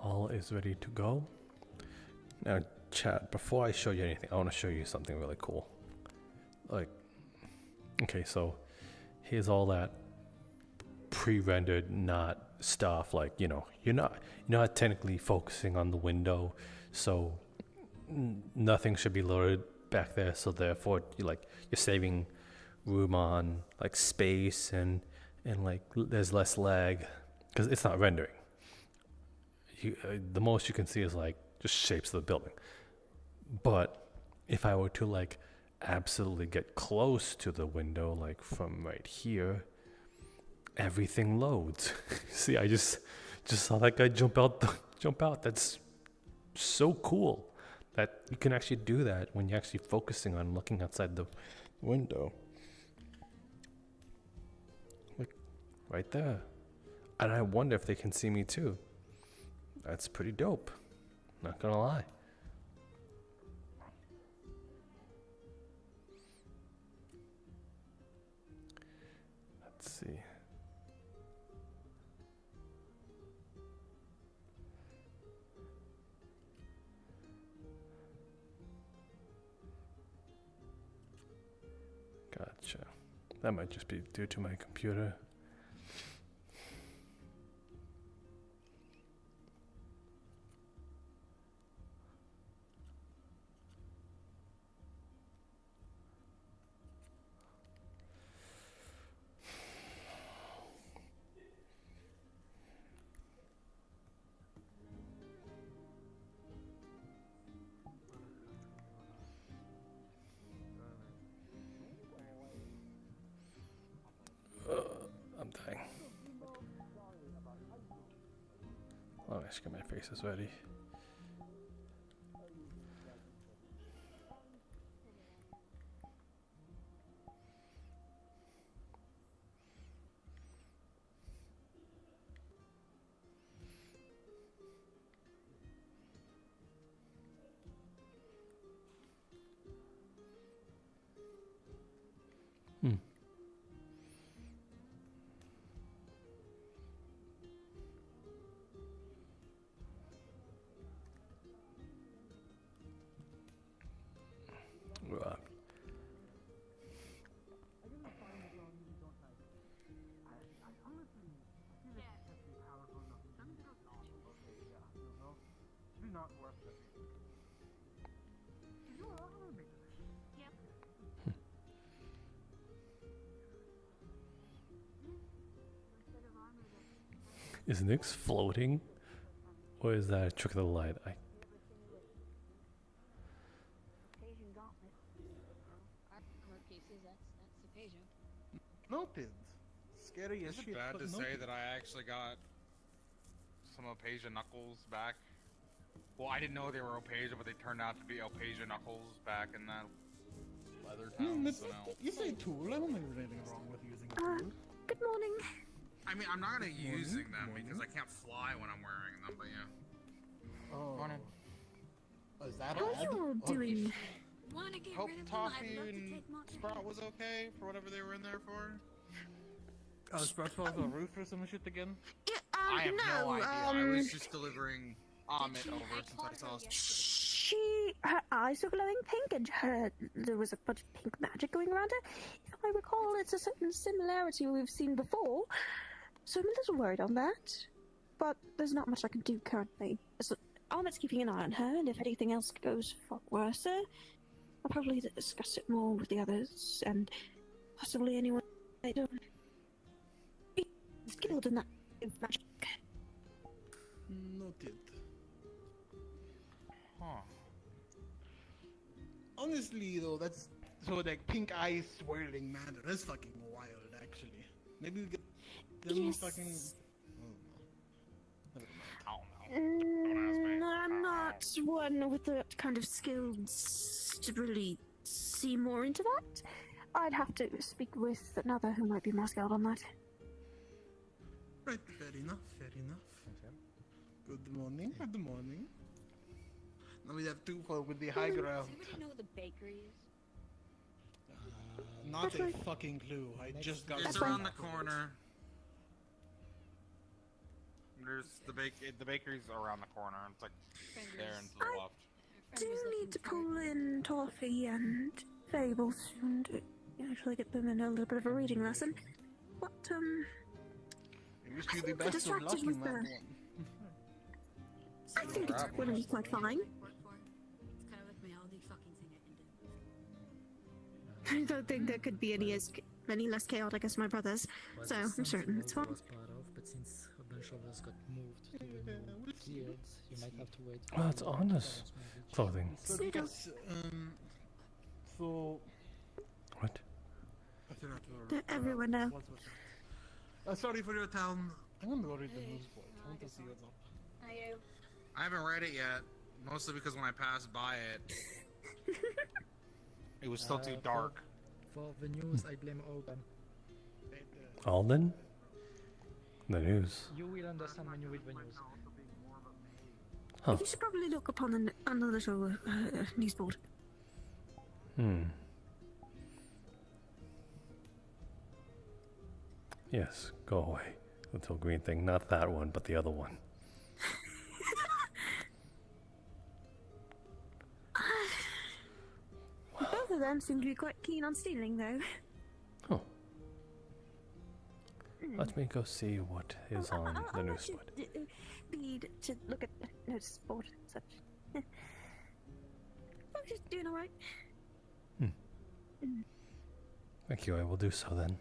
all is ready to go. Now, chat, before I show you anything, I want to show you something really cool. Like, okay, so here's all that pre-rendered not stuff. Like, you're not technically focusing on the window, so nothing should be loaded back there. So therefore, you're saving room on like space and like there's less lag because it's not rendering. The most you can see is like just shapes of the building. But if I were to like absolutely get close to the window, like from right here, everything loads. See, I just saw that guy jump out. That's so cool that you can actually do that when you're actually focusing on looking outside the window. Like right there. And I wonder if they can see me too. That's pretty dope. Not gonna lie. Let's see. Gotcha. That might just be due to my computer. I'm dying. Oh, I should get my faces ready. Is Nyx floating? Or is that a trick of the light? Noted. Scary as shit. Is it bad to say that I actually got some Opasia knuckles back? Well, I didn't know they were Opasia, but they turned out to be Opasia knuckles back in that leather town. So no. You say tool. I don't think there's anything wrong with using a tool. Good morning. I mean, I'm not gonna using them because I can't fly when I'm wearing them, but yeah. Oh. Morning. Oh, is that How are you all doing? Hope Toffee and Sprout was okay for whatever they were in there for. Oh, Sprout falls on the roof or some shit again? Yeah, I have no idea. I um, was just delivering Amit over since I saw. Her eyes were glowing pink, and there was a bunch of pink magic going around her. If I recall, it's a certain similarity we've seen before, so I'm a little worried on that. But there's not much I can do currently. So Amit's keeping an eye on her, and if anything else goes far worse, I'll probably discuss it more with the others, and possibly anyone I don't skilled in that magic. Noted. Huh. Honestly, though, that's so like pink eyes swirling, man. That's fucking wild, actually. Maybe we get them fucking. I'm not one with the kind of skills to really see more into that. I'd have to speak with another who might be more skilled on that. Right, fair enough, fair enough. Good morning, good morning. Now we have two folk with the high ground. Does anybody know what the bakery is? Not a fucking clue. I just got. It's around the corner. There's the bakery's around the corner. It's like there and to the left. Do need to pull in Toffee and Fable soon to actually get them in a little bit of a reading lesson. But, I wish you the think the best of luck distracted in with that the- one. I think it's going to be quite fine. Work for. It's kind of like my only fucking thing I can do. I don't think there could be any less chaotic as my brother's, so I'm certain it's fine. Was part of, but since a bunch of us got moved to the new fields, you might have to wait. Oh, it's on us. Clothing. So, yes, so What? I think that's what- They're everywhere now. what was it? Sorry for your town. I'm gonna go read the news board. I want to see what's up. Are you? I haven't read it yet, mostly because when I passed by it, it was still too dark. For the news, I blame Alban. Alden? The news. You will understand when you read the news. Huh. You should probably look upon on the little news board. Yes, go away. Little green thing. Not that one, but the other one. Both of them seem to be quite keen on stealing, though. Oh. Let me go see what is on the news board. Need to look at the notice board and such. I'm just doing alright. Thank you, I will do so then.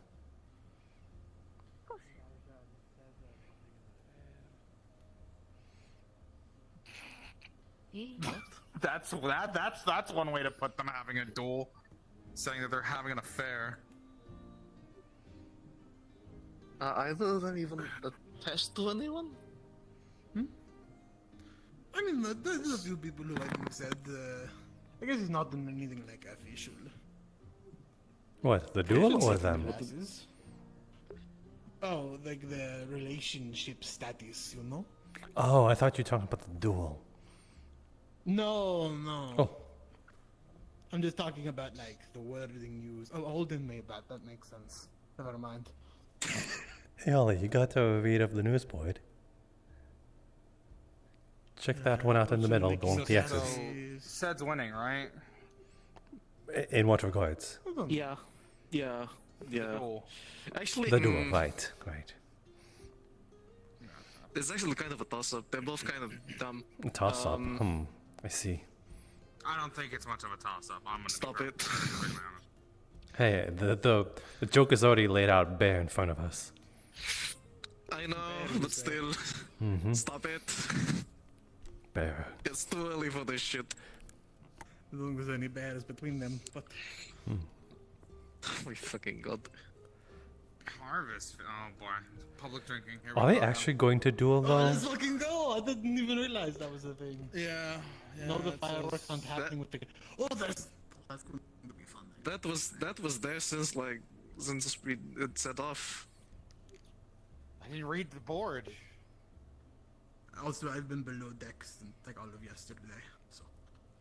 Of course. That's one way to put them having a duel, saying that they're having an affair. Either of them even attached to anyone? I mean, there's a few people who I think said, I guess it's not anything like official. What, the duel or them? What it is? Oh, like the relationship status, you know? Oh, I thought you were talking about the duel. No. Oh, I'm just talking about like the wording used. Oh, Holden made that. That makes sense. Never mind. hey Ollie, you got to read of the news board. Check that one out in the middle, don't the X's. Sed's winning, right? In what regards? Yeah. Duel. Actually, The duel, right. it's actually kind of a toss-up. They're both kind of dumb. Toss up. I see. I don't think it's much of a toss-up. I'm gonna Stop be it. perfectly honest. Hey, the joke is already laid out bare in front of us. I know, but still, stop it. Bare. It's too early for this shit. As long as any bears between them, but Oh my fucking god. Harvest. Oh boy. Public drinking. Here we Are they go. actually going to duel though? let's fucking go! I didn't even realize that was a thing. Yeah. No, the fireworks aren't happening with the. Oh, that's going to be fun. That was there since it set off. I didn't read the board. Also, I've been below decks like all of yesterday, so.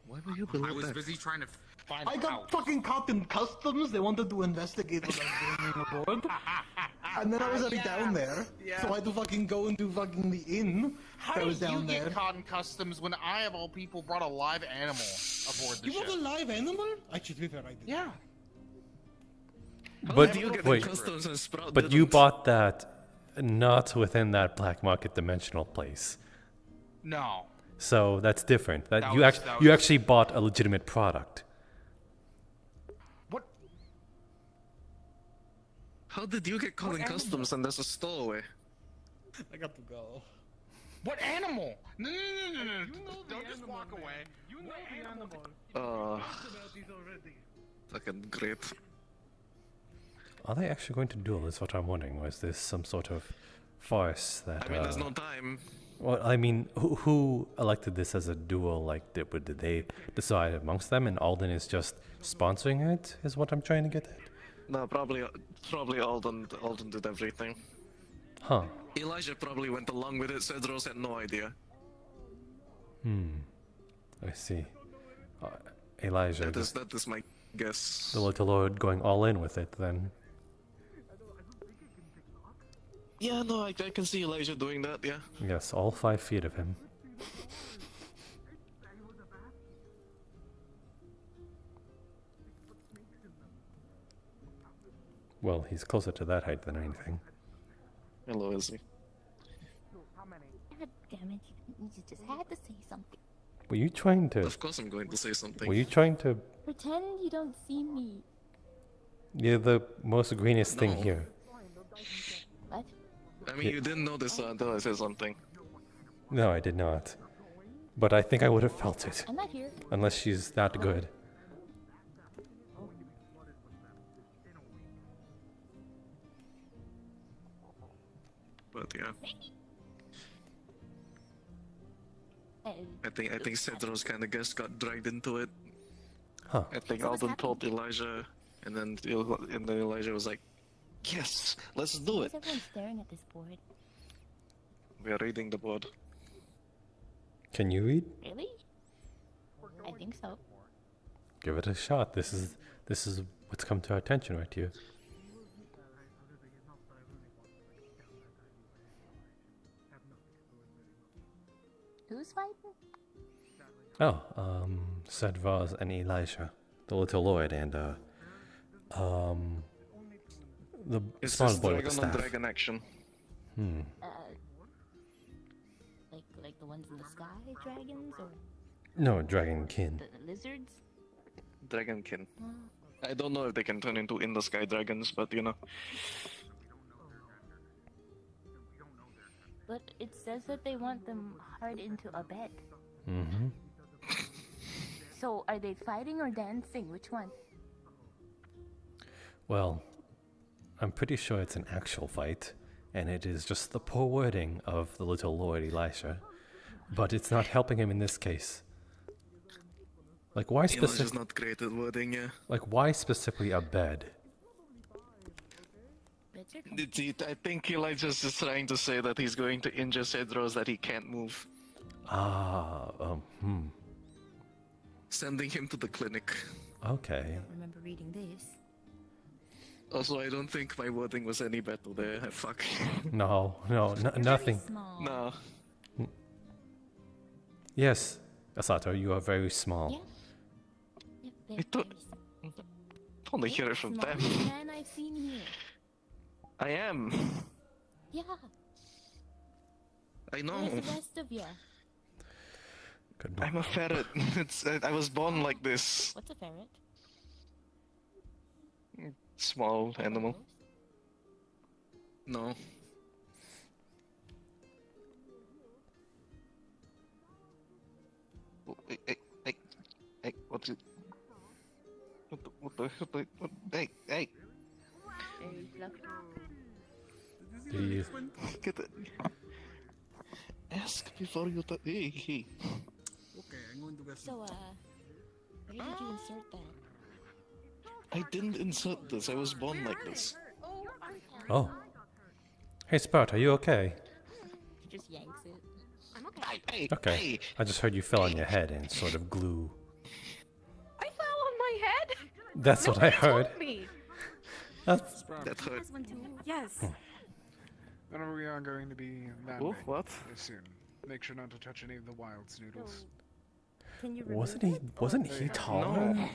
Why were you I below was that? busy trying to find I got out. fucking caught in customs. They wanted to investigate what I was doing aboard. And then I was already down there. So I had to fucking go into fucking the inn How that was did you down there. get caught in customs when I, of all people, brought a live animal aboard the You ship? want a live animal? Actually, to be fair, I did. Yeah. How But did you get wait, in customs and Sprout but you didn't? bought that not within that black market dimensional place. No. So that's different. That You was- you actually bought a legitimate product. What? How did you get caught in customs and there's a stowaway? I got to go. What animal? No. Don't just walk away. You know the animal. Uh, About these already. fucking great. Are they actually going to duel? Is what I'm wondering. Or is this some sort of farce that? I mean, there's no time. Well, I mean, who elected this as a duel? Like, did they decide amongst them, and Alden is just sponsoring it? Is what I'm trying to get at. No, probably Alden did everything. Huh. Elijah probably went along with it. Cedros had no idea. I see. Elijah, That is my guess. the Little Lord, going all in with it. Then Yeah, no, I can see Elijah doing that, yeah. Yes, all 5 feet of him. Well, he's closer to that height than anything. Hello, Izzy. God damn it, you just had to say something. Were you trying to... Of course I'm going to say something. Were you trying to... Pretend you don't see me. You're the most greenest thing No. here. What? I mean, you didn't notice until I said something. No, I did not. But I think I would have felt it. I'm not here. Unless she's that good. But yeah, Hey, I think Cedro's kind of guest got dragged into it. Huh. I think So what's Alden told Elijah, and then Elijah was like, "Yes, let's do why it." is everyone staring at this board? We are reading the board. Can you read? Really? I think so. Give it a shot. This is what's come to our attention right here. Who's fighting? Oh, Sedvaz and Elijah, the little lord, and the It's small just boy with the dragon on staff. dragon action. Like the ones in the sky, dragons, or No, dragonkin. the lizards? Dragonkin. I don't know if they can turn into in the sky dragons, but you know. But it says that they want them hard into a bed. Mm-hmm. So are they fighting or dancing? Which one? Well, I'm pretty sure it's an actual fight, and it is just the poor wording of the little lord Elisha. But it's not helping him in this case. Like, why Elijah's specific? not great at wording, yeah. Like, why specifically a bed? Beds are I think Elijah's just trying to say that he's going to injure Cedros that he can't move. Sending him to the clinic. Okay. remember reading this. Also, I don't think my wording was any better there. Fuck. No, nothing. Small. Nah. Yes, Asato, you are very small. Yeah. Yep, I thought- very Don't wanna hear it from them. small man I've seen here. I am. Yeah. I know. Where's the rest of you? Good I'm a ferret. I was born like this. What's a ferret? Small animal. No. Oh, hey, what's it? Hey, Very fluffy. Please. get it. Ask before you hey. Okay, I'm going to get So, where did you insert that? I didn't insert this. I was born like this. Oh. Hey, Sprout, are you okay? She just yanks it. Hey, Okay. hey. I just heard you fell on your head and sort of glue. I fell on my head. That's what I heard. Told me. That's That hurt. Yes. Whenever we are going to be that Oh, way what? soon, make sure not to touch any of the wild snoodles. Can you wasn't he taller? No.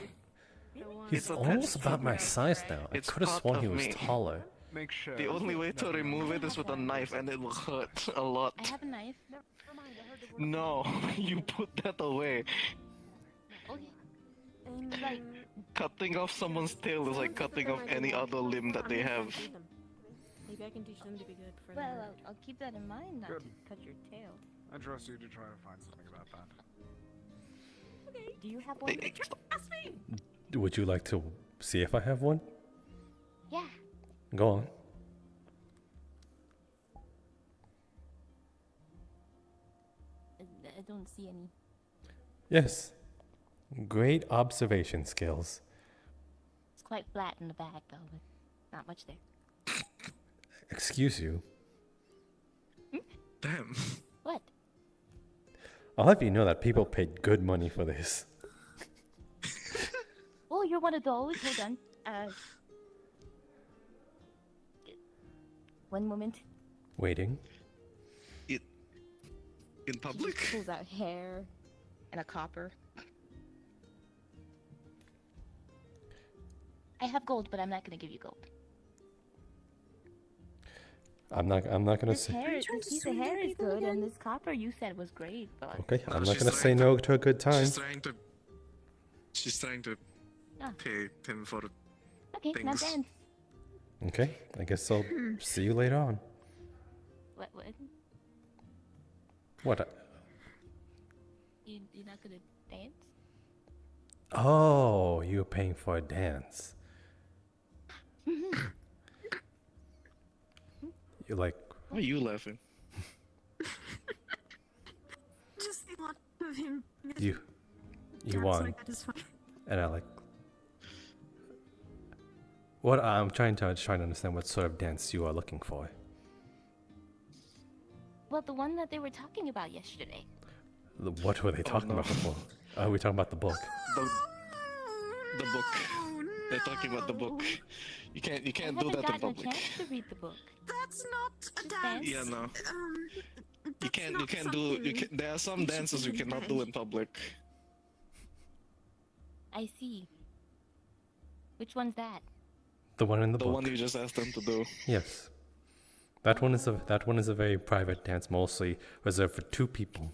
He's It's almost attached about to my me. size now. I It's could have part sworn he of was me. taller. Make sure. The only way to remove it is with a knife, and it will hurt a lot. I have a knife. No, you put that away. Okay. Like, Cutting off someone's tail is like cutting off any other limb that they have. maybe I can teach them to be good for Well, I'll keep that in mind, not Good. to cut your tail. I trust you to try to find something about that. Do you have one? Hey, stop. Would you like to see if I have one? Yeah. Go on. I don't see any. Yes. Great observation skills. It's quite flat in the back, though, but not much there. Excuse you. Damn. What? I'll have you know that people paid good money for this. Oh, you're one of those? Hold on. One moment. Waiting. In public? She pulls out hair and a copper. I have gold, but I'm not gonna give you gold. I'm not gonna This say. hair, this piece of hair is good, and this copper you said was great, but Okay, No, I'm not she's gonna say trying no to a good time. She's trying to Ah. pay him for okay, now things. dance. Okay, I guess I'll see you later on. What? What? You're not gonna dance? Oh, you're paying for a dance. You're like, Why are you laughing? Just the thought of him. you Dance won. like that is fine. And I like. What I'm trying to understand what sort of dance you are looking for. Well, the one that they were talking about yesterday. What were they talking no. about before? Are we talking about the book? The book. They're talking about the book. You can't I do haven't that in gotten a public. chance to read the book. That's not a Just dance. dance. Yeah, no. You That's can't not do something there are some you should dances do you in cannot bed. do in public. I see. Which one's that? The one in the The book. one you just asked them to do. Yes. That one is a very private dance, mostly reserved for 2 people.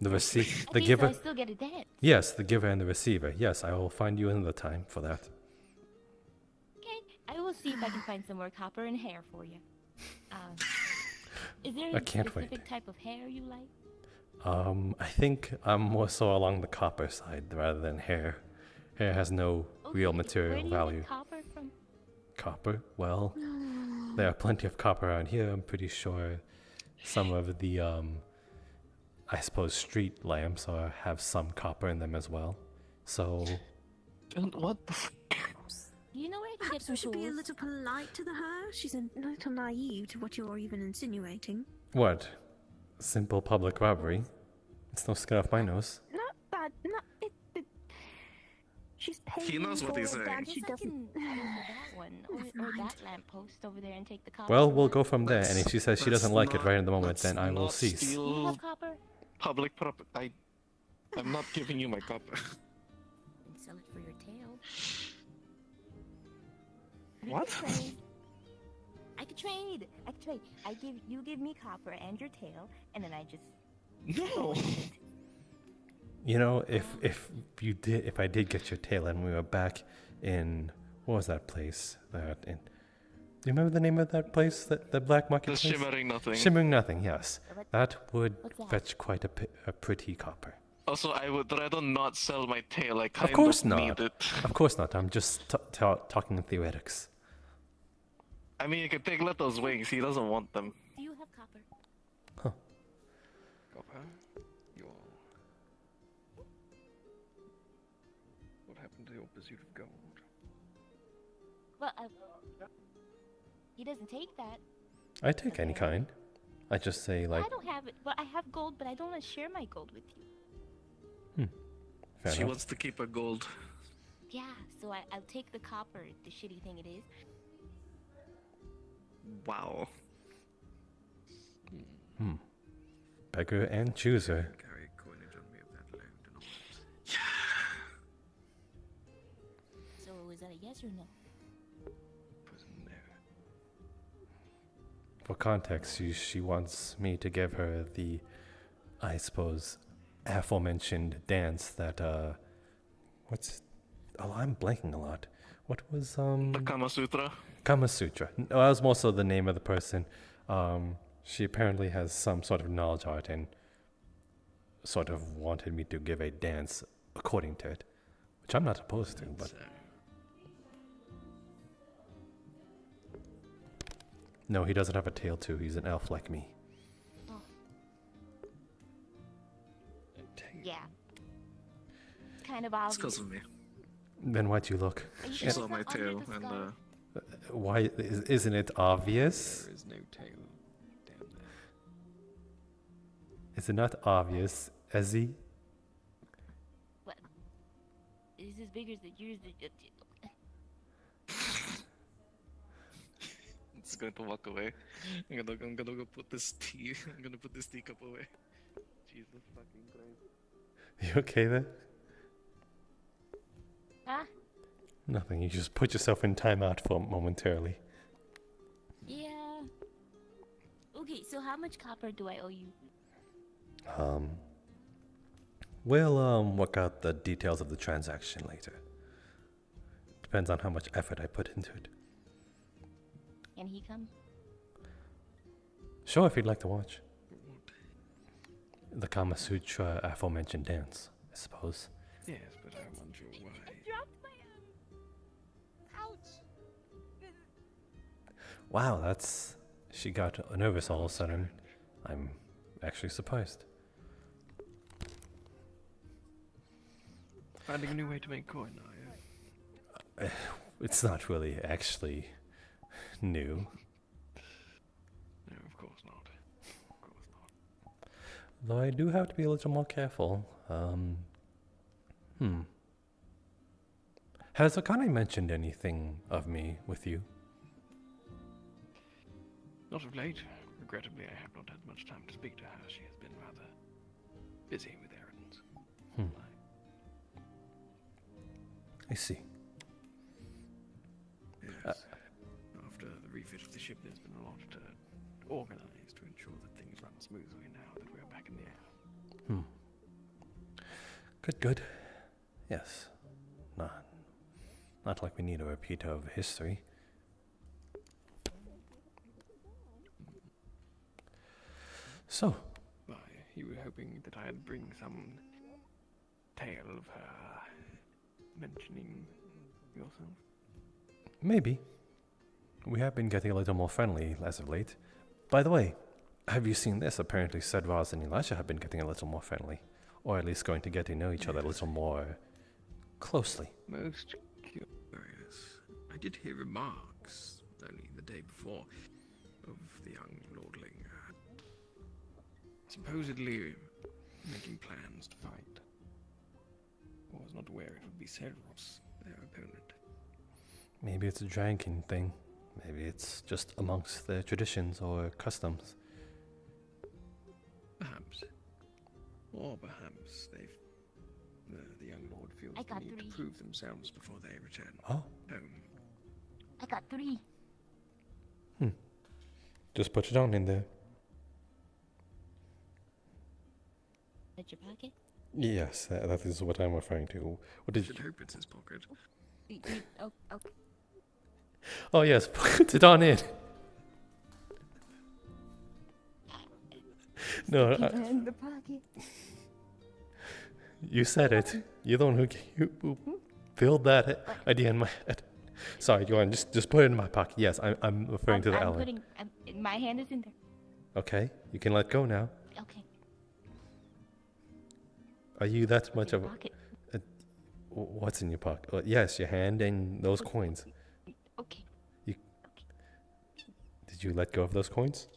The Okay, giver. so I still get a dance. Yes, the giver and the receiver. Yes, I will find you another time for that. Okay, I will see if I can find some more copper and hair for you. Is there I a can't wait. specific type of hair you like? I think I'm more so along the copper side rather than hair. Hair has no real Okay, material where do you value. get copper from? Copper? Well, there are plenty of copper around here. I'm pretty sure some of the, I suppose, street lamps have some copper in them as well. So, What the f- Do you know where I can get Perhaps some we should be a tools? little polite to her. She's a little naive to what you're even insinuating. what? Simple public robbery? It's no skin off my nose. Not bad. Not it. She's paying He knows what for he's a saying. dance she I guess I doesn't. can go for that one, or that lamppost over there and take the copper. Well, from we'll that. go from there. And if she says she doesn't like it right in the moment, let's then I will not cease. Do you steal have copper? public property. I'm not giving you my copper. You can sell it for your tail. We What? can trade. I could trade. You give me copper and your tail, and then I just No. You know, if I did get your tail and we were back in, what was that place? Do you remember the name of that place? The black market The place? shimmering nothing. Shimmering Nothing, yes. That would What's that? fetch quite a pretty copper. Also, I would rather not sell my tail. I kind Of course need not. it. Of course not. I'm just talking in theoretics. I mean, you can take Leto's wings. He doesn't want them. Do you have copper? Copper, your... What happened to your pursuit of gold? Well, he doesn't take that. I take any kind. I just say Well, like, I don't have it. Well, I have gold, but I don't want to share my gold with you. fair She enough. wants to keep her gold. Yeah, so I'll take the copper, the shitty thing it is. Wow. Beggar and chooser. Carry coinage on me of that loan, do not. So is that a yes or no? No. For context, she wants me to give her the, I suppose, aforementioned dance that, I'm blanking a lot. What was, The Kama Sutra. Kama Sutra. No, that was more so the name of the person. She apparently has some sort of knowledge of it and sort of wanted me to give a dance according to it, which I'm not opposed to, but no, he doesn't have a tail too. He's an elf like me. Yeah. Kind of It's obvious. because of me. Then why'd you look? Are you She sure saw it's my not under tail the and skull? Why isn't it obvious? There is no tail down there. Is it not obvious, Ezzy? What? Is as big as yours? just going to walk away. I'm gonna go put this tea. I'm gonna put this teacup away. Jesus fucking Christ. You okay there? Huh? Nothing. You just put yourself in timeout for momentarily. Yeah. Okay, so how much copper do I owe you? We'll work out the details of the transaction later. Depends on how much effort I put into it. Can he come? Sure, if you'd like to watch. The Kama Sutra aforementioned dance, I suppose. Yes, but I wonder why. Dropped my Ouch! Wow, that's... She got nervous all of a sudden. I'm actually surprised. Finding a new way to make coin, are you? It's not really actually new. No, of course not. Of course not. Though I do have to be a little more careful. Has Akane mentioned anything of me with you? Not of late. Regrettably, I have not had much time to speak to her. She has been rather busy with errands. I see. Yes. After the refit of the ship, there's been a lot organized to ensure that things run smoothly now that we're back in the air. Good. Yes. Not like we need a repeat of history. So, Why, you were hoping that I'd bring some tale of her mentioning yourself? maybe. We have been getting a little more friendly as of late. By the way, have you seen this? Apparently Sedraz and Elisha have been getting a little more friendly. Or at least going to get to know each other a little more closely. Most curious. I did hear remarks only the day before of the young lordling supposedly making plans to fight. I was not aware it would be Cerros, their opponent. Maybe it's a dragon thing. Maybe it's just amongst their traditions or customs. Perhaps. Or perhaps the young lord feels I the got need to 3. prove themselves before they return Oh, home. I got 3. just put it on in there. At your pocket? Yes, that is what I'm referring to. What did Should you... hope it's his pocket. Oh, okay. Oh yes, put it on in. No, In the pocket. you said it. You're the one who filled that idea in my head. Sorry, go on. Just put it in my pocket. Yes, I'm referring to the Ellen. My hand is in there. Okay, you can let go now. Okay. Are you that much of Pocket. what's in your pocket? Yes, your hand and those coins. Okay. Did you let go of those coins?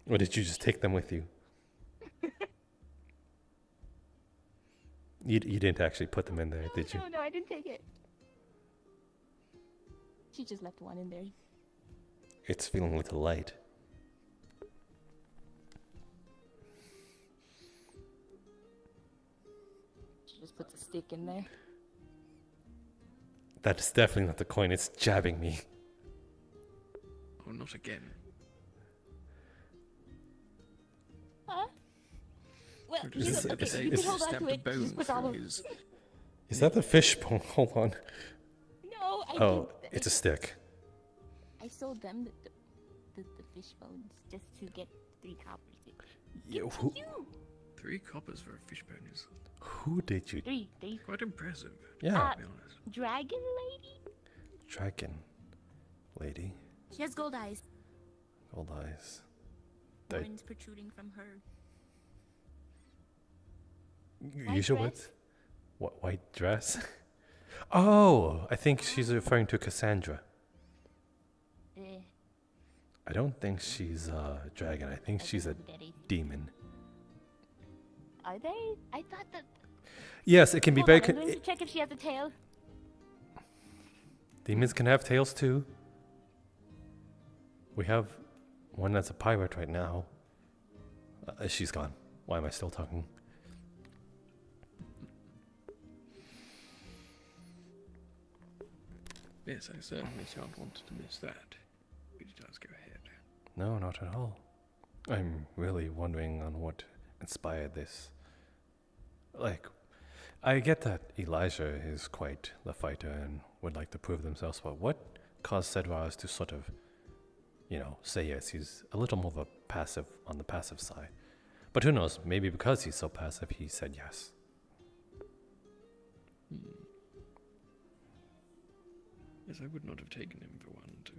Or did you just take them with you? You didn't actually put them in there, did you? No, I didn't take it. She just left one in there. It's feeling a little light. She just put the stick in there. That is definitely not the coin. It's jabbing me. Oh, not again. Huh? Well, Just you Is- know, okay, is- you is- can hold on stabbed to a it. bone Just put all through of... his... Is that the fish bone? Hold on. No, I Oh, didn't. it's a stick. I sold them the fish bones just to get 3 coppers. Yeah, Give who- to you. 3 coppers for a fish bone is Who did you? 3. quite impressive, Yeah, to be honest. Dragon lady? dragon lady. She has gold eyes. Gold eyes. They- Horns protruding from her. You sure dress? what? White dress? Oh, I think she's referring to Cassandra. Eh, I don't think she's a dragon. I think she's a daddy. demon. Are they? I thought that... Yes, it can be Hold very. on, I'm going to check if she has a tail. Demons can have tails too. We have one that's a pirate right now. She's gone. Why am I still talking? Yes, I certainly shan't want to miss that. But it does go ahead. No, not at all. I'm really wondering on what inspired this. Like, I get that Elijah is quite the fighter and would like to prove themselves, but what caused Cedras to sort of, you know, say yes? He's a little more of a passive, on the passive side. But who knows, maybe because he's so passive, he said yes. Yes, I would not have taken him for one to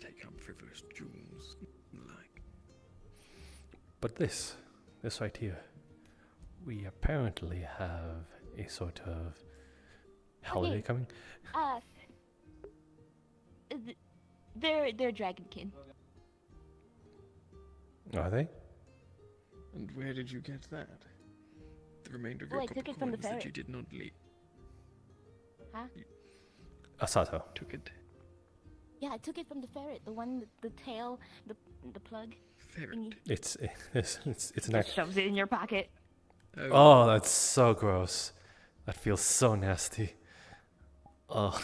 take up frivolous jewels and the like. But this right here, we apparently have a sort of holiday coming. They're dragonkin. Are they? And where did you get that? The remainder of Oh, your I took copper it from the coins that ferret. you did not leave. Huh? Asato. Took it. Yeah, I took it from the ferret. The one, the tail, the plug. Ferret. thingy. It's an Just shoves it in your pocket. Oh, that's so gross. That feels so nasty. Oh,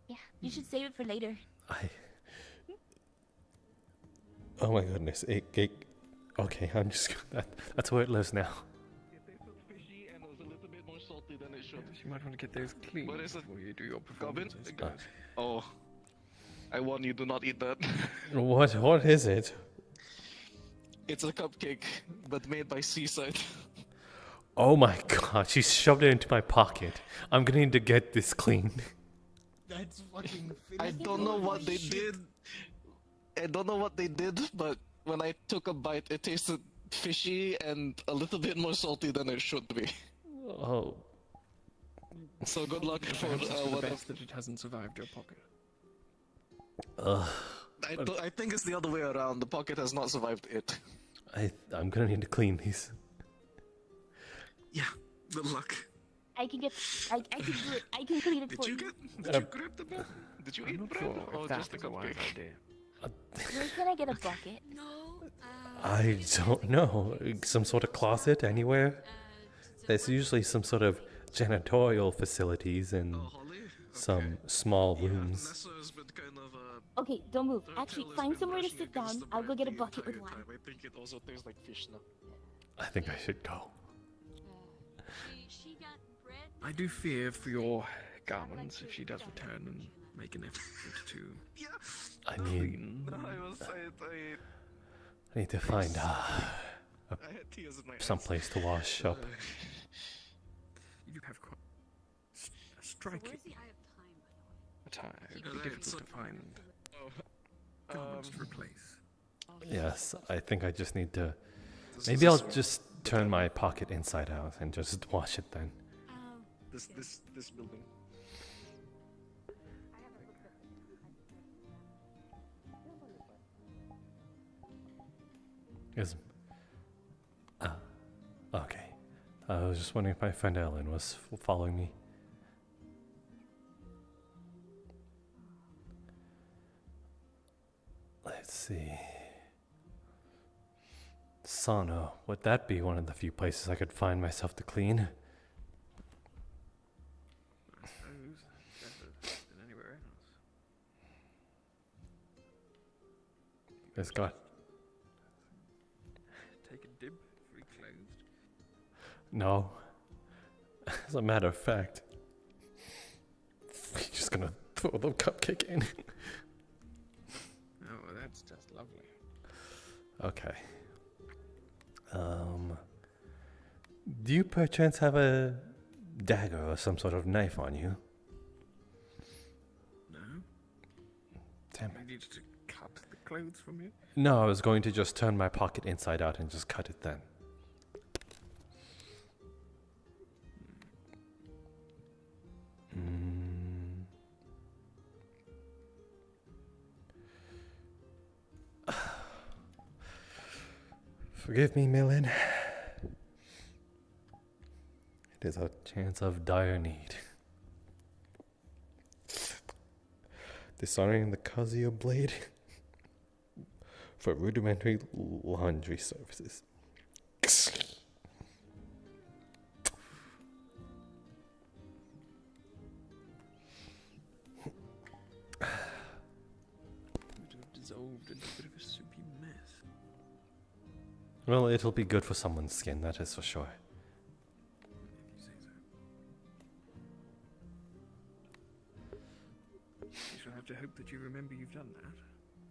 Yeah, you should save it for later. oh my goodness. Okay, I'm just that's where it lives now. It tasted fishy and it was a little bit more salty than it should. You might want to get those clean What is it? before you do your Goblin? performance. I suppose. Oh. I warn you, do not eat that. What is it? It's a cupcake, but made by Seaside. Oh my god, she shoved it into my pocket. I'm gonna need to get this clean. That's fucking I don't know what they did. I don't know what they did, but when I took a bite, it tasted fishy and a little bit more salty than it should be. Oh. So good luck for Perhaps it's for the whatever. best that it hasn't survived your pocket. Ugh. I think it's the other way around. The pocket has not survived it. I'm gonna need to clean these. Yeah, good luck. I can do it. I can clean it Did for you you. get? Did you grab the bread? Did you I'm eat not bread sure or if that just a was a wise cupcake? idea. Where can I get a bucket? No. I don't know. Some sort of closet anywhere? There's usually some sort of janitorial facilities and Oh, Holly? some small Yeah, rooms. Nessa has been kind of Okay, don't move. her Actually, tail has find been somewhere to brushing sit against down. the I'll go bread get a the bucket with entire wine. time. I think it also tastes like fish now. I think I should go. She got bread. I do fear for your garments if she does return and make an effort to Yeah. I need clean. No, I need to find I had tears in my eyes. some place to wash up. You have quite a So striking where's the Eye of Time, by attire. It Yeah, would be that's difficult to find Oh. garments to replace. Yes, I think I just need to. This Maybe is I'll a- just turn my pocket inside out and just wash it then. the way? This building. Okay. I was just wondering if my friend Ellen was following me. Let's see. Sauna. Would that be one of the few places I could find myself to clean? I suppose better than anywhere else. It's got. Take a dip, reclosed. No. As a matter of fact, we're just gonna throw the cupcake in. Oh, well, that's just lovely. Okay. Do you perchance have a dagger or some sort of knife on you? No? Damn You it. need to cut the clothes from you? No, I was going to just turn my pocket inside out and just cut it then. Forgive me, Millen. It is a chance of dire need. dishonoring the Kazuya blade for rudimentary laundry services. Would have dissolved into a bit of a soupy mess. Well, it'll be good for someone's skin, that is for sure. If you say so. You shall have to hope that you remember you've done that.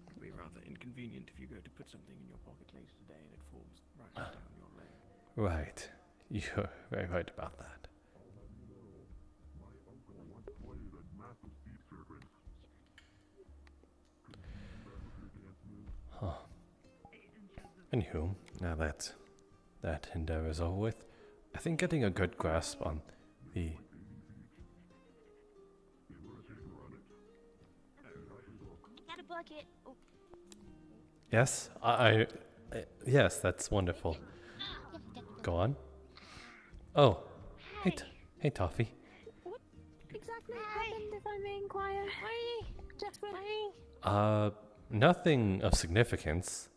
It'll be rather inconvenient if you go to put something in your pocket later today and it falls right down your leg. Right. You're very right about that. Huh. Anywho, now that that endeavor is over with, I think getting a good grasp on the... Got a bucket. Oh. Yes, yes, that's wonderful. Go on. Oh, hey, Toffee. What exactly happened, if I may inquire? Jasper? Nothing of significance.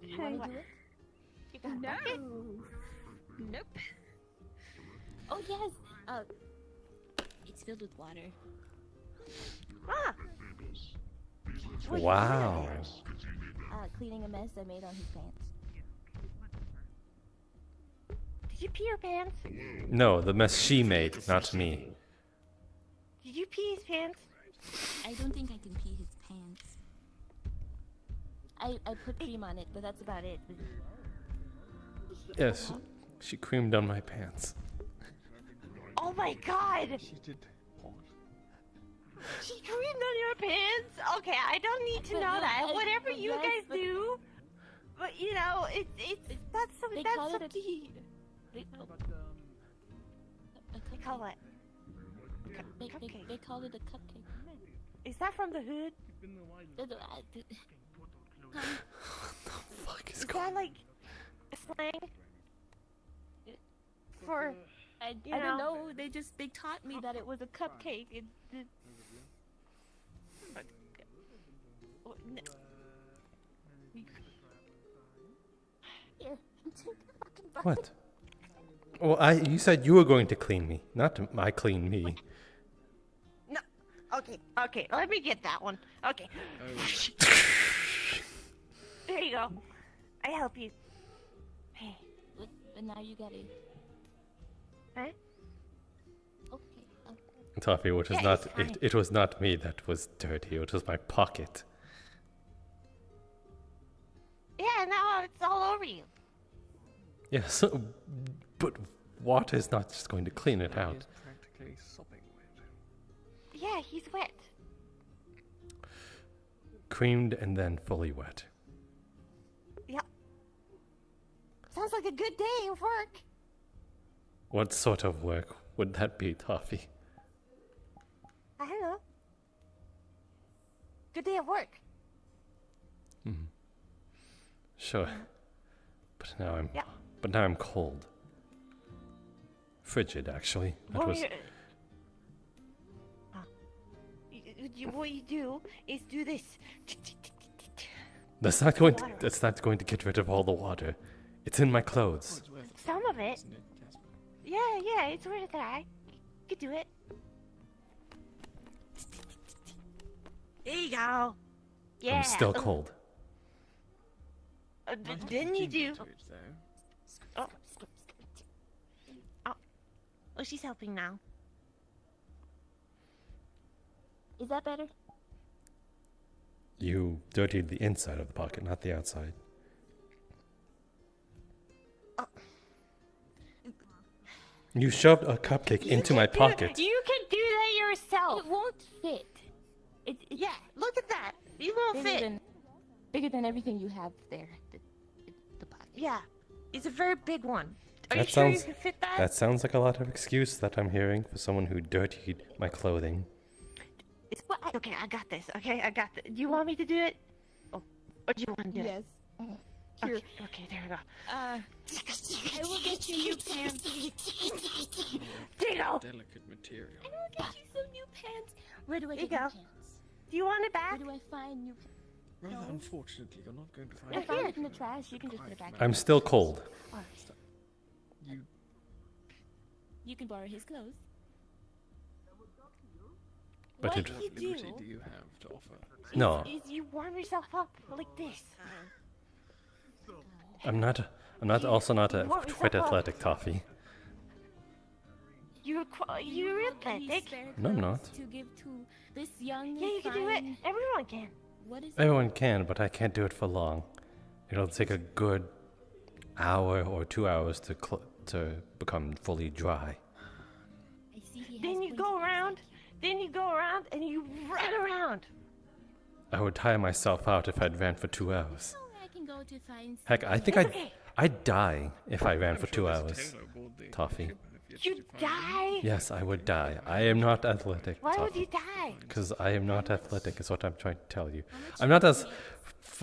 You want to do it? You got a bucket? Nope. Oh yes. It's filled with water. Wow. Cleaning a mess I made on his pants. Did you pee your pants? No, the mess she made, not me. Did you pee his pants? I don't think I can pee his pants. I put cream on it, but that's about it. Yes, she creamed on my pants. Oh my god! She did what? She creamed on your pants? Okay, I don't need to know that. Whatever you guys do, but you know, that's something. They call it They call it a cupcake. Is that from the hood? What the fuck is Is going that like slang for? I don't know. They taught me that it was a cupcake. Here, take the fucking bucket. What? Well, you said you were going to clean me, not I clean me. No. Okay. Let me get that one. Okay. There you go. I help you. Hey. But now you gotta. Huh? Okay. Toffee, it was Yeah, not it's fine. it was not me that was dirty. It was my pocket. Yeah, now it's all over you. Yes, but water is not just going to clean it He out. is practically sopping wet. Yeah, he's wet. Creamed and then fully wet. Yeah. Sounds like a good day of work. What sort of work would that be, Toffee? I don't know. Good day of work. Sure. But now I'm Yeah. cold. Frigid, actually. That What was what you do is do this. that's not going Water. that's not going to get rid of all the water. It's in my Oh, clothes. it's worth it, Some of it. isn't it, Jasper? Yeah, it's worth a try. You could do it. There you go. Yeah. I'm still cold. Then you do. Into it, though. Oh, she's helping now. Is that better? You dirtied the inside of the pocket, not the outside. You shoved a cupcake into my pocket. You can do that yourself. It won't fit. It's Yeah, look at that. You won't fit. Bigger than everything you have there. The pocket. Yeah, it's a very big one. Are you That sure you sounds- can fit that? That sounds like a lot of excuse that I'm hearing for someone who dirtied my clothing. Okay, I got this. Okay, I got this. Do you want me to do it? Oh, or do you want to do it? Yes. Here. Okay, there we go. I will get you new pants. Dingo! Delicate material. I will get you some new pants. Where do I There you get new go. pants? Do you want it back? Where do I find new pants? Rather unfortunately, you're not going to find I it found here. it in the trash. You can just put it back. I'm still cold. You You can borrow his clothes. But what it- you what do liberty do you have to offer? No, Is you warm yourself up like this. I'm not also not a What was quite that? athletic toffee. You're He athletic. spared No, I'm clothes not. To give to this young, Yeah, you can do it. fine- Everyone can. What is Everyone can, but I can't do it for long. It'll take a good hour or 2 hours to become fully dry. I see he has Then you pointy go ears. around. Then you go around and you run around. I would tire myself out if I'd ran for 2 hours. Oh, I can go to find. Heck, I think It's I'd okay. I'd die if I ran for I'm 2 sure there's a hours. tailor aboard the Toffee. ship, and if You to find him- die. Yes, I would die. I am not athletic. Why would you die? Because I am not athletic, is what I'm trying to tell you. I'm not as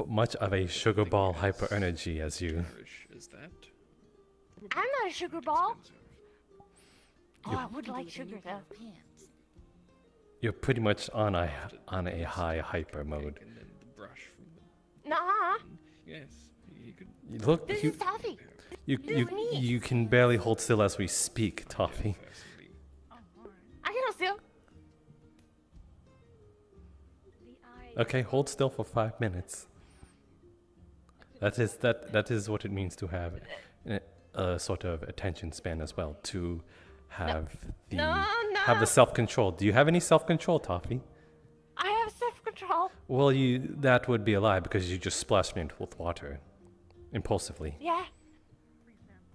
much of a sugar ball hyper energy as you. Cherish as that. I'm not a sugar ball. Expensive. Oh, I would like sugar though. Pants. You're pretty much on a high hyper mode. And then the brush from the Nah, yes, you could. You Look, this you, is toffee. you you can barely hold still as we speak, Toffee. Personally, I can hold still. Okay, hold still for 5 minutes. That is what it means to have a sort of attention span as well. To have No. the self-control. Do you have any self-control, Toffee? I have self-control. Well, that would be a lie because you just splashed me with water impulsively. Yeah.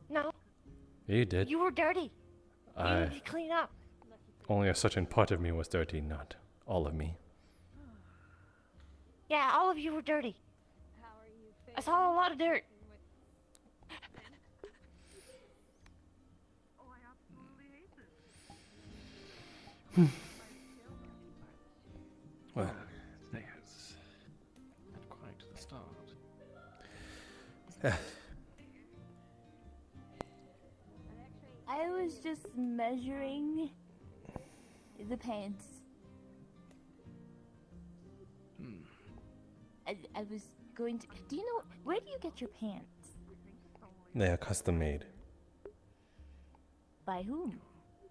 No, Yeah, you did. you were dirty. You I need to clean up. only a certain part of me was dirty, not all of me. Yeah, all of you were dirty. I saw a lot of dirt. Well, there's not quite the start. I was just measuring the pants. I was going to. Do you know where do you get your pants? they are custom made. By whom?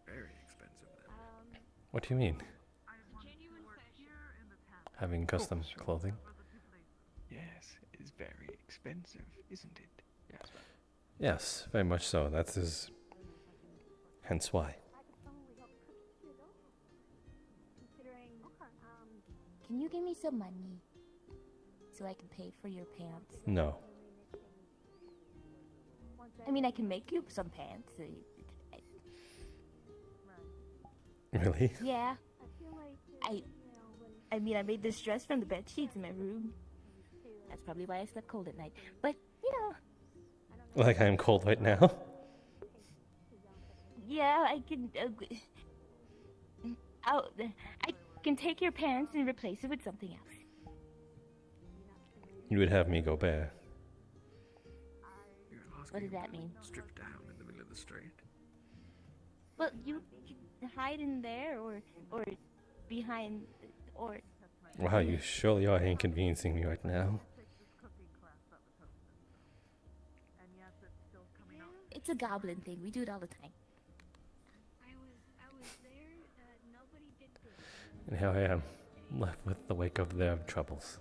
Very expensive then. What do you mean? Having custom clothing? Yes, it's very expensive, isn't it? Yes. Yes, very much so. That is hence why. Can you give me some money so I can pay for your pants? No. I mean, I can make you some pants. Really? Yeah. I mean, I made this dress from the bed sheets in my room. That's probably why I slept cold at night. But you know, Like I am cold right now? yeah, I can. I can take your pants and replace it with something else. You would have me go bare. You're asking What does him that to mean? Strip down in the middle of the street. Well, you can hide in there or behind or. Wow, you surely are inconveniencing me right now. It's a goblin thing. We do it all the time. And here I am, left with the wake of their troubles.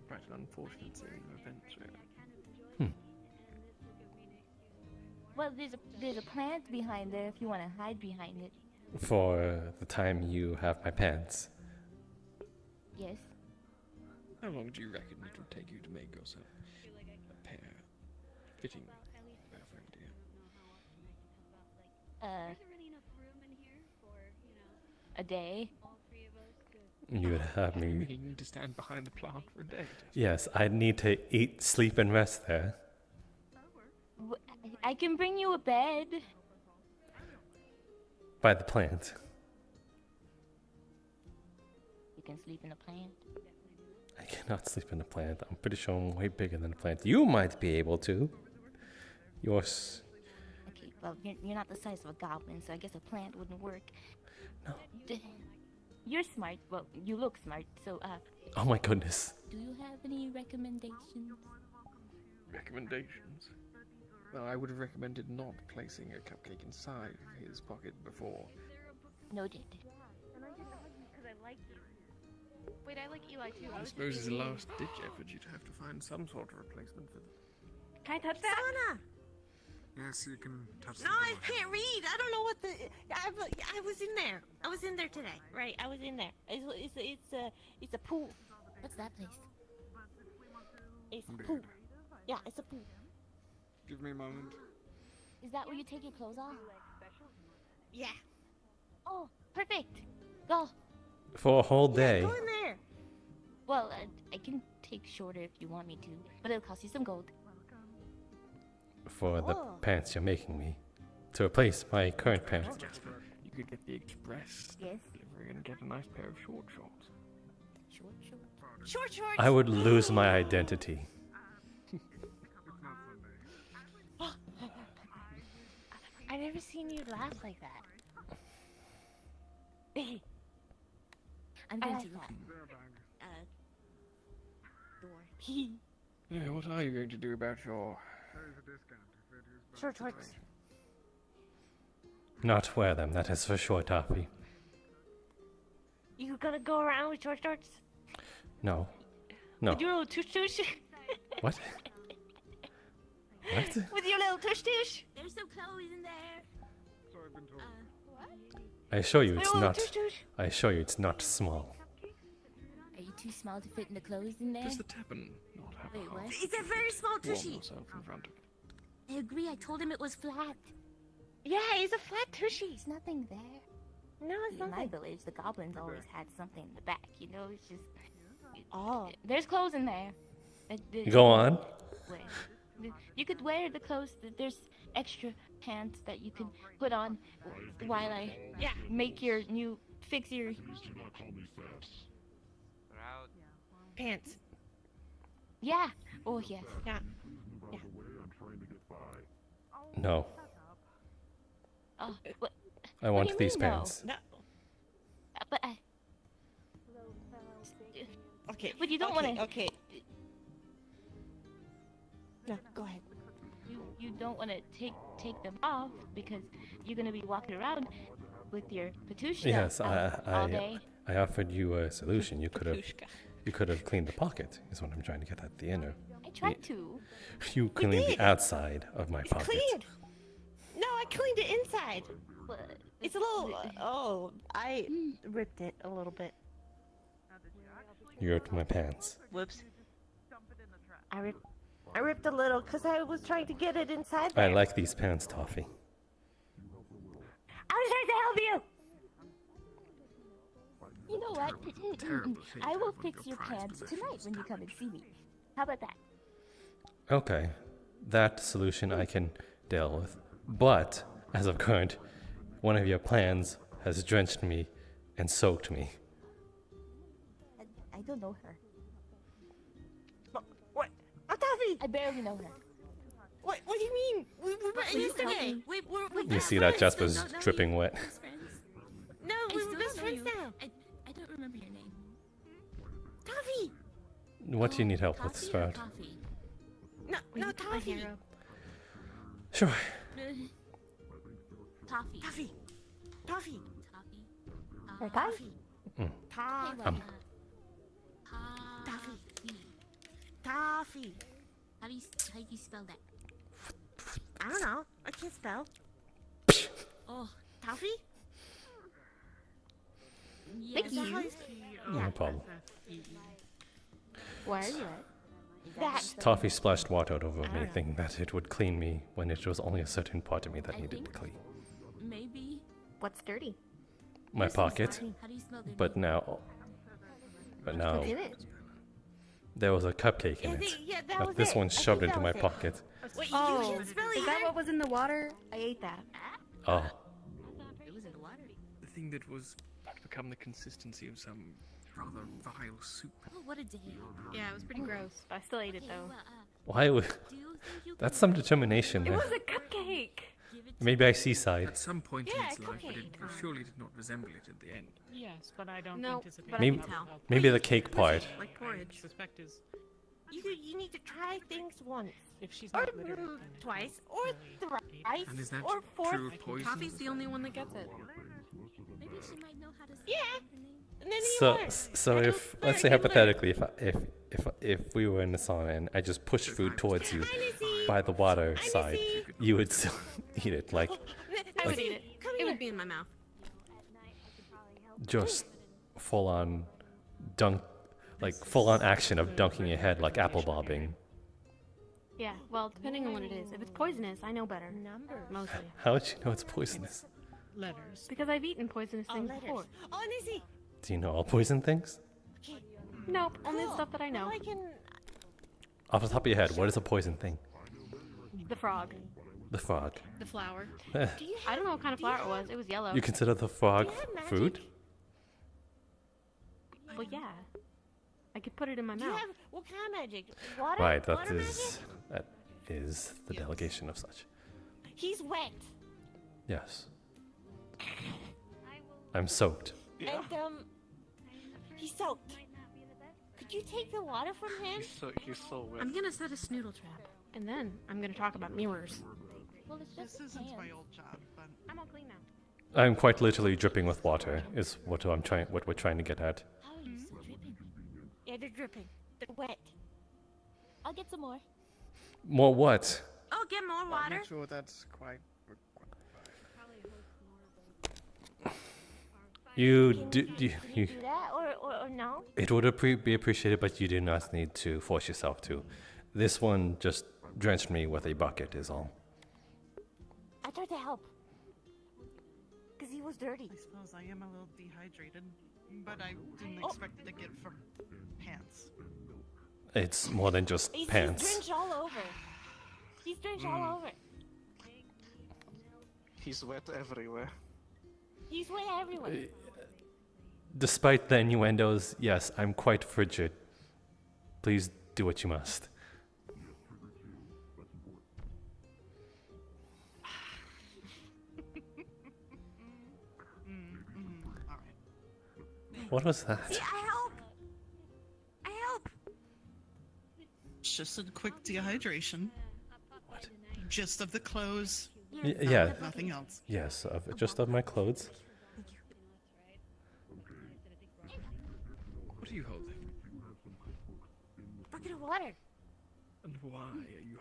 Quite an unfortunate series of events, really. Well, there's a plant behind there if you want to hide behind it. For the time you have my pants. Yes. How long do you reckon it would take you to make yourself a pair fitting bathroom, dear? A day. You would have You me. need to stand behind the plant for a day. Yes, I'd need to eat, sleep, and rest there. I can bring you a bed. By the plant. You can sleep in a plant. I cannot sleep in a plant. I'm pretty sure I'm way bigger than a plant. You might be able to. Yours. Okay, well, you're not the size of a goblin, so I guess a plant wouldn't work. No. You're smart. Well, you look smart, so, Oh my goodness. do you have any recommendations? Recommendations? Well, I would have recommended not placing a cupcake inside his pocket before. Noted. And I didn't hug you because I like you. Wait, I like Eli too. I suppose as a last-ditch effort, you'd have to find some sort of replacement for them. Can I touch that? Sana! Yes, you can touch No, the I door. can't read. I don't know what the. I was in there. I was in there today. Right, I was in there. It's a pool. What's that place? It's a pool. Yeah, it's a pool. Give me a moment. Is that where you take your clothes off? Yeah. Oh, perfect. Go. For a whole day. Go in there. Well, I can take shorter if you want me to, but it'll cost you some gold. For the Oh. pants you're making me. To replace my current pants. Jasper, you could get the express Yes. delivery and get a nice pair of short shorts. Short shorts. I would lose my identity. I never seen you laugh like that. I'm I going like to that. door. Yeah, what are you going to do about your... Short shorts. Not wear them, that is for sure, Toffee. You gonna go around with short shorts? No. No. With your little tush tush? What? What? With your little tush tush? There's some clothes in there. I assure you With it's your little not. tush tush? I assure you it's not small. Are you too small to fit in the clothes in there? Does the tappin not have Wait, a what? It's a very small warm tushy. yourself in front of it? I agree, I told him it was flat. Yeah, it's a flat tushy. There's nothing there. No, it's In my not. village, the goblins always had something in the back, you know? It's just... Oh. There's clothes in there. Go on. Wear. You could wear the clothes. There's extra pants that you could put on while I make your new fix your Pants. yeah. Oh yes. Yeah. No. Oh, what? I What want do you these mean, no? pants. No. But Okay. But you don't okay, wanna- Okay. No, go ahead. you don't want to take them off because you're gonna be walking around with your Patushka Yes, all day. I offered you a solution. You could have cleaned the pocket. Is what I'm trying to get at. The inner. I tried to. You cleaned did. the outside of my It's pocket. cleared. No, I cleaned it inside. But It's a little. Oh, I ripped it a little bit. You ripped my pants. Whoops. I ripped a little because I was trying to get it inside there. I like these pants, Toffee. I was trying to help you. you know what? I will fix your pants tonight when you come and see me. How about that? Okay, that solution I can deal with. But as of current, one of your plans has drenched me and soaked me. I don't know her. What? Oh, Taffy! I barely know her. What do you mean? We met yesterday. We You best see that friends. Jasper's dripping wet. No, we were best friends now. I don't remember your name. Taffy! What do you need help with, Sprout? Coffee. No, Taffy. Sure. Toffee. Taffy. Taffy. Toffee. Taffy. Hey, Taffy. Taffy. Taffy. How do you spell that? I don't know. I can't spell. Oh, Taffy? thank Is that how you. you spell? No problem. Where are you at? That. Toffee splashed water all over me, thinking that it would clean me when it was only a certain part of me that needed to clean. Maybe. What's dirty? My pocket, How do you spell their but now Did it? there was a cupcake in it. Yeah, that But was this it. one I think shoved that into my was it. pocket. Wait, Oh, you can't spell is that what was in the water? I ate that. Oh, It was in the water. The thing that was to become the consistency of some rather vile soup. Oh, what a day. Yeah, it was pretty gross, but I still ate it though. Why would... That's some determination It there. was a cupcake. Maybe I seaside. At some point Yeah, in its life, but it cupcake. surely did not resemble it at the end. Yes, but I don't No, anticipate. but Maybe, I can tell. maybe the cake part. Like I porridge. suspect is You need to try things once, if she's or not literate, then it's twice, or really thrice, And is that or four. true of poison? Toffee's the only one that gets it. Maybe she might know how to say Yeah. And then you So, learn. so And if you'll let's say learn, you'll learn. hypothetically, if we were in the sauna and I just pushed food towards you by the water side, you would still eat it, like I would eat it. Come It here. would be in my mouth. just full on dunk, like full on action of dunking your head like apple bobbing. Yeah, well, depending on what it is. If it's poisonous, I know better. Mostly. How would you know it's poisonous? letters. Because I've eaten poisonous things before. Oh, Nizzy. Do you know all poison things? Nope, only the stuff that I know. I can. Off the top of your head, what is a poison thing? The frog. The frog. The flower. Eh, I don't know what kind of flower it was. It was yellow. you consider the frog Do you have food? Well, yeah. I could put it in my Do you mouth. have what kind of magic? Water? Right, Water magic? that is the delegation of such. He's wet. Yes. I'm soaked. And he's soaked. Could you take the water from him? He's so wet. I'm gonna set a snoodle trap. And then I'm going to talk about mirrors. Well, it's This just isn't my hands. old job, but I'm all clean now. I'm quite literally dripping with water. Is what we're trying to get at. How are you still dripping? Yeah, they're dripping. They're wet. I'll get some more. More what? Oh, get more I'm water. not sure that's quite. You Can do you, you, can you you do that or no? It would be appreciated, but you do not need to force yourself to. This one just drenched me with a bucket, is all. I tried to help. Because he was dirty. I suppose I am a little dehydrated. But I didn't expect it to get from pants. It's more than just He's pants. drenched all over. He's drenched all over. He's wet everywhere. He's wet everywhere. Despite the innuendos, yes, I'm quite frigid. Please do what you must. All right. What was that? I help. I help. It's just a quick dehydration. What? Just of the clothes. Yeah, Nothing else. yes, just of my clothes. What are you holding? Bucket of water. And why are you?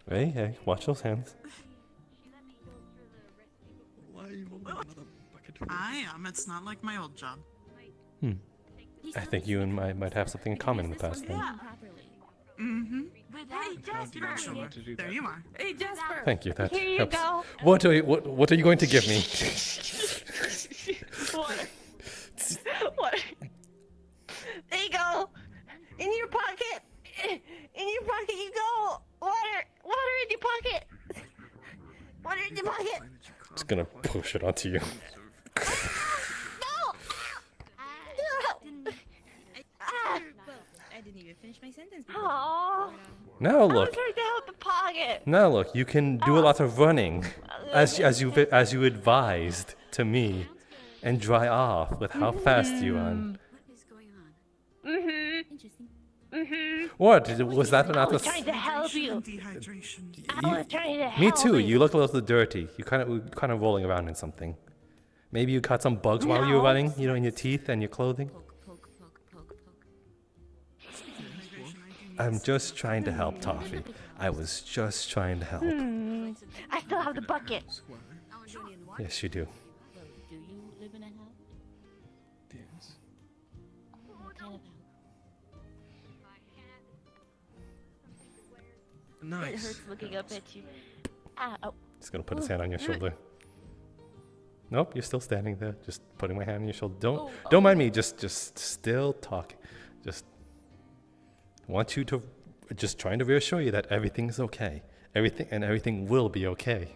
Hey, watch those hands. Why are you holding another bucket of? I am. It's not like my old job. I think you and I might have something in common in the past then. Mm-hmm. Hey, How do you know Jasper. how to do There that? you are. Hey, Jasper. Thank you. That Here you helps. go. What are you going to give me? Water. Water. There you go. In your pocket. In your pocket you go. Water. Water in your pocket. Water in your pocket. Find that you can't Just gonna quite push it onto you. No. I didn't even finish my sentence. Aww. Now I was look. trying to help the pocket. Now look. You can do a lot of running, as you advised to me, and dry off with how fast you run. What is going on? Mm-hmm. Interesting. Mm-hmm. What was that I not was the? trying to help you. Dehydration. I was trying to help Me too. you. You look a little dirty. You kind of rolling around in something. Maybe you caught some bugs while you were No. running. You know, in your teeth and your clothing. Poke, poke, poke, poke, poke. Dehydration, I do need I'm just trying to help, Toffee. I was just trying to help. I still have the bucket. I want to do it in water. Yes, you do. Well, do you live in a house? Yes. What kind of house? It Nice. hurts looking up at you. Oh, Just gonna put his hand on your shoulder. Nope, you're still standing there. Just putting my hand on your shoulder. Don't mind me. Just still talking. Just want you to, just trying to reassure you that everything's okay. Everything will be okay.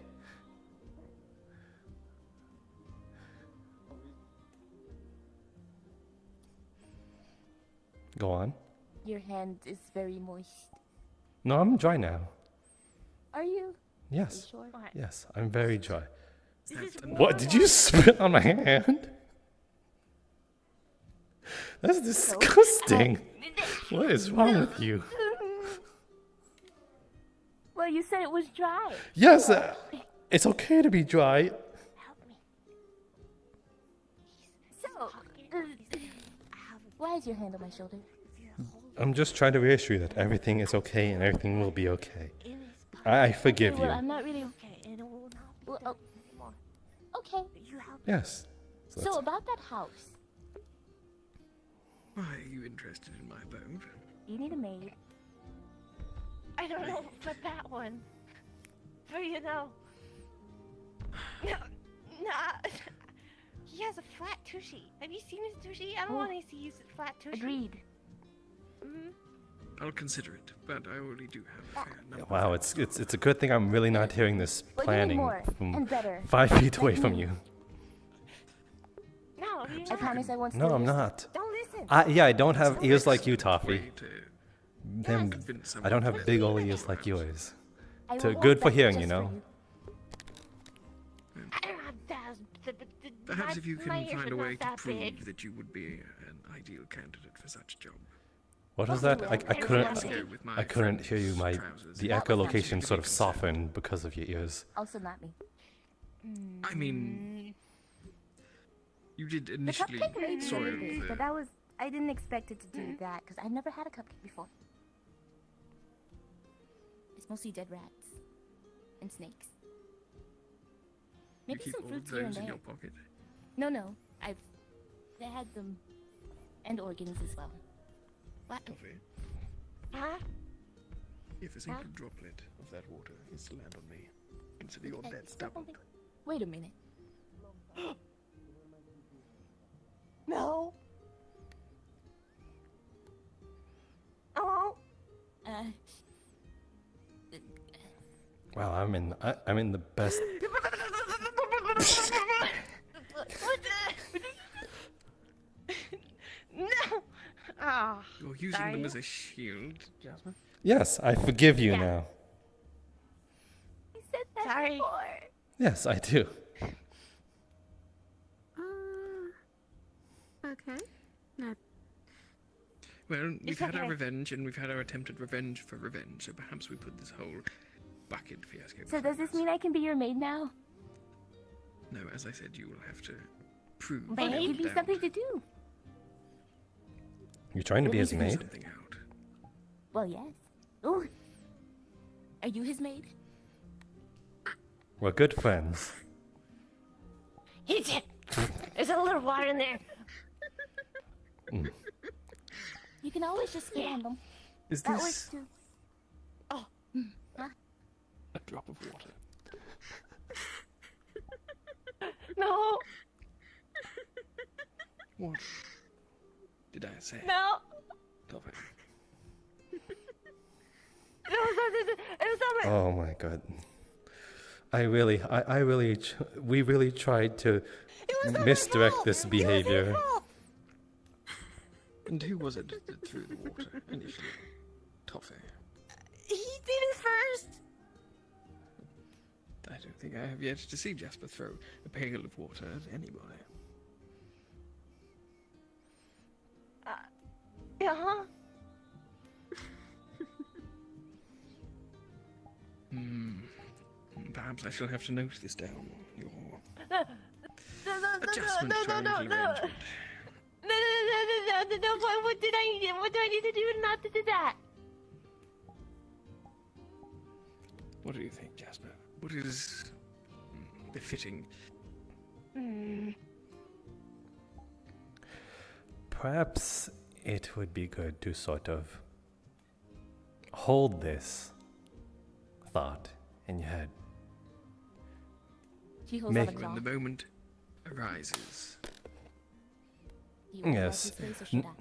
Go on. Your hand is very moist. No, I'm dry now. Are you? Are you Yes. sure? Yes, I'm very dry. This is What? Did you spit on my hand? That's disgusting. What is wrong with you? Well, you said it was dry. Yes, it's okay to be dry. Help me. So, why is your hand on my shoulder? I'm just trying to reassure you that everything is okay and everything will be okay. I forgive Well, you. I'm not really. okay, and it will not be Well, done anymore. Okay. You have Yes. So So about that house, Why are you interested in my abode? you need a maid. I don't know about that one. But you know. No, nah. He has a flat tushy. Have you seen his tushy? I don't Oh. want to see his flat tushy. Agreed. I'll consider it, but I already do have a fair number. wow, it's a good thing I'm really not hearing this But you need planning more from and better. 5 feet away Like from me. you. No, you're I not. promise I won't. No, steal I'm your not. stuff. Don't listen. Yeah, I don't have ears like you, Toffee. Way to Them, convince I don't someone have to big do old it. ears like yours. I So will good for walk back hearing, just you for know. I don't have thousands. Perhaps if you my can ears find are a not way to that prove big. that you would be an ideal candidate for such a job. What was that? I couldn't. Let's go with my I couldn't friend's hear you. My trousers. the That was not echolocation me. sort of softened because of your ears. Also not me. I mean, you did The initially cupcake made me soil very big, but the. that was. I didn't expect it to do that because I've never had a cupcake before. It's mostly dead rats and snakes. You Maybe keep some all fruits of here and those in there. your pocket. No, I've had them and organs as well. What? Toffee, Huh? if a single droplet of that water is to land on me, consider your debts doubled. Wait a minute. No. Oh. Wow, I'm in the best. No. Oh. You're using Sorry. them as a shield, Jasper. Yes, I forgive you now. You said that Sorry. before. Yes, I do. Okay. No. Well, we've had our okay. revenge, and we've had our attempted revenge for revenge, so perhaps we put this whole bucket fiasco So behind does this us. mean I can be your maid now? No, as I said, you will have to prove Or beyond give me doubt. something to do? You're trying to be We'll his figure maid? something out. Well, yes. Ooh. Are you his maid? We're good friends. There's a little water in there. You can always just spit on them. Is That works too. a drop of water? No. What did I say? No. Toffee? It was on my. Oh my god. We really tried to misdirect this behavior. And who was it that threw the water initially? Toffee. He did it first. I don't think I have yet to see Jasper throw a pail of water at anybody. Uh-huh. Perhaps I shall have to note this down. Your No. adjustment to our little arrangement. No. What do I need to do not to do that? What do you think, Jasper? What is befitting? Perhaps it would be good to sort of hold this thought in your head. She holds Make- out a When claw. the moment arises. Do you recognize Yes. his face or should I?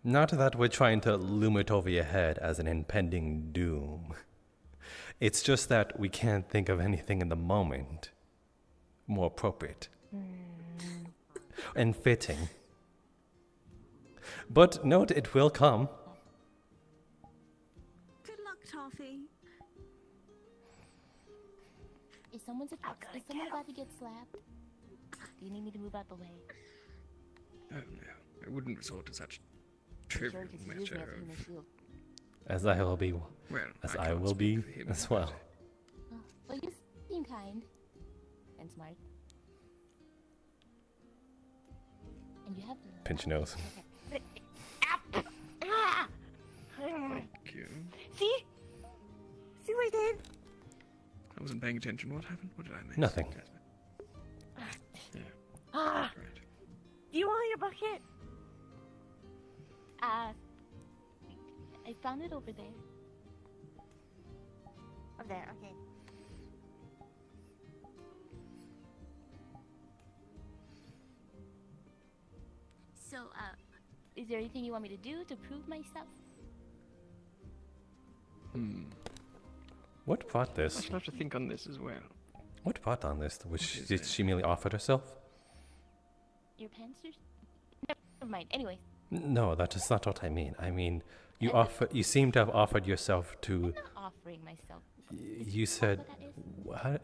Not that we're trying to loom it over your head as an impending doom. It's just that we can't think of anything in the moment more appropriate and fitting. But note, it will come. Good luck, Toffee. Is someone about to get slapped? Do you need me to move out the way? Oh no, I wouldn't resort to such trivial matter of... As I will be. Well, As I I can't will speak be for him, as well. Oh, well, you seem kind and smart, and you have Pinch your nose. Ah! Thank you. See? See what I did? I wasn't paying attention. What happened? What did I miss? Nothing. Jasper? Yeah, Ah! right. Do you want your bucket? I found it over there. Up there, okay. So, is there anything you want me to do to prove myself? What brought I this? shall have to think on this as well. What brought on this? is Did it? she merely offer herself? Your pants are... Never mind. Anyway, No, that is not what I mean. I mean, you seem to have offered yourself to. I'm not offering myself. You said, What that is?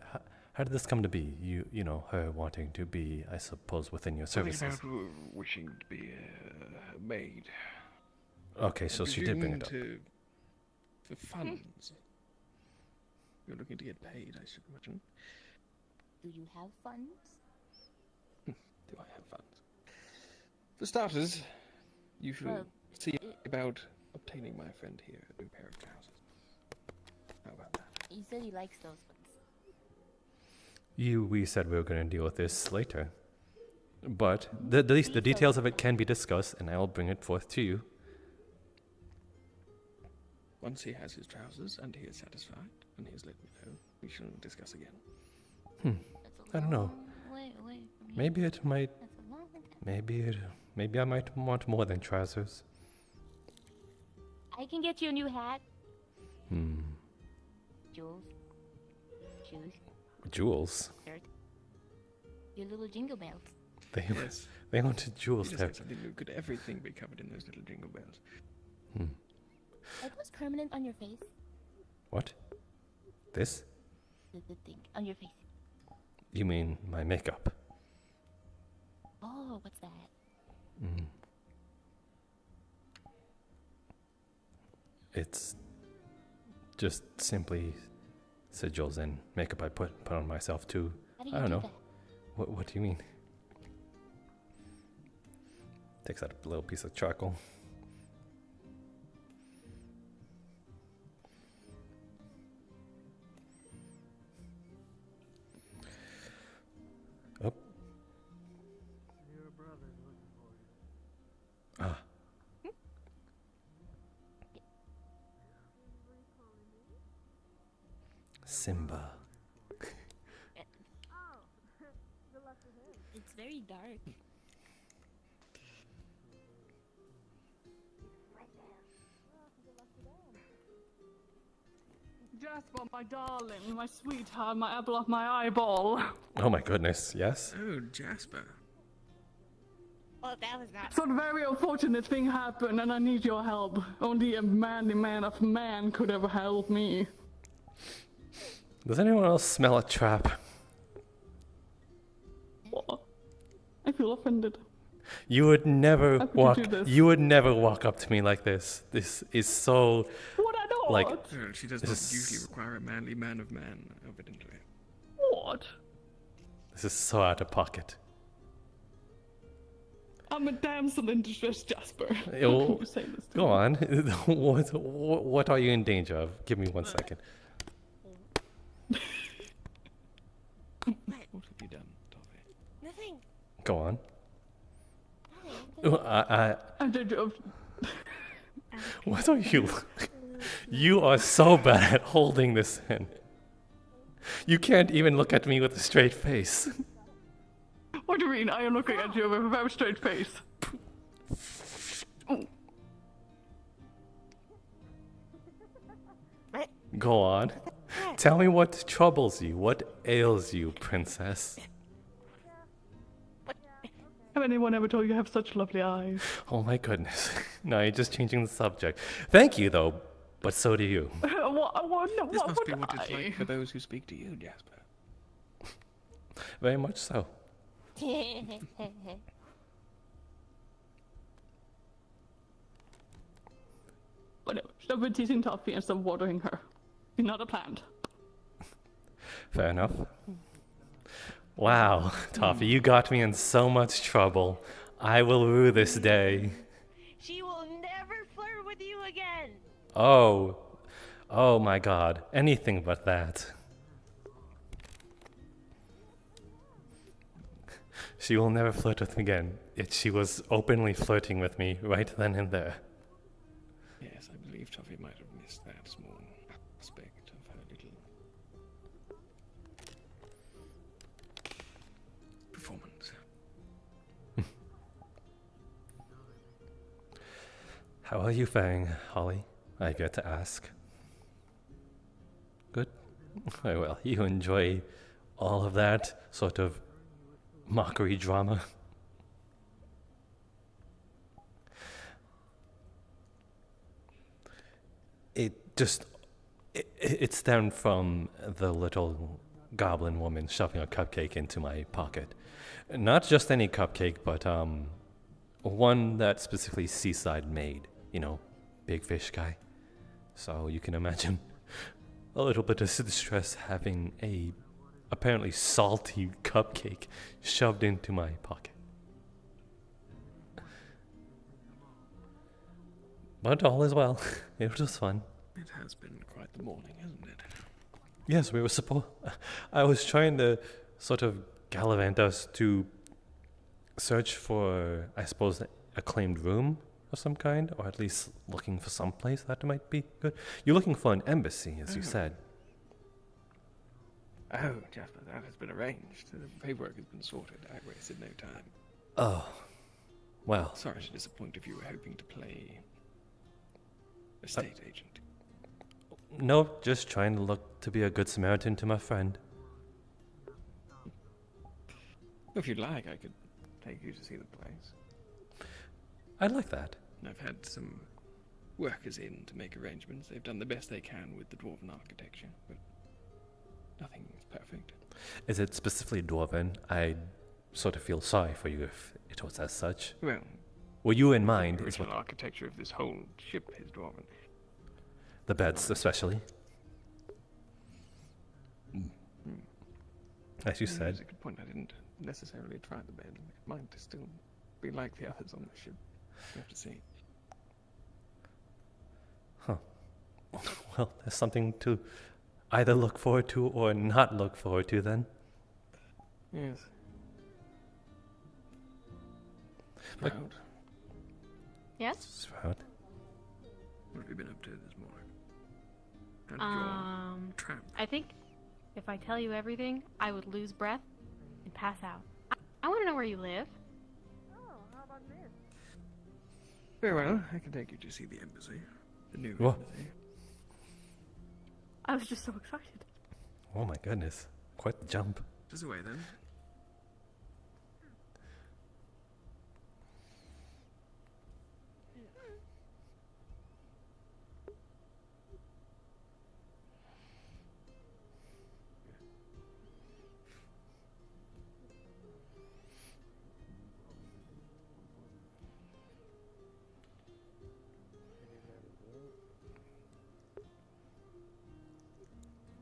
how did this come to be? You know, her wanting to be, I suppose, within your Something services. about wishing to be a maid. Okay, so she did bring it up. For funds. You're looking to get paid, I should imagine. Do you have funds? Do I have funds? For starters, you should Well, see about obtaining my friend here a new pair of trousers. How about that? He said he likes those ones. We said we were going to deal with this later. But the details of it can be discussed, and I will bring it forth to you. Once he has his trousers and he is satisfied, and he has let me know, we shall discuss again. That's a I don't know. long way away from here. Maybe it might. That's a long time. Maybe I might want more than trousers. I can get you a new hat, Hmm. jewels, shoes, Jewels. shirt, your little jingle bells. Yes. They wanted jewels You just there. said something new. Could everything be covered in those little jingle bells? Are those permanent on your face? What? This? The thing on your face. You mean my makeup? Oh, what's that? It's just simply sigils and makeup I put on myself too. How do you I don't do know. that? What do you mean? Takes out a little piece of charcoal. Oh. Ah. Simba. It's very dark. Jasper, my darling, my sweetheart, my apple of my eyeball. Oh my goodness, yes. Oh, Jasper. Well, that was not. Some very unfortunate thing happened and I need your help. Only a manly man of man could ever help me. Does anyone else smell a trap? What? I feel offended. You would never How could walk. you do this? You would never walk up to me like this. This is so What I know? like. Well, she does This not is- usually require a manly man of man, evidently. What? This is so out of pocket. I'm a damsel in distress, Jasper. How Yo, can you say this to Go me? on. what are you in danger of? Give me 1 second. What have you done, Toffee? Nothing. Go on. Nothing. I did What are you? You are so bad at holding this in. You can't even look at me with a straight face. What do you mean? I am looking at you with a very straight face. Ooh. Go on. Tell me what troubles you. What ails you, princess? Have anyone ever told you have such lovely eyes? Oh my goodness. No, you're just changing the subject. Thank you, though, but so do you. This must be what it's like for those who speak to you, Jasper. Very much so. Whatever. Stop with teasing Toffee and stop watering her. She's not a plant. Fair enough. Wow, Toffee, you got me in so much trouble. I will rue this day. She will never flirt with you again. Oh. Oh my god. Anything but that. She will never flirt with me again. Yet she was openly flirting with me right then and there. Yes, I believe Toffee might have missed that small aspect of her little performance. How are you faring, Holly? I get to ask. Good? Very well. You enjoy all of that sort of mockery drama? It stemmed from the little goblin woman shoving a cupcake into my pocket. Not just any cupcake, but one that specifically Seaside made. You know, big fish guy. So you can imagine a little bit of distress having a apparently salty cupcake shoved into my pocket. But all is well. It was fun. It has been quite the morning, hasn't it? Yes, we were I was trying to sort of gallivant us to search for, I suppose, a claimed room of some kind, or at least looking for some place that might be good. You're looking for an embassy, as you said. Oh, Jasper, that has been arranged. The paperwork has been sorted. I wasted no time. Oh, well. Sorry to disappoint if you were hoping to play estate agent. No, just trying to look to be a good Samaritan to my friend. If you'd like, I could take you to see the place. I'd like that. I've had some workers in to make arrangements. They've done the best they can with the dwarven architecture, but nothing is perfect. Is it specifically dwarven? I sort of feel sorry for you if it was as such. Well, were you in mind? The original architecture of this whole ship is dwarven. The beds, especially. As you said. That's a good point. I didn't necessarily try the bed. It might still be like the others on the ship. You have to see. Huh. Well, there's something to either look forward to or not look forward to then. Yes. But Proud. Yes? Sprout. What have you been up to this morning? How did your tramp? I think if I tell you everything, I would lose breath and pass out. I want to know where you live. Oh, how about this? Very well, I can take you to see the embassy. The new Whoa. embassy. I was just so excited. Oh my goodness. Quite the jump. Just away then.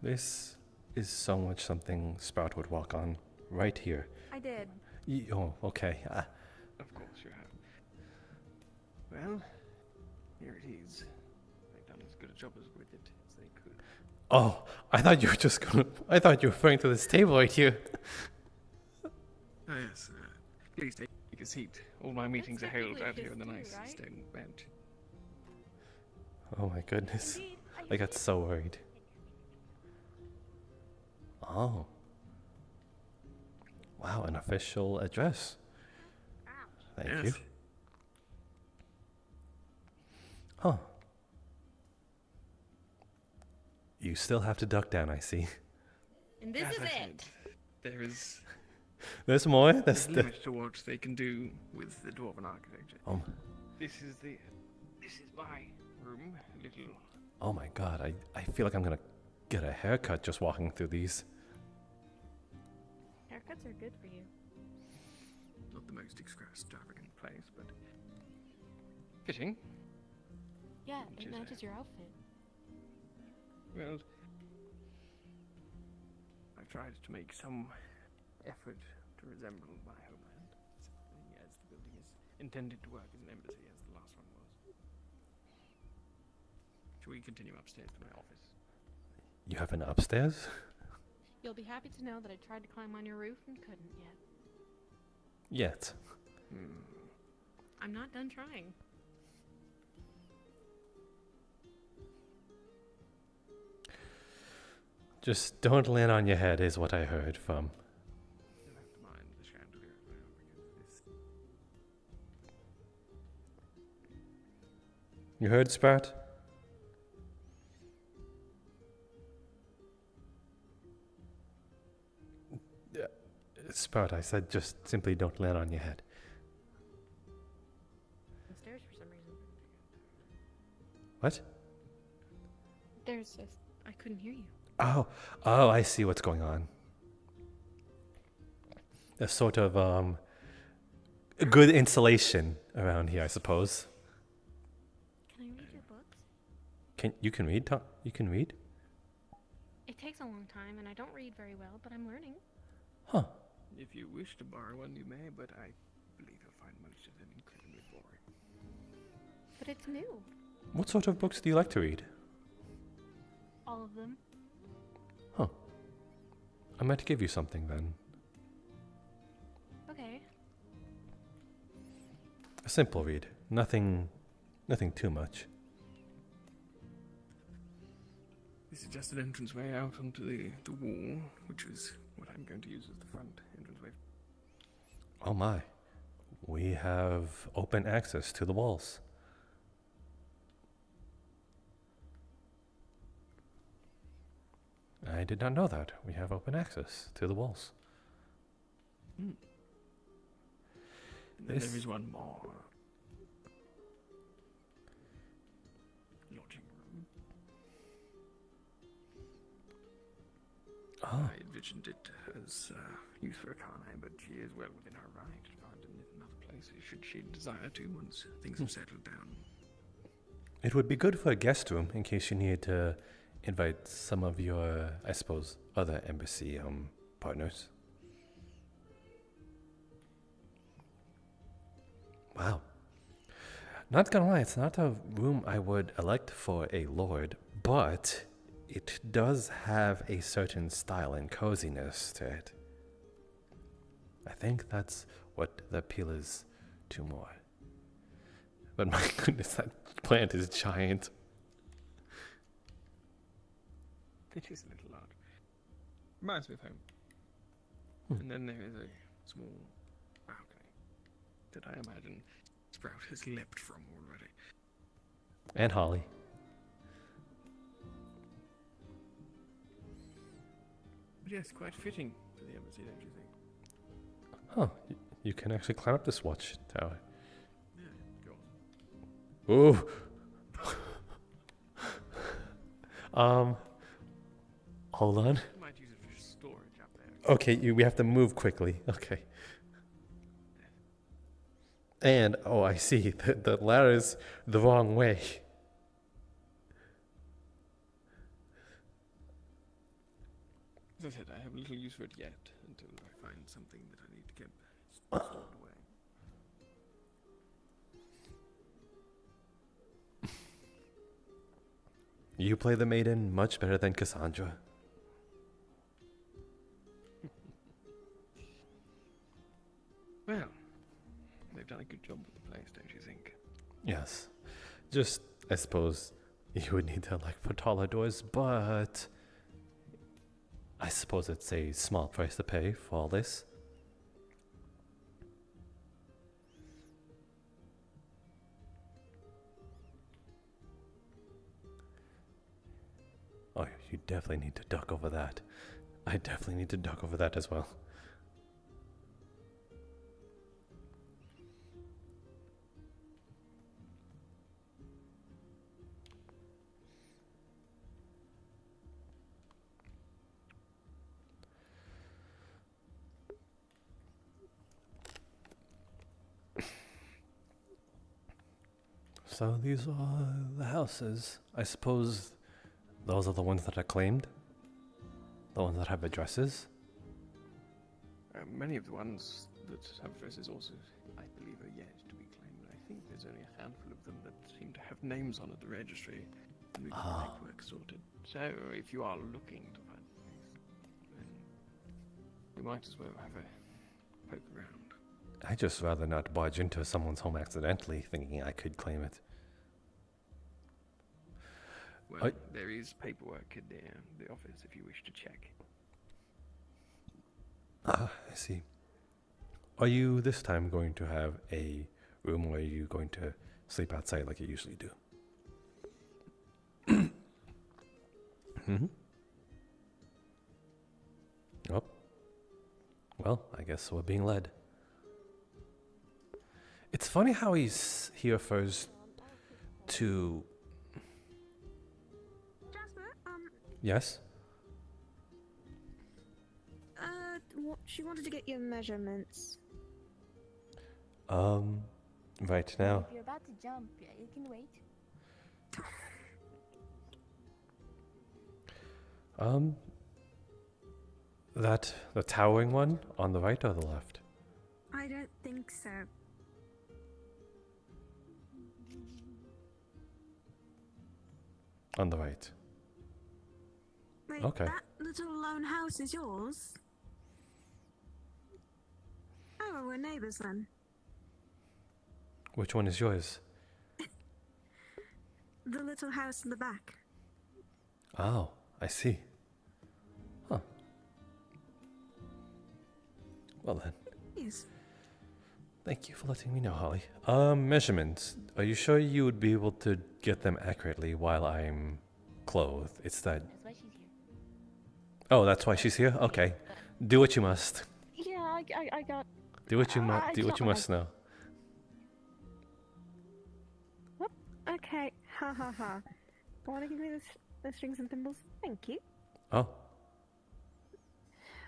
This is so much something Sprout would walk on right here. I did. Oh, okay. Of course you have. Well, here it is. They've done as good a job with it as they could. Oh, I thought you were just gonna. I thought you were referring to this table right here. Oh yes. Please take a seat. All my meetings are held out here in the nice stone bench. Oh my goodness. I got so worried. Oh. Wow, an official address. Thank you. Huh. You still have to duck down, I see. And this As is I it. said, there is There's more. There's limits to what they can do with the dwarven architecture. This is my room. Little. Oh my god, I feel like I'm gonna get a haircut just walking through these. Haircuts are good for you. Not the most extravagant place, but fitting. Yeah, it matches your outfit. Well, I've tried to make some effort to resemble my homeland, as the building is intended to work as an embassy, as the last one was. Shall we continue upstairs to my office? You have an upstairs? You'll be happy to know that I tried to climb on your roof and couldn't yet. Yet. I'm not done trying. Just don't land on your head is what I heard from. You'll have to mind the chandelier because this. You heard, Sprout? Sprout, I said just simply don't land on your head. Stairs for some reason. What? I couldn't hear you. Oh, I see what's going on. A sort of good insulation around here, I suppose. Can I read your books? You can read, Tom? You can read? It takes a long time, and I don't read very well, but I'm learning. Huh. If you wish to borrow one, you may, but I believe you'll find most of them incredibly boring. But it's new. What sort of books do you like to read? All of them. Huh. I might give you something then. Okay. A simple read. Nothing too much. This is just an entranceway out onto the wall, which is what I'm going to use as the front entranceway. Oh my. We have open access to the walls. I did not know that. We have open access to the walls. And then there is one more. Lodging room. Oh. I envisioned it as use for a Akane, but she is well within her right to find another place should she desire to once things have settled down. It would be good for a guest room in case you needed to invite some of your, I suppose, other embassy partners. Wow. Not gonna lie, it's not a room I would elect for a lord, but it does have a certain style and coziness to it. I think that's what the appeal is to more. But my goodness, that plant is giant. It is a little odd. Reminds me of home. And then there is a small balcony that I imagine Sprout has leapt from already. And Holly. But yes, quite fitting for the embassy, don't you think? Oh, you can actually climb up this watchtower. Yeah, go on. Ooh. Hold on. You might use it for storage up there. Okay, we have to move quickly. Okay. And, oh, I see. The ladder's the wrong way. As I said, I have little use for it yet until I find something that I need to get stored away. You play the maiden much better than Cassandra. Well, they've done a good job with the place, don't you think? Yes. Just, I suppose, you would need to, like, put taller doors, but I suppose it's a small price to pay for all this. Oh, you definitely need to duck over that. I definitely need to duck over that as well. So these are the houses. I suppose those are the ones that are claimed? The ones that have addresses? Many of the ones that have addresses also, I believe, are yet to be claimed. I think there's only a handful of them that seem to have names on at the registry, and we get the paperwork sorted. So, if you are looking to find a place, then you might as well have a poke around. I'd just rather not barge into someone's home accidentally, thinking I could claim it. Well, there is paperwork in the office if you wish to check. Ah, I see. Are you this time going to have a room, or are you going to sleep outside like you usually do? Oh. Well, I guess we're being led. It's funny how he refers to... Jasper, Yes? she wanted to get your measurements. Right now. If you're about to jump, you can wait. The towering one on the right or the left? I don't think so. On the right. Wait, Okay. that little lone house is yours? Oh, we're neighbours then. Which one is yours? The little house in the back. Oh, I see. Huh. Well then. Yes. Thank you for letting me know, Holly. Measurements. Are you sure you would be able to get them accurately while I'm clothed? It's that... That's why she's here. Oh, that's why she's here? Okay. Do what you must. Yeah, I got... Do what you must. Do what you must know. Whoop. Okay. Ha ha ha. Want to give me the strings and thimbles? Thank you. Oh.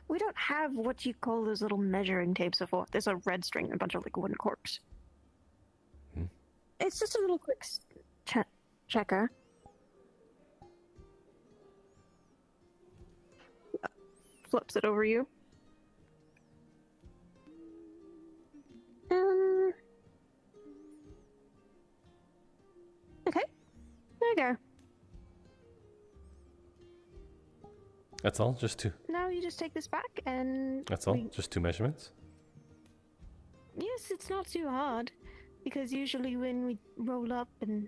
We don't have what you call those little measuring tapes before. There's a red string and a bunch of like wooden corks. It's just a little quick checker. Flips it over you. Okay. There you go. That's all? Just two? Now you just take this back and... That's all? Just two measurements? Yes, it's not too hard. Because usually when we roll up and...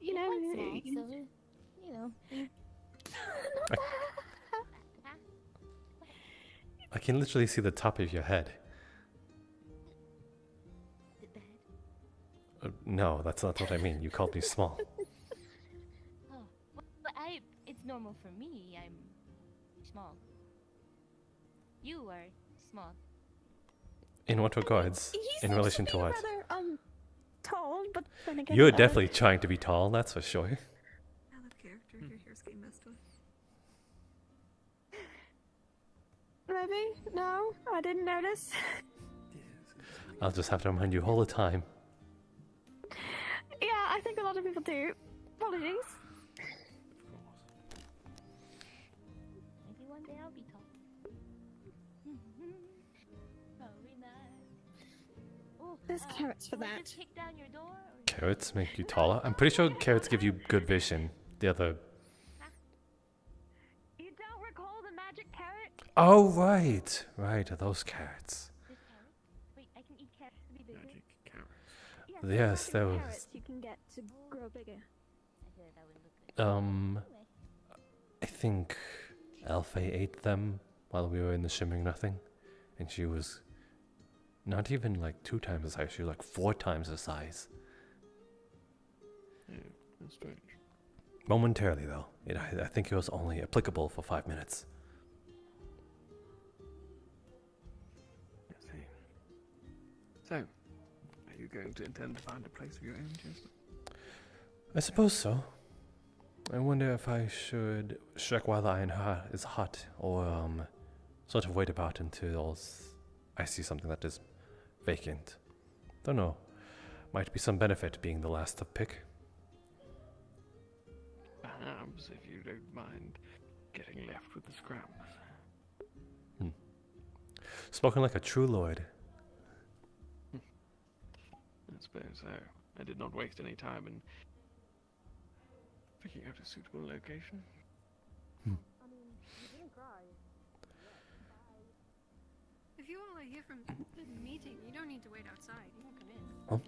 You know... Small, so, you know. I can literally see the top of your head. No, that's not what I mean. You called me small. Oh, well, it's normal for me. I'm small. You are small. In what regards? In relation to what? Rather, tall, but then again... You're definitely trying to be tall, that's for sure. Out of character, your hair's getting messed with. Maybe? No, I didn't notice. I'll just have to remind you all the time. Yeah, I think a lot of people do. Apologies. Maybe one day I'll be tall. Probably not. Oh, There's carrots for will I that. just kick down your door, or... Carrots make you taller? I'm pretty sure carrots give you good vision. The other... You don't recall the magic carrot? Oh, right. Right, those carrots. This carrot? Wait, I can eat carrots to be bigger? Magic carrots. Yes, there was... Carrots you can get to grow bigger. I feel like that would look good. Anyway. I think Alfie ate them while we were in the Shimmering Nothing. And she was not even like 2 times the size, she was like 4 times the size. Yeah, that's strange. Momentarily though. I think it was only applicable for 5 minutes. Let's see. So, are you going to intend to find a place of your own, Jasper? I suppose so. I wonder if I should strike while the iron is hot, or sort of wait about until I see something that is vacant. Don't know. Might be some benefit being the last to pick. Perhaps, if you don't mind getting left with the scraps. Spoken like a true lord. I suppose so. I did not waste any time in picking out a suitable location. If you all are here from the meeting, you don't need to wait outside. You can come in.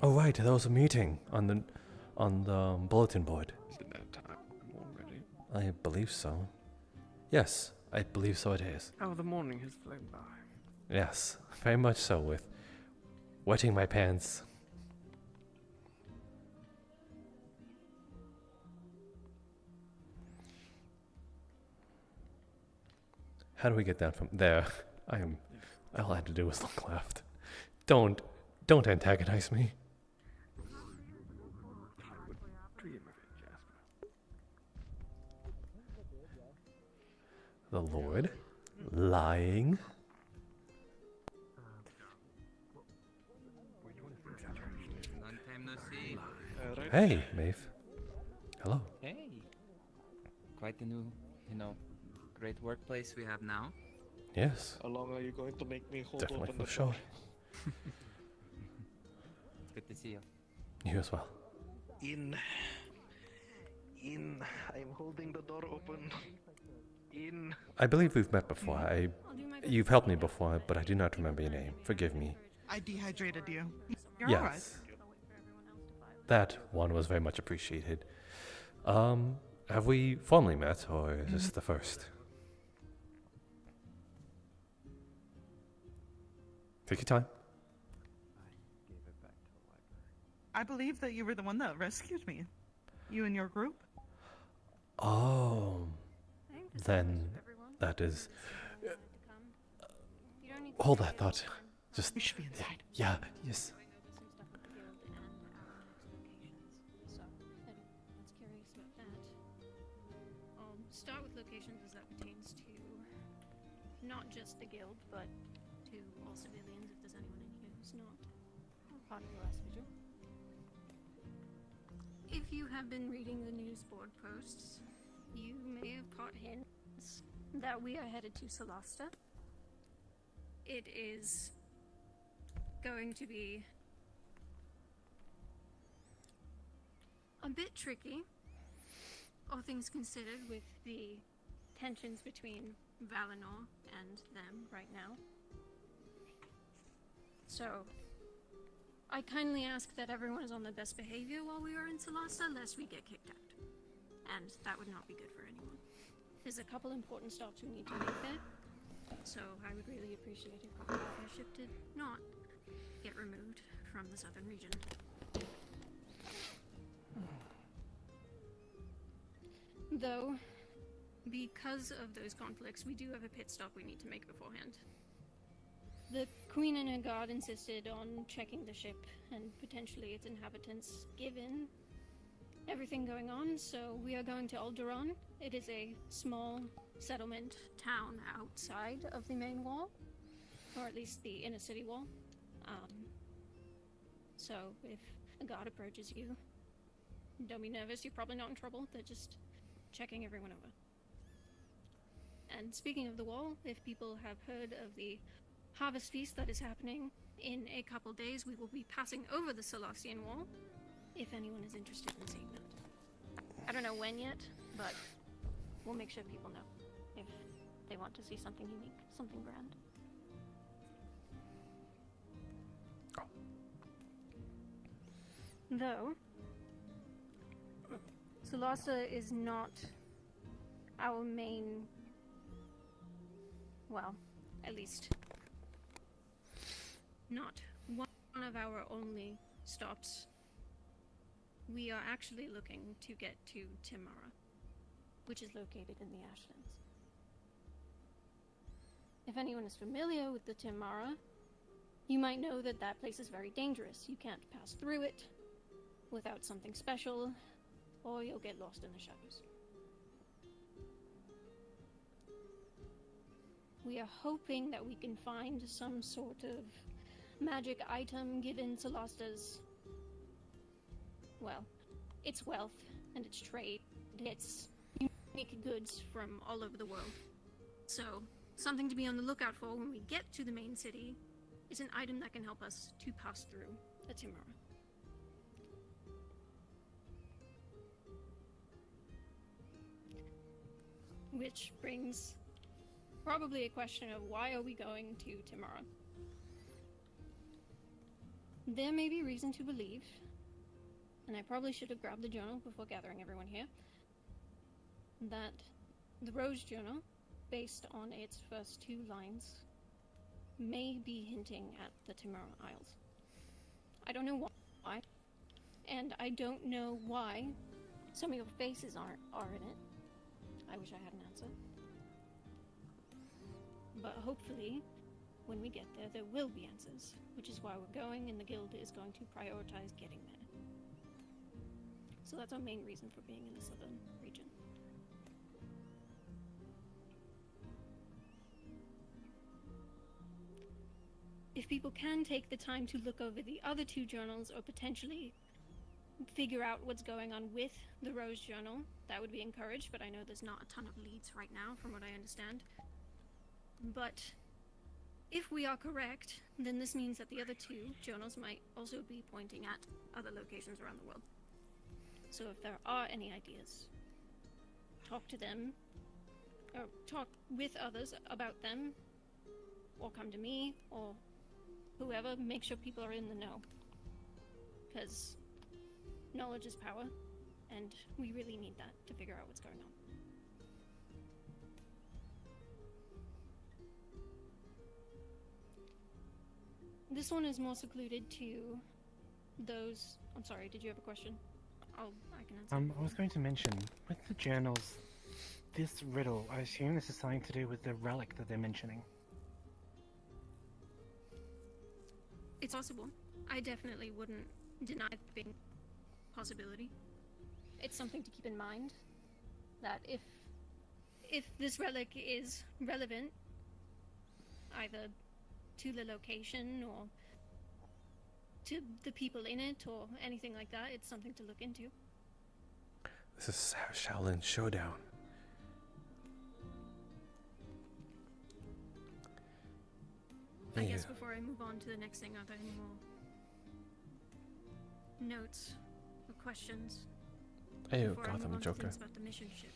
Oh right, there was a meeting on the bulletin board. Is it that time already? I believe so. Yes, I believe so it is. Oh, the morning has flown by. Yes, very much so, with wetting my pants. How do we get down from there? All I had to do was look left. Don't antagonize me. Dream of it, Jasper. The Lord? Lying? Long time no see. Hey, Maeve. Hello. Hey. Quite the new, great workplace we have now. Yes. How long are you going to make me hold Definitely open for the sure. door? It's good to see you. You as well. In. I'm holding the door open. In. I believe we've met before. You've helped me before, but I do not remember your name. Forgive me. I dehydrated you. You're Yes. alright. That one was very much appreciated. Have we formally met, or is this the first? Take your time. I believe that you were the one that rescued me. You and your group. Oh. Then that is... Hold that thought. Just... We should be inside. Yeah, yes. Start with locations as that pertains to not just the guild, but to all civilians if there's anyone in here who's not part of the last vigil. If you have been reading the news board posts, you may have caught hints that we are headed to Solasta. It is going to be a bit tricky, all things considered, with the tensions between Valinor and them right now. So, I kindly ask that everyone is on their best behavior while we are in Solasta, lest we get kicked out. And that would not be good for anyone. There's a couple important stops we need to make there, so I would really appreciate if our ship did not get removed from the southern region. Though, because of those conflicts, we do have a pit stop we need to make beforehand. The Queen and her guard insisted on checking the ship and potentially its inhabitants, given everything going on, so we are going to Alderaan. It is a small settlement town outside of the main wall, or at least the inner city wall. So if a guard approaches you, don't be nervous, you're probably not in trouble. They're just checking everyone over. And speaking of the wall, if people have heard of the harvest feast that is happening in a couple days, we will be passing over the Solastian wall, if anyone is interested in seeing that. I don't know when yet, but we'll make sure people know if they want to see something unique, something grand. Though, Solasta is not our main, well, at least not one of our only stops. We are actually looking to get to Timara, which is located in the Ashlands. If anyone is familiar with the Timara, you might know that that place is very dangerous. You can't pass through it without something special, or you'll get lost in the shadows. We are hoping that we can find some sort of magic item given to Losta's, well, its wealth and its trade, its unique goods from all over the world. So, something to be on the lookout for when we get to the main city is an item that can help us to pass through the Timora. Which brings probably a question of why are we going to Timora? There may be reason to believe, and I probably should have grabbed the journal before gathering everyone here, that the Rose Journal, based on its first 2 lines, may be hinting at the Timora Isles. I don't know why, and I don't know why some of your faces are in it. I wish I had an answer. But hopefully, when we get there, there will be answers, which is why we're going, and the guild is going to prioritize getting there. So that's our main reason for being in the southern region. If people can take the time to look over the other 2 journals, or potentially figure out what's going on with the Rose Journal, that would be encouraged, but I know there's not a ton of leads right now, from what I understand. But if we are correct, then this means that the other 2 journals might also be pointing at other locations around the world. So if there are any ideas, talk to them, or talk with others about them, or come to me, or whoever, make sure people are in the know. Because knowledge is power, and we really need that to figure out what's going on. This one is more secluded to those... I'm sorry, did you have a question? I can answer. I was going to mention, with the journals, this riddle, I assume this is something to do with the relic that they're mentioning. It's possible. I definitely wouldn't deny it being a possibility. It's something to keep in mind, that if this relic is relevant, either to the location or to the people in it or anything like that, it's something to look into. This is Shaolin Showdown. I guess before I move on to the next thing, are there any more notes or questions? Hey, before I move Gotham on to Joker. things about the mission ship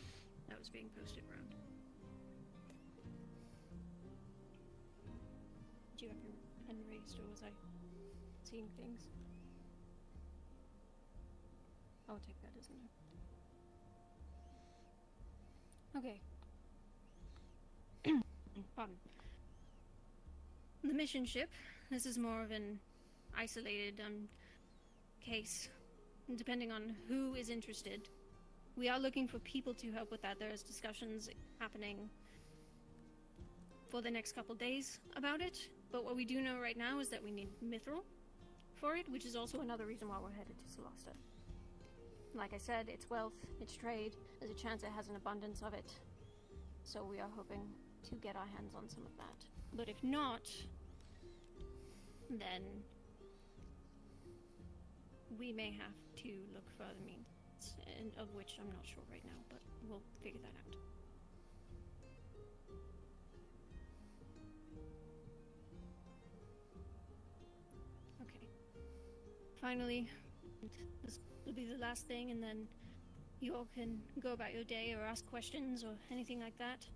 that was being posted around? Did you have your pen raised, or was I seeing things? I'll take that as a note. Okay. Pardon. The mission ship. This is more of an isolated case, depending on who is interested. We are looking for people to help with that. There's discussions happening for the next couple days about it, but what we do know right now is that we need mithril for it, which is also another reason why we're headed to Solasta. Like I said, it's wealth, it's trade, there's a chance it has an abundance of it, so we are hoping to get our hands on some of that. But if not, then we may have to look for other means, and of which I'm not sure right now, but we'll figure that out. Okay. Finally, this will be the last thing, and then you all can go about your day or ask questions or anything like that.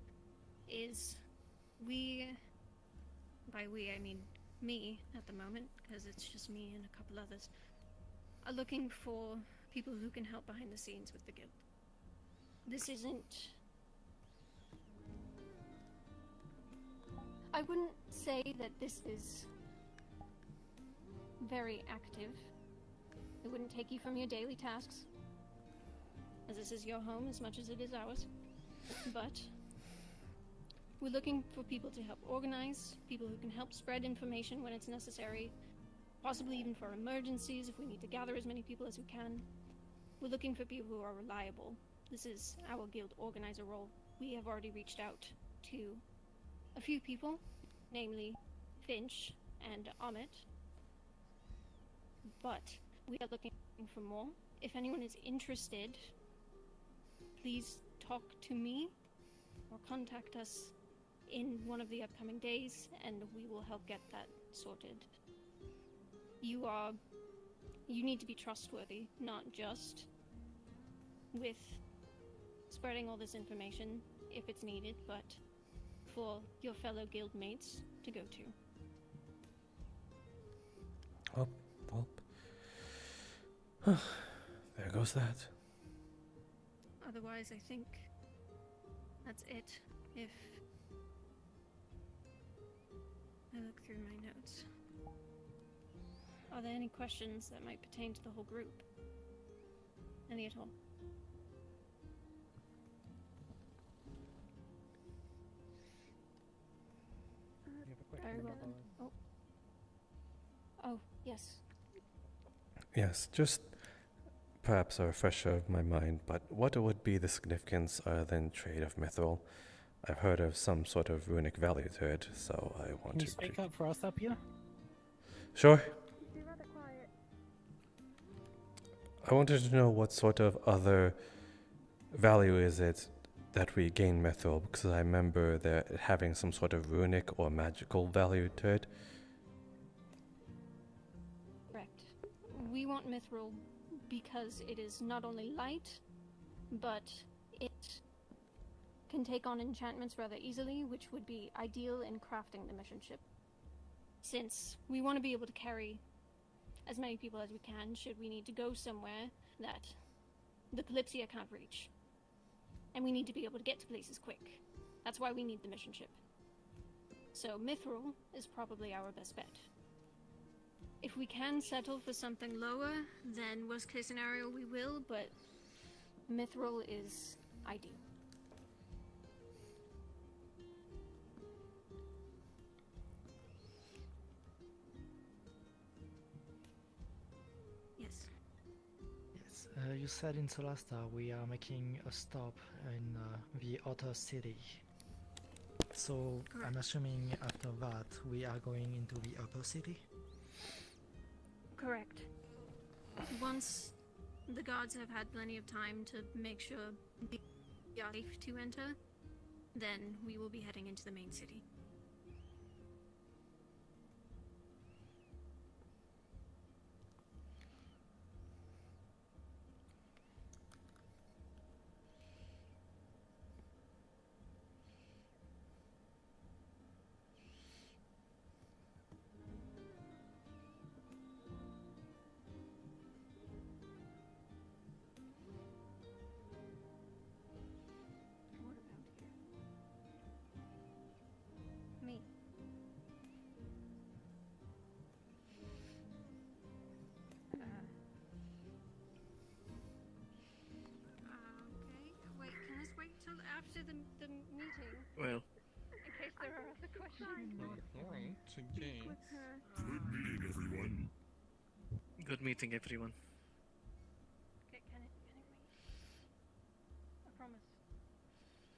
By we I mean me at the moment, because it's just me and a couple others, are looking for people who can help behind the scenes with the guild. This isn't... I wouldn't say that this is very active. It wouldn't take you from your daily tasks, as this is your home as much as it is ours. But we're looking for people to help organize, people who can help spread information when it's necessary, possibly even for emergencies if we need to gather as many people as we can. We're looking for people who are reliable. This is our guild organizer role. We have already reached out to a few people, namely Finch and Amit, but we are looking for more. If anyone is interested, please talk to me or contact us in one of the upcoming days, and we will help get that sorted. You need to be trustworthy, not just with spreading all this information if it's needed, but for your fellow guild mates to go to. Well, there goes that. Otherwise, I think that's it. If I look through my notes. Are there any questions that might pertain to the whole group? Any at all? Very well then. Oh, yes. Yes, just perhaps a refresher of my mind, but what would be the significance other than trade of mithril? I've heard of some sort of runic value to it, so I want Can to... you speak up for us up here? Sure. I wanted to know what sort of other value is it that we gain mithril, because I remember there having some sort of runic or magical value to it. Correct. We want mithril because it is not only light, but it can take on enchantments rather easily, which would be ideal in crafting the mission ship. Since we want to be able to carry as many people as we can should we need to go somewhere that the Kalypsia can't reach. And we need to be able to get to places quick. That's why we need the mission ship. So mithril is probably our best bet. If we can settle for something lower, then worst case scenario we will, but mithril is ideal. Yes. Yes, you said in Solasta we are making a stop in the outer city. So I'm assuming after that we are going into the upper city? Correct. Once the guards have had plenty of time to make sure we are safe to enter, then we will be heading into the main city. Me. Okay. Wait, can this wait till after the meeting? Well. In case there are other questions. Good meeting, everyone. Good meeting, everyone. Okay, can it wait? I promise.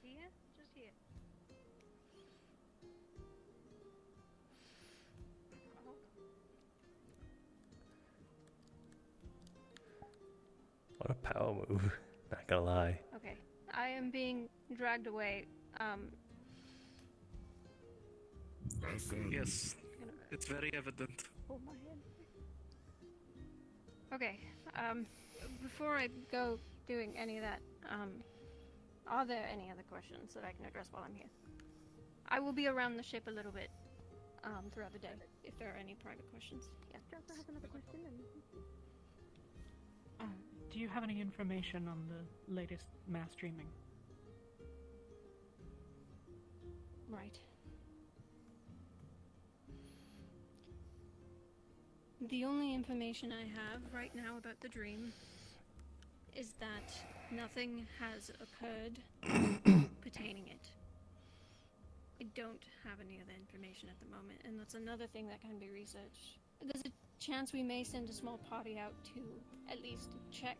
Here? Just here. Hold on. What a power move, not gonna lie. Okay. I am being dragged away. Yes, it's very evident. Hold my hand. Okay. Before I go doing any of that, are there any other questions that I can address while I'm here? I will be around the ship a little bit throughout the day if there are any private questions. Yeah. Jasper has another question. Do you have any information on the latest mass streaming? Right. The only information I have right now about the dream is that nothing has occurred pertaining it. I don't have any other information at the moment, and that's another thing that can be researched. There's a chance we may send a small party out to at least check,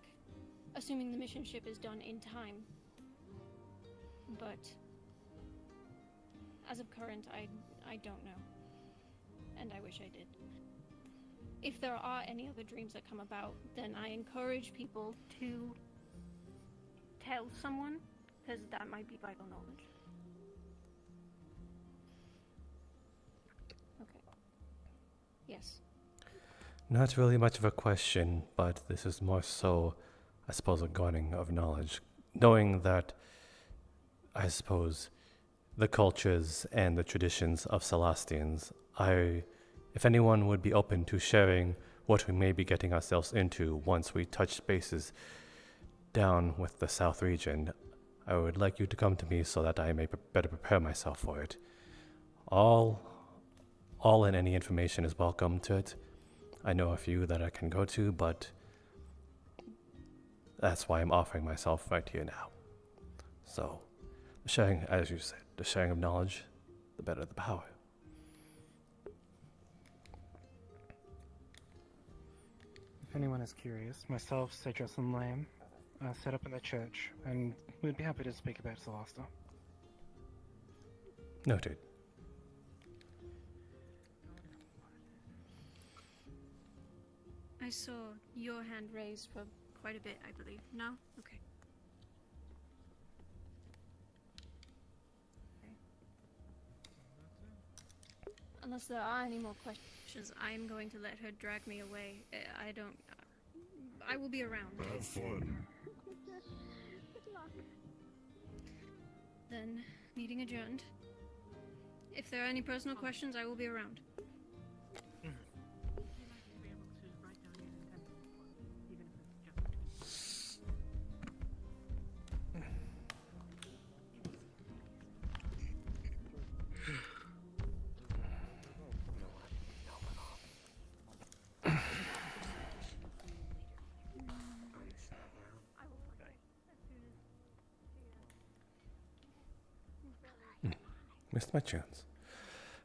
assuming the mission ship is done in time. But as of current, I don't know. And I wish I did. if there are any other dreams that come about, then I encourage people to tell someone, because that might be vital knowledge. Okay. Yes. Not really much of a question, but this is more so, I suppose, a garnering of knowledge. Knowing that, I suppose, the cultures and the traditions of Celestians, if anyone would be open to sharing what we may be getting ourselves into once we touch bases down with the South region, I would like you to come to me so that I may better prepare myself for it. All and any information is welcome to it. I know a few that I can go to, but that's why I'm offering myself right here now. So, the sharing, as you said, the sharing of knowledge, the better the power. If anyone is curious, myself, Cedrus, and Lamb set up in the church, and we'd be happy to speak about Celasta. Noted. I saw your hand raised for quite a bit, I believe. No? Okay. Unless there are any more questions, I am going to let her drag me away. I will be around. Have fun. Then, meeting adjourned. If there are any personal questions, I will be around. Missed my chance.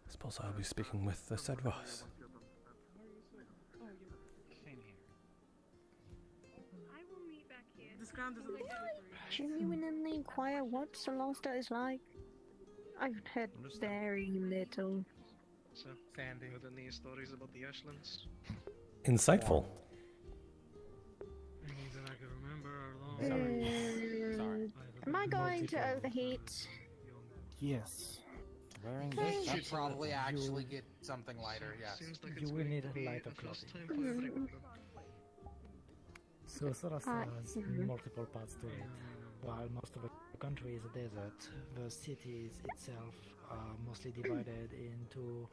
Suppose I'll be speaking with the said Ross. Genuinely inquire what Solasta is like. I've heard very little. So, Sandy, heard any stories about the Ashlands? Insightful. Anything I can remember along. Am I going to overheat? Yes. Wearing Okay. this, Should probably actually get something lighter, yes. You will need a lighter clothing. So Solasta has multiple parts to it. While most of the country is a desert, the cities itself are mostly divided into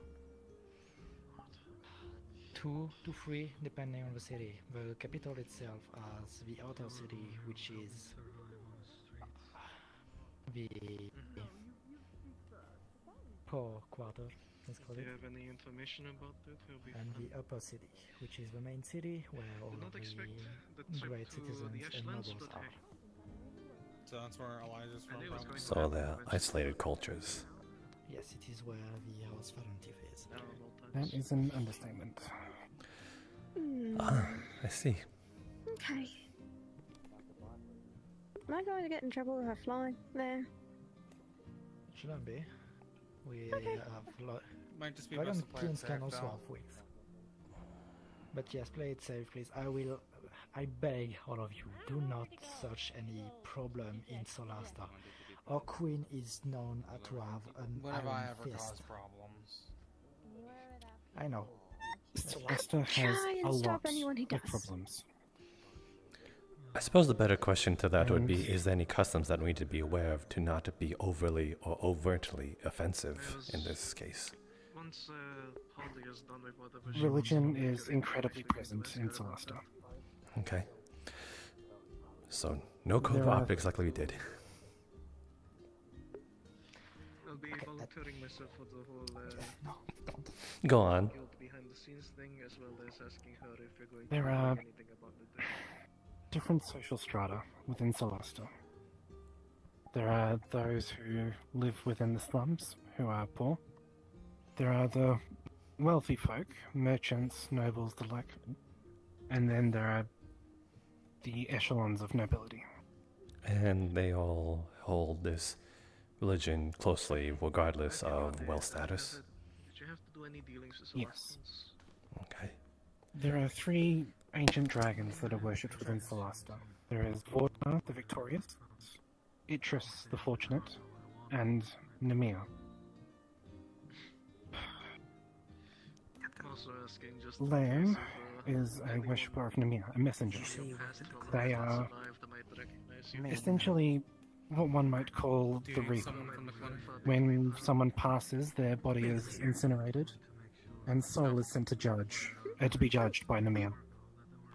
2 to 3 depending on the city. The capital itself has the outer city, which is the poor quarter, let's call Do it. you have any information about that? It'll be And fun. the upper city, which is the main city where all Did of not expect the the trip great to citizens the and Ashlands, nobles but are. hey. So that's where Elijah's I knew it was from. going to So happen they're eventually. isolated cultures. Yes, it is where the House Valentif is. Now of all That times. is an understatement. Ah, I see. Okay. Am I going to get in trouble if I fly there? Shouldn't be. We Okay. have Might just be Dragon best to play it Queens safe, can also though. have wings. But yes, play it safe, please. I beg all of you, do not search any problem in Solasta. Our queen is known to have an When have I iron ever fist. caused problems? I know. Celesta has Try and a stop lot anyone who of does. problems. I suppose the better question to that would be, is there any customs that we need to be aware of to not be overly or overtly offensive in this case? Once Holly is done with whatever she Religion wants to do, is incredibly present in Celesta. Okay. So, no There covert are- optics like we did. I'll be volunteering myself for the whole Go on. guild behind the scenes thing, as well as asking her if you're going There to are do anything about the different social strata within Celesta. There are those who live within the slums, who are poor. There are the wealthy folk, merchants, nobles, the like. And then there are the echelons of nobility. And they all hold this religion closely, regardless of wealth status. Did you have to do any dealings with Yes. Celestians? Okay. There are 3 ancient dragons that are worshipped within Solasta. There is Vorta the Victorious, Itris the Fortunate, and Nemea. Lamb is a worshipper of Nemea, a messenger. They are essentially what one might call the Reaper. When someone passes, their body is incinerated, and soul is sent to be judged by Nemea.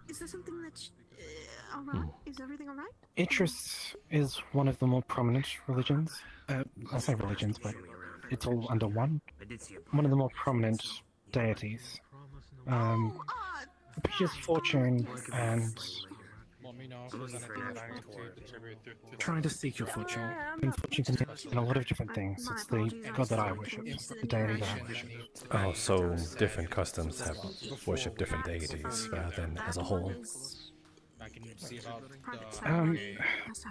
Is there something that's alright? Is everything alright? Itris is one of the more prominent religions. I say religions, but it's all under one. One of the more prominent deities. Appears fortune and trying to seek your fortune. And fortune can mean a lot of different things. It's the god that I worship, the deity that I worship. Oh, so different customs have worship different deities rather than as a whole.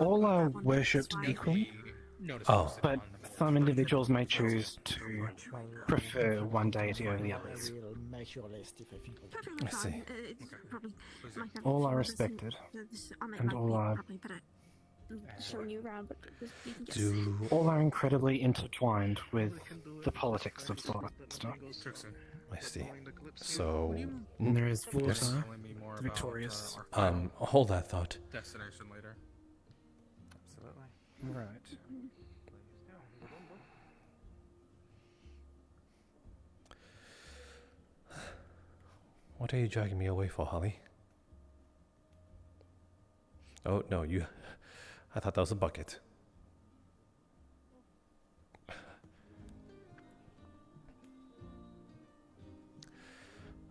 All are worshipped equally. Oh. But some individuals may choose to prefer one deity over the others. I see. All are respected, and all are all are incredibly intertwined with the politics of Solasta. I see. So and there is Vorta, the Victorious. Hold that thought. Destination later. Absolutely. Right. What are you dragging me away for, Holly? Oh, no, you... I thought that was a bucket.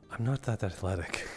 I'm not that athletic.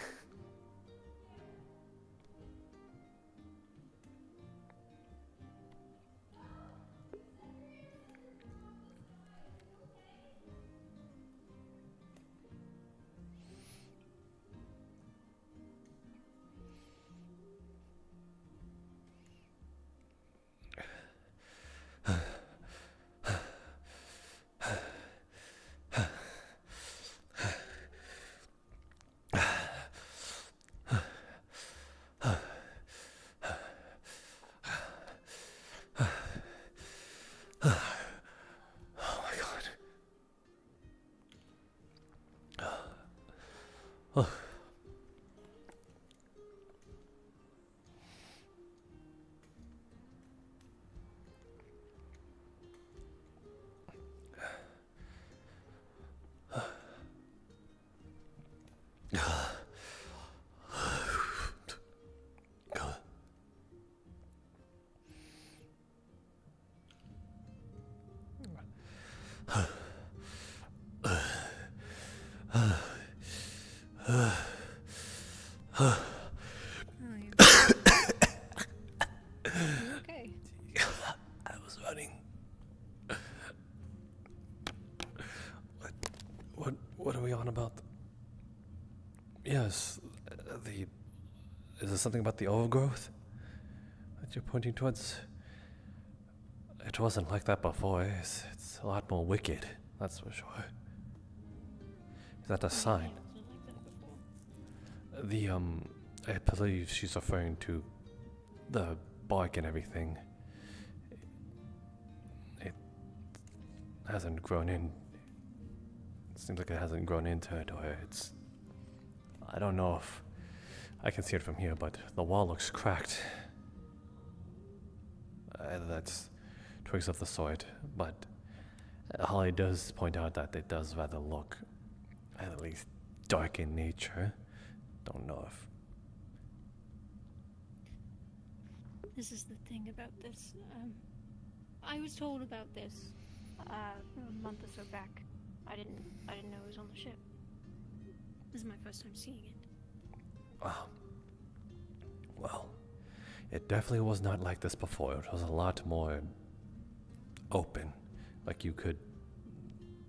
What are we on about? Yes, is there something about the overgrowth that you're pointing towards? It wasn't like that before. It's a lot more wicked, that's for sure. Is that a sign? I believe she's referring to the bark and everything. It hasn't grown in. It seems like it hasn't grown into it, or it's... I don't know if I can see it from here, but the wall looks cracked. That's twigs of the sort, but Holly does point out that it does rather look at least dark in nature. Don't know if... This is the thing about this. I was told about this a month or so back. I didn't know it was on the ship. This is my first time seeing it. Oh. Well, it definitely was not like this before. It was a lot more open. Like you could...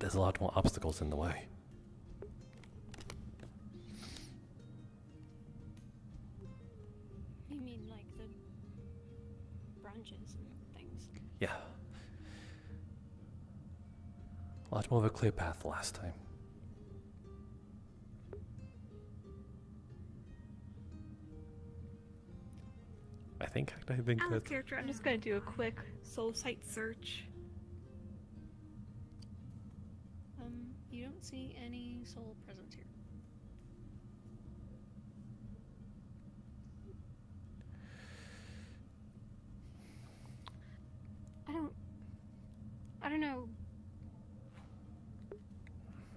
There's a lot more obstacles in the way. You mean like the branches and things? Yeah. A lot more of a clear path last time. think Out of that. character, I'm just gonna do a quick soul site search. You don't see any soul presence here. I don't know.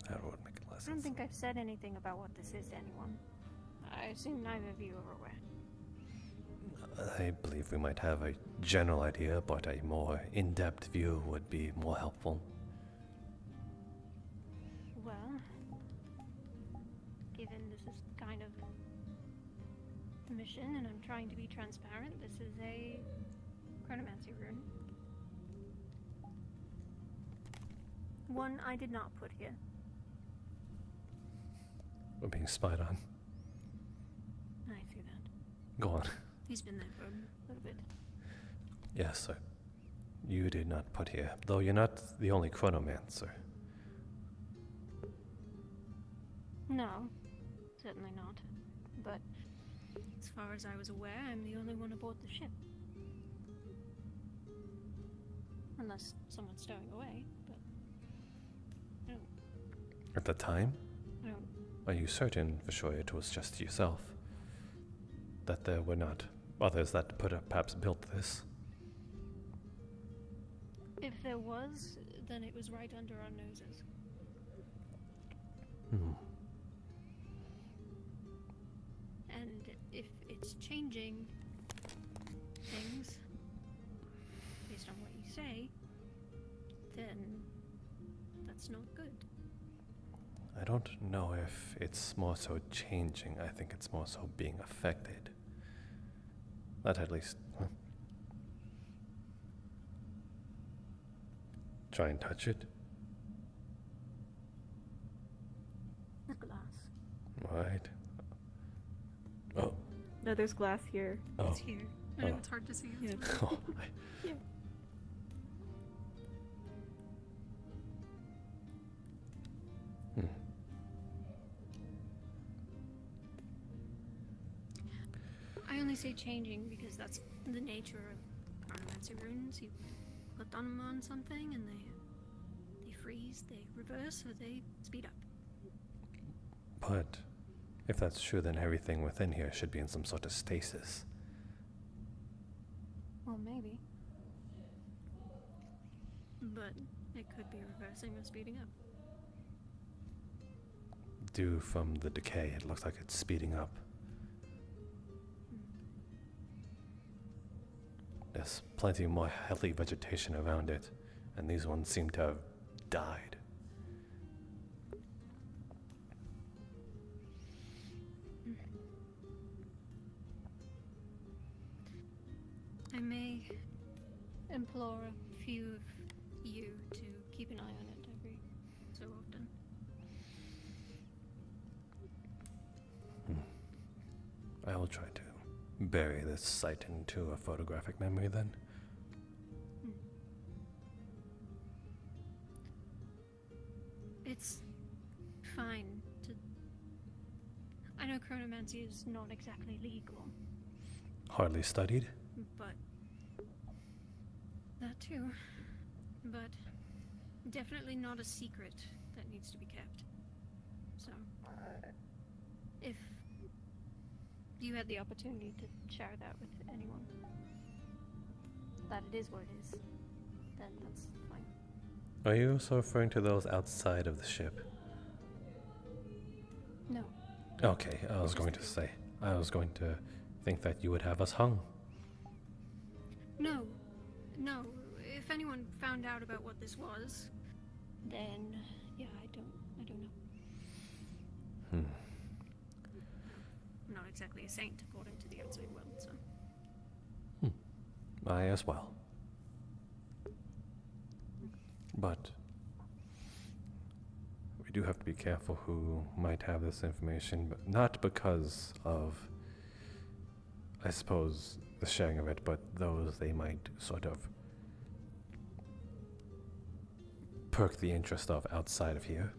That would make less I don't sense. think I've said anything about what this is to anyone. I assume neither of you are aware. I believe we might have a general idea, but a more in-depth view would be more helpful. Well, given this is kind of the mission and I'm trying to be transparent, this is a chronomancy rune. One I did not put here. We're being spied on. I see that. Go on. He's been there for a little bit. Yes, sir. You did not put here, though you're not the only chronomancer. No, certainly not. But as far as I was aware, I'm the only one aboard the ship. Unless someone's stowing away, but I don't. At the time? I don't. Are you certain for sure it was just yourself? That there were not others that perhaps built this? If there was, then it was right under our noses. And if it's changing things based on what you say, then that's not good. I don't know if it's more so changing. I think it's more so being affected. That at least. Try and touch it. The glass. Right. Oh. No, there's glass here. Oh. It's here. I know it's hard to see. Yeah. Oh, Yeah. I only say changing because that's the nature of chronomancy runes. You put them on something and they freeze, they reverse, or they speed up. But if that's true, then everything within here should be in some sort of stasis. Well, maybe. But it could be reversing or speeding up. Due from the decay, it looks like it's speeding up. There's plenty more healthy vegetation around it, and these ones seem to have died. I may implore a few of you to keep an eye on it every so often. I will try to bury this site into a photographic memory then. It's fine to... I know chronomancy is not exactly legal, Hardly studied? but... That too. But definitely not a secret that needs to be kept. So... If you had the opportunity to share that with anyone, that it is what it is, then that's fine. Are you also referring to those outside of the ship? No. Okay, I was going to think that you would have us hung. No. No. If anyone found out about what this was, then yeah, I don't know. I'm not exactly a saint according to the outside world, so. I as well. But we do have to be careful who might have this information, but not because of, I suppose, the sharing of it, but those they might sort of perk the interest of outside of here.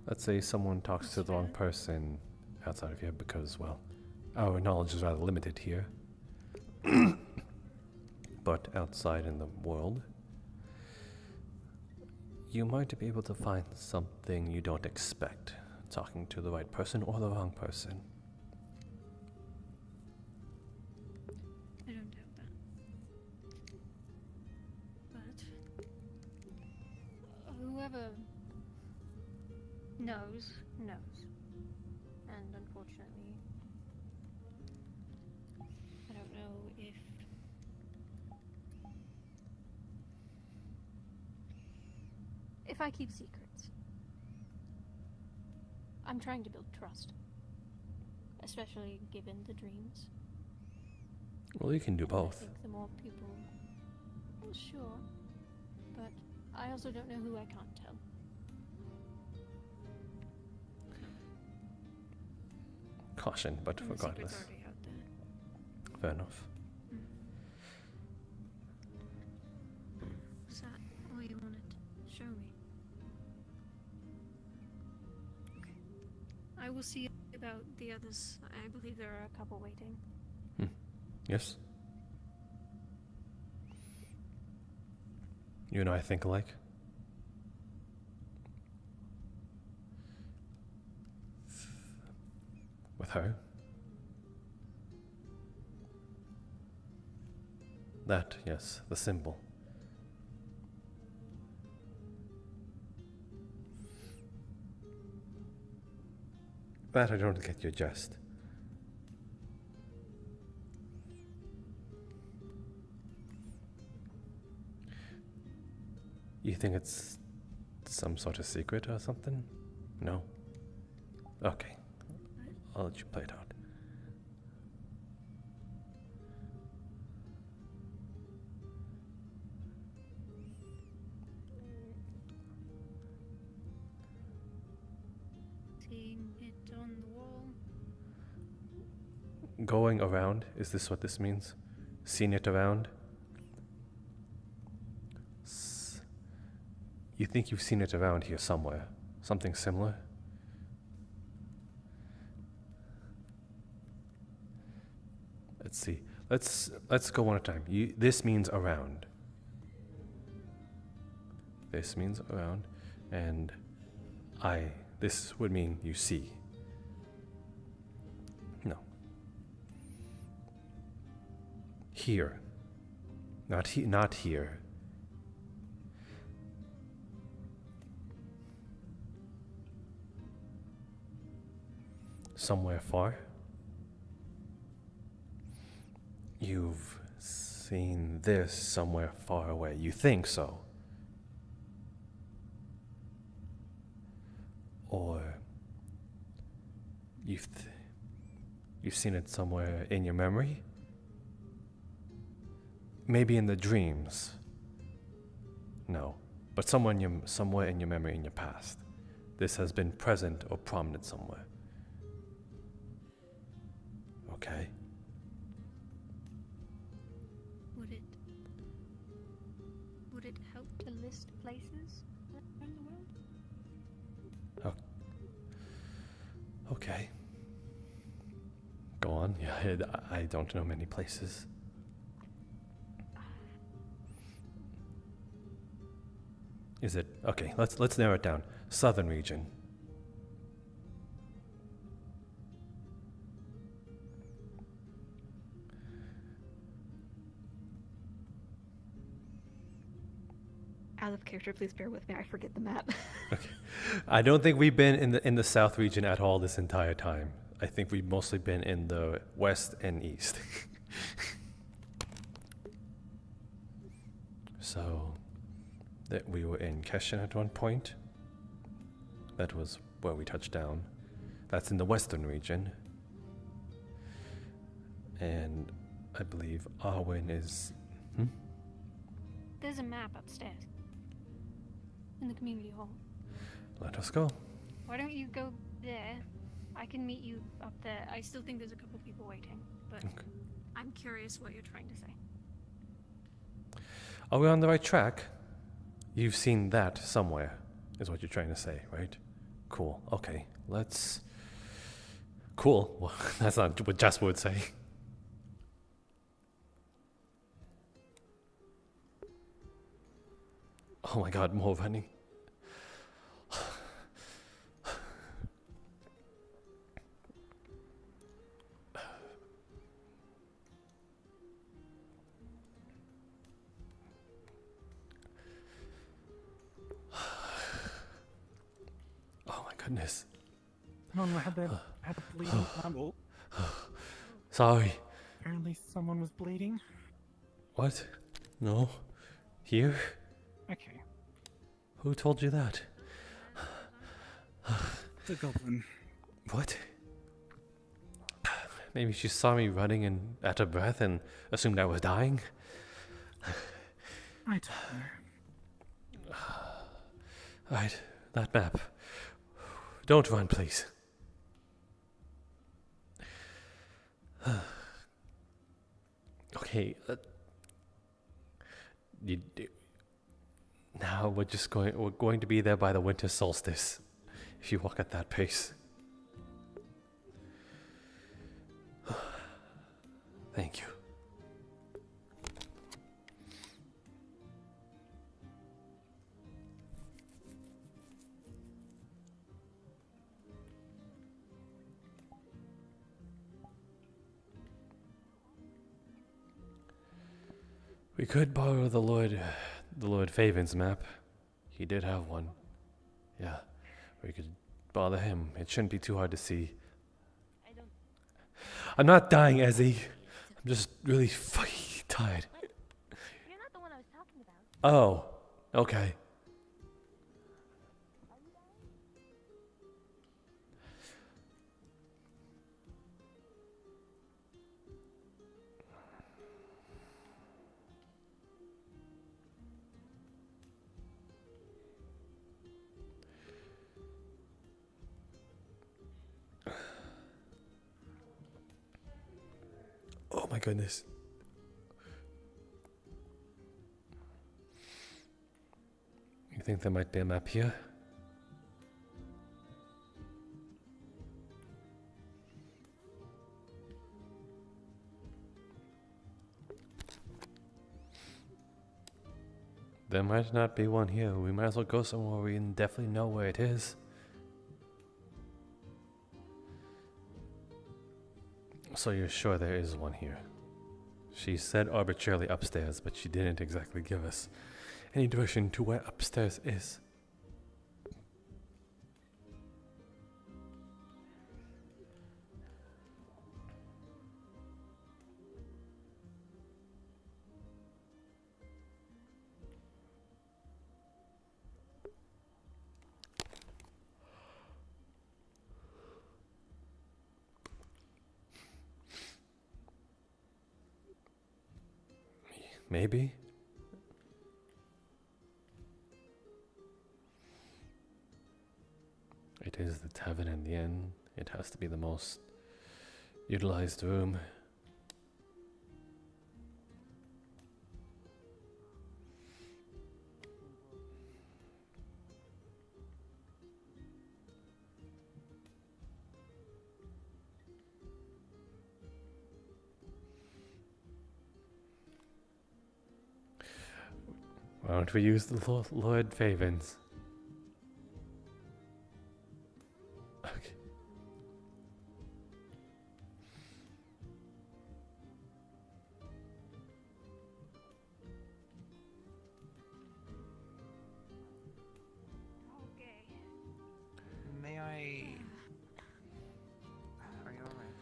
Let's say someone talks to the wrong person outside of here because, well, our knowledge is rather limited here. But outside in the world, you might be able to find something you don't expect, talking to the right person or the wrong person. I don't doubt that. But whoever knows. And unfortunately, I don't know if I keep secrets. I'm trying to build trust, especially given the dreams. Well, you can do And both. I think the more people, well, sure, but I also don't know who I can't tell. Caution, but And the regardless. secret's already out there. Fair enough. Is that all you wanted to show me? Okay. I will see about the others. I believe there are a couple waiting. Yes? You and I think alike? With her? That, yes, the symbol. That I don't get your jest. You think it's some sort of secret or something? No? Okay. I'll let you play it out. Seeing it on the wall. Going around, is this what this means? Seen it around? You think you've seen it around here somewhere? Something similar? Let's see. Let's go one at a time. This means around. This means around, and this would mean you see. No. Here. Not here. Somewhere far. You've seen this somewhere far away. You think so. Or you've seen it somewhere in your memory? Maybe in the dreams. No, but somewhere in your memory in your past. This has been present or prominent somewhere. Okay. Would it help to list places around the world? Okay. Go on. Yeah, I don't know many places. Is it okay? Let's narrow it down. Southern region. Out of character, please bear with me. I forget the map. Okay. I don't think we've been in the South region at all this entire time. I think we've mostly been in the West and East. So, that we were in Keshen at one point. That was where we touched down. That's in the Western region. And I believe Arwen is... There's a map upstairs. In the community hall. Let us go. Why don't you go there? I can meet you up there. I still think there's a couple people waiting, but Okay. I'm curious what you're trying to say. Are we on the right track? You've seen that somewhere, is what you're trying to say, right? Cool. Okay, let's... Cool. Well, that's not what Jasper would say. Oh my god, more running. Oh my goodness. Someone had a bleeding bubble. Sorry. Apparently someone was bleeding. What? No. Here? Okay. Who told you that? The goblin. What? Maybe she saw me running and out of breath and assumed I was dying? I don't know. Alright, that map. Don't run, please. Okay. Now we're going to be there by the winter solstice. If you walk at that pace. Thank you. We could borrow the Lord Faven's map. He did have one. Yeah, we could bother him. It shouldn't be too hard to see. I'm not dying, Ezzy. I'm just really fucking tired. You're not the one I was talking about. Oh, okay. Oh my goodness. You think there might be a map here? There might not be one here. We might as well go somewhere we can definitely know where it is. So you're sure there is one here? She said arbitrarily upstairs, but she didn't exactly give us any direction to where upstairs is. Maybe? It is the tavern and the inn. It has to be the most utilized room. Why don't we use the Lord Favens? Okay. May I? Are you alright?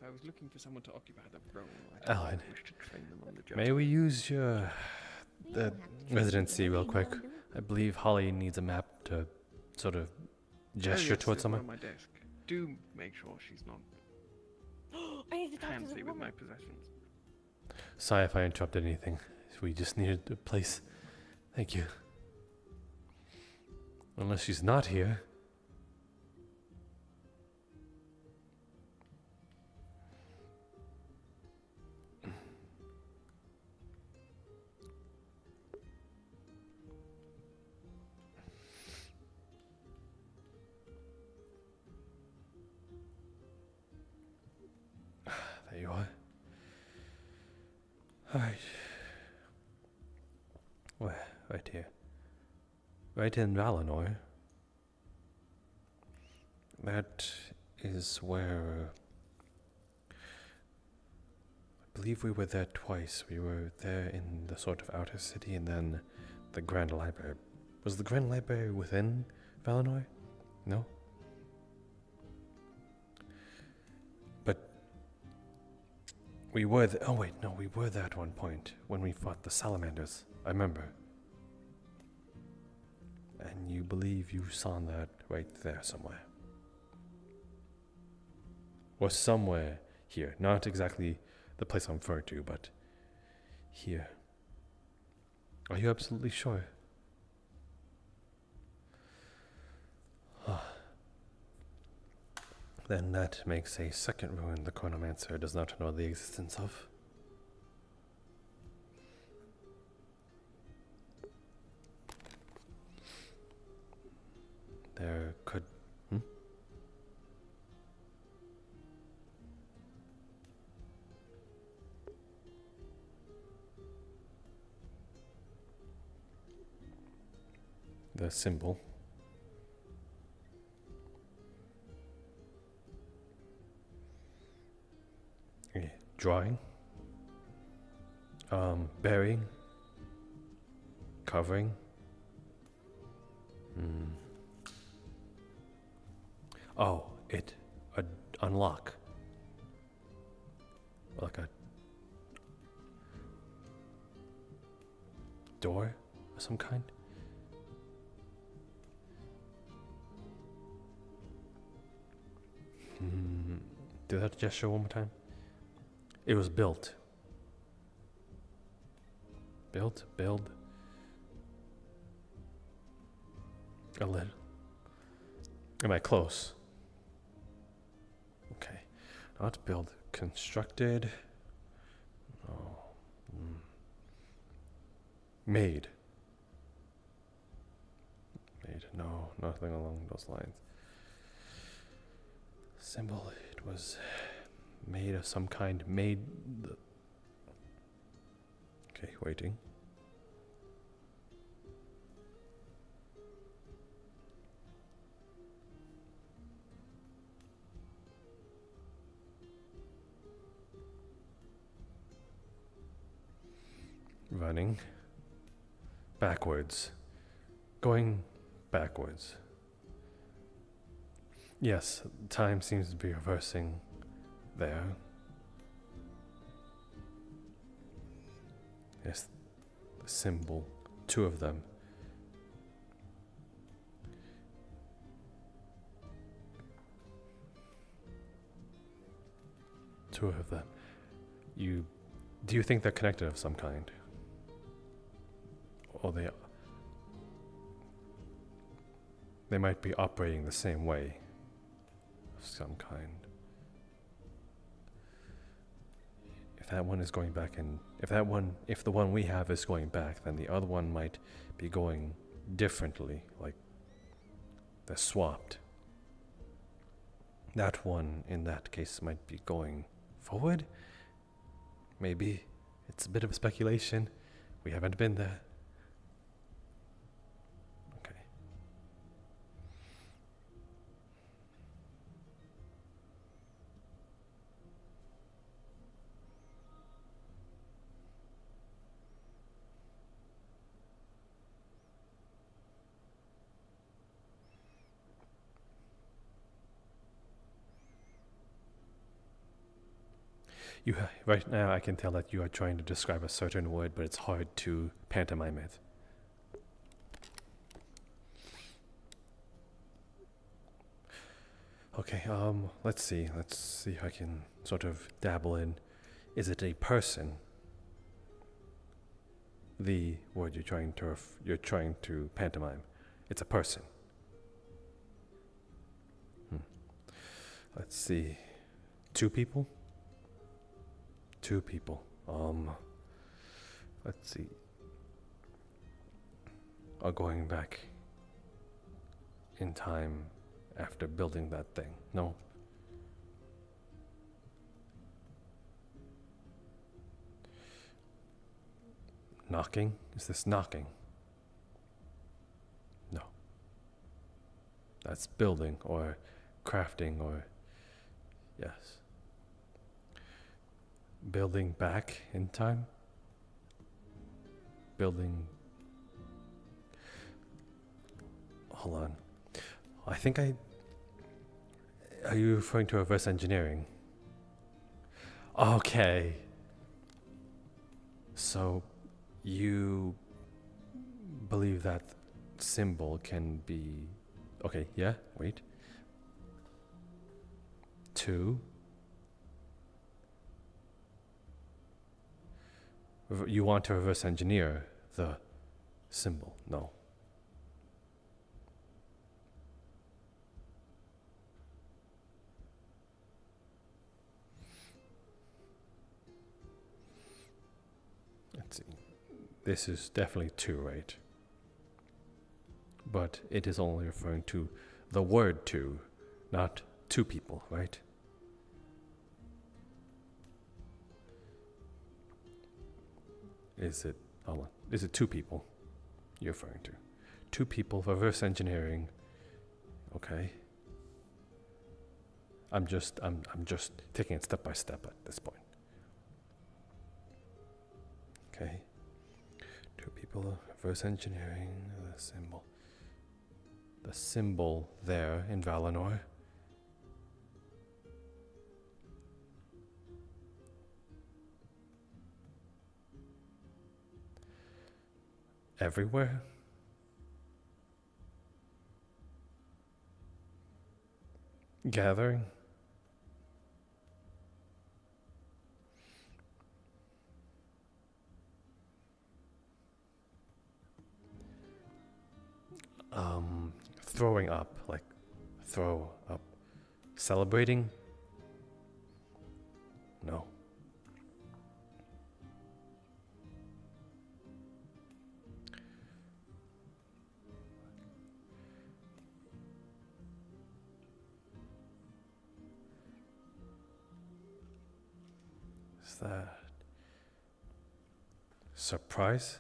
I was looking for someone to occupy the role. I Alan, wish to train them on the job. may we use your residency real quick? I believe Holly needs a map to sort of gesture towards someone. On my desk. Do make sure she's not I need to talk to the handsy with woman. my possessions. Sorry if I interrupted anything. We just needed a place. Thank you. Unless she's not here. There you are. Alright. Where? Right here. Right in Valinor. That is where... I believe we were there twice. We were there in the sort of outer city and then the Grand Library. Was the Grand Library within Valinor? No? But we were oh wait, no, we were there at one point when we fought the salamanders. I remember. And you believe you saw that right there somewhere. Or somewhere here. Not exactly the place I'm referring to, but here. Are you absolutely sure? Then that makes a second ruin the Chronomancer does not know the existence of. There could... The symbol. Drawing. Burying. Covering. Oh, unlock. Like a door of some kind. Do that gesture one more time. It was built. Build. A little. Am I close? Okay. Not build. Constructed. Oh. Made. No, nothing along those lines. Symbol. It was made of some kind. Okay, waiting. Running. Backwards. Going backwards. Yes, time seems to be reversing there. Yes, the symbol. Two of them. Two of them. Do you think they're connected of some kind? Or they might be operating the same way of some kind. If that one is going back and if the one we have is going back, then the other one might be going differently, like they're swapped. That one in that case might be going forward. Maybe. It's a bit of a speculation. We haven't been there. Right now, I can tell that you are trying to describe a certain word, but it's hard to pantomime it. Okay, let's see. Let's see if I can sort of dabble in. Is it a person? the word you're trying to pantomime. It's a person. Let's see. 2 people? 2 people. Let's see. Going back in time after building that thing. No. Knocking? Is this knocking? No. That's building or crafting or... Yes. Building back in time? Building... Hold on. I think I... Are you referring to reverse engineering? Okay. So, you believe that symbol can be... Okay, yeah, wait. 2. You want to reverse engineer the symbol? No. Let's see. This is definitely 2, right? But it is only referring to the word 2, not 2 people, right? Is it, hold on, is it 2 people you're referring to? 2 people, reverse engineering, okay. I'm just taking it step by step at this point. Okay. 2 people, reverse engineering, the symbol. The symbol there in Valinor. Everywhere? Gathering? Throwing up, like throw up. Celebrating? No. Is that surprise?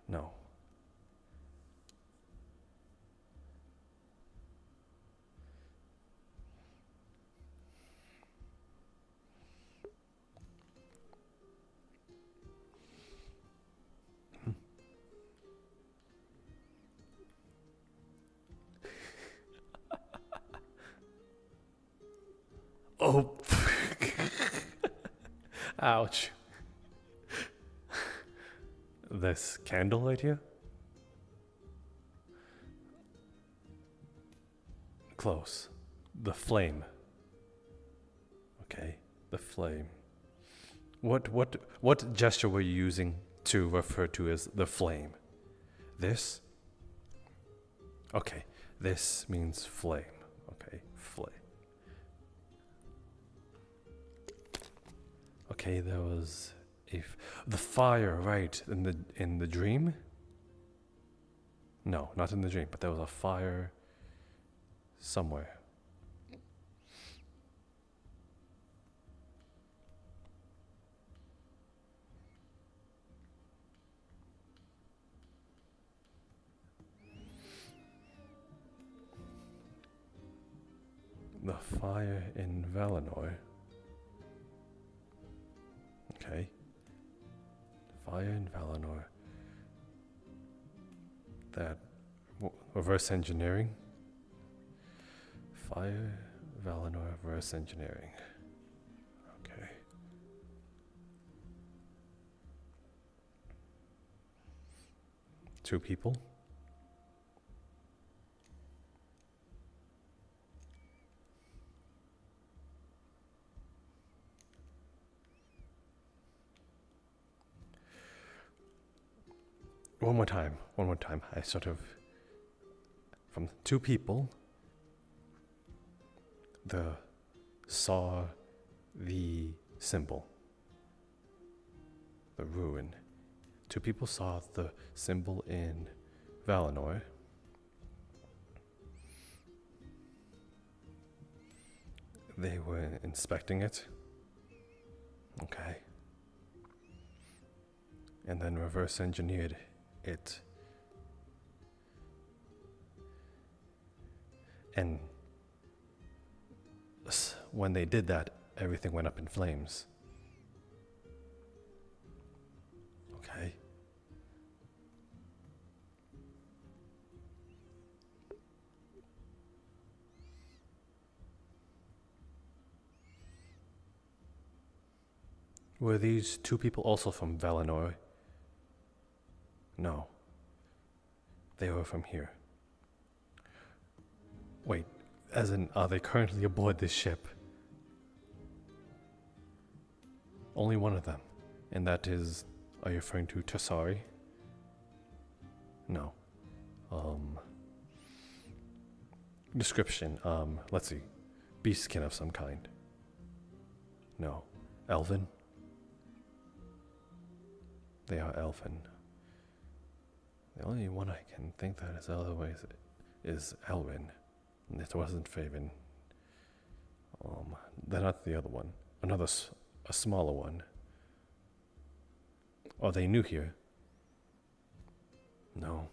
No. Oh. Ouch. This candle right here? Close. The flame. Okay, the flame. What gesture were you using to refer to as the flame? This? Okay, this means flame. Okay, flame. Okay, there was the fire, right, in the dream? No, not in the dream, but there was a fire somewhere. The fire in Valinor. Okay. Fire in Valinor. That reverse engineering. Fire, Valinor, reverse engineering. Okay. Two people. one more time. I sort of, from two people, saw the symbol, the ruin. Two people saw the symbol in Valinor. They were inspecting it. Okay. And then reverse engineered it. And when they did that, everything went up in flames. Okay. Were these two people also from Valinor? No. They were from here. Wait, as in, are they currently aboard this ship? Only one of them. And that is, are you referring to Tassari? No. Description, let's see. Beastskin of some kind. No. Elven? They are elven. The only one I can think that is otherwise is Elwyn. And it wasn't Faven. They're not the other one. A smaller one. Are they new here? No.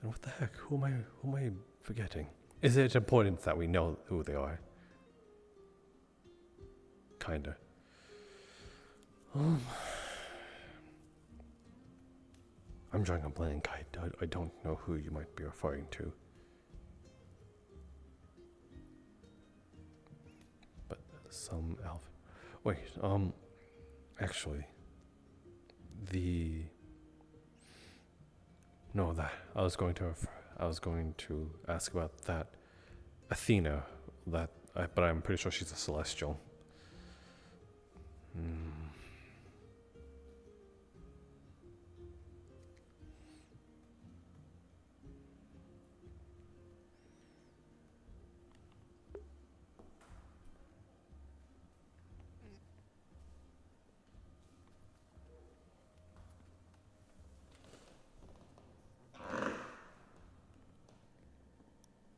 And what the heck? Who am I forgetting? Is it important that we know who they are? Kinda. I'm drawing a blank. I don't know who you might be referring to. But some elf. Wait, actually, I was going to ask about that Athena, but I'm pretty sure she's a celestial.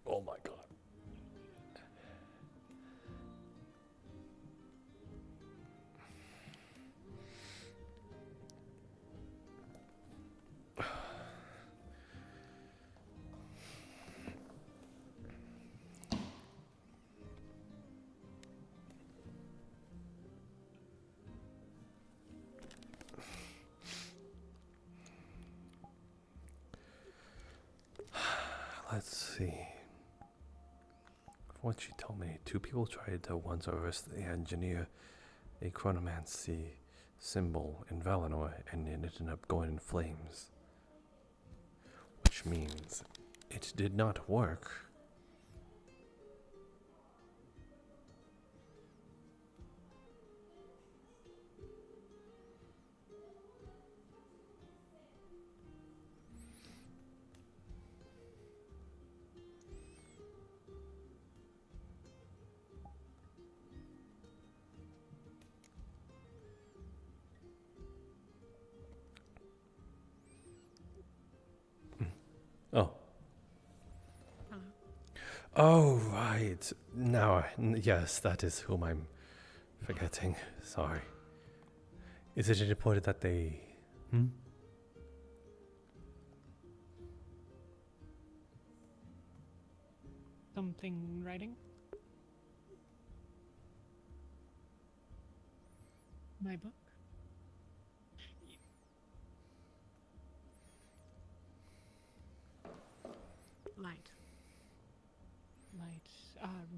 Oh my god. Let's see. From what she told me, two people tried to once oversee engineer a chronomancy symbol in Valinor, and it ended up going in flames. Which means it did not work. Oh. Hello. Oh, right. Now, yes, that is whom I'm forgetting. Sorry. Is it reported that they... Something in writing? My book? Light.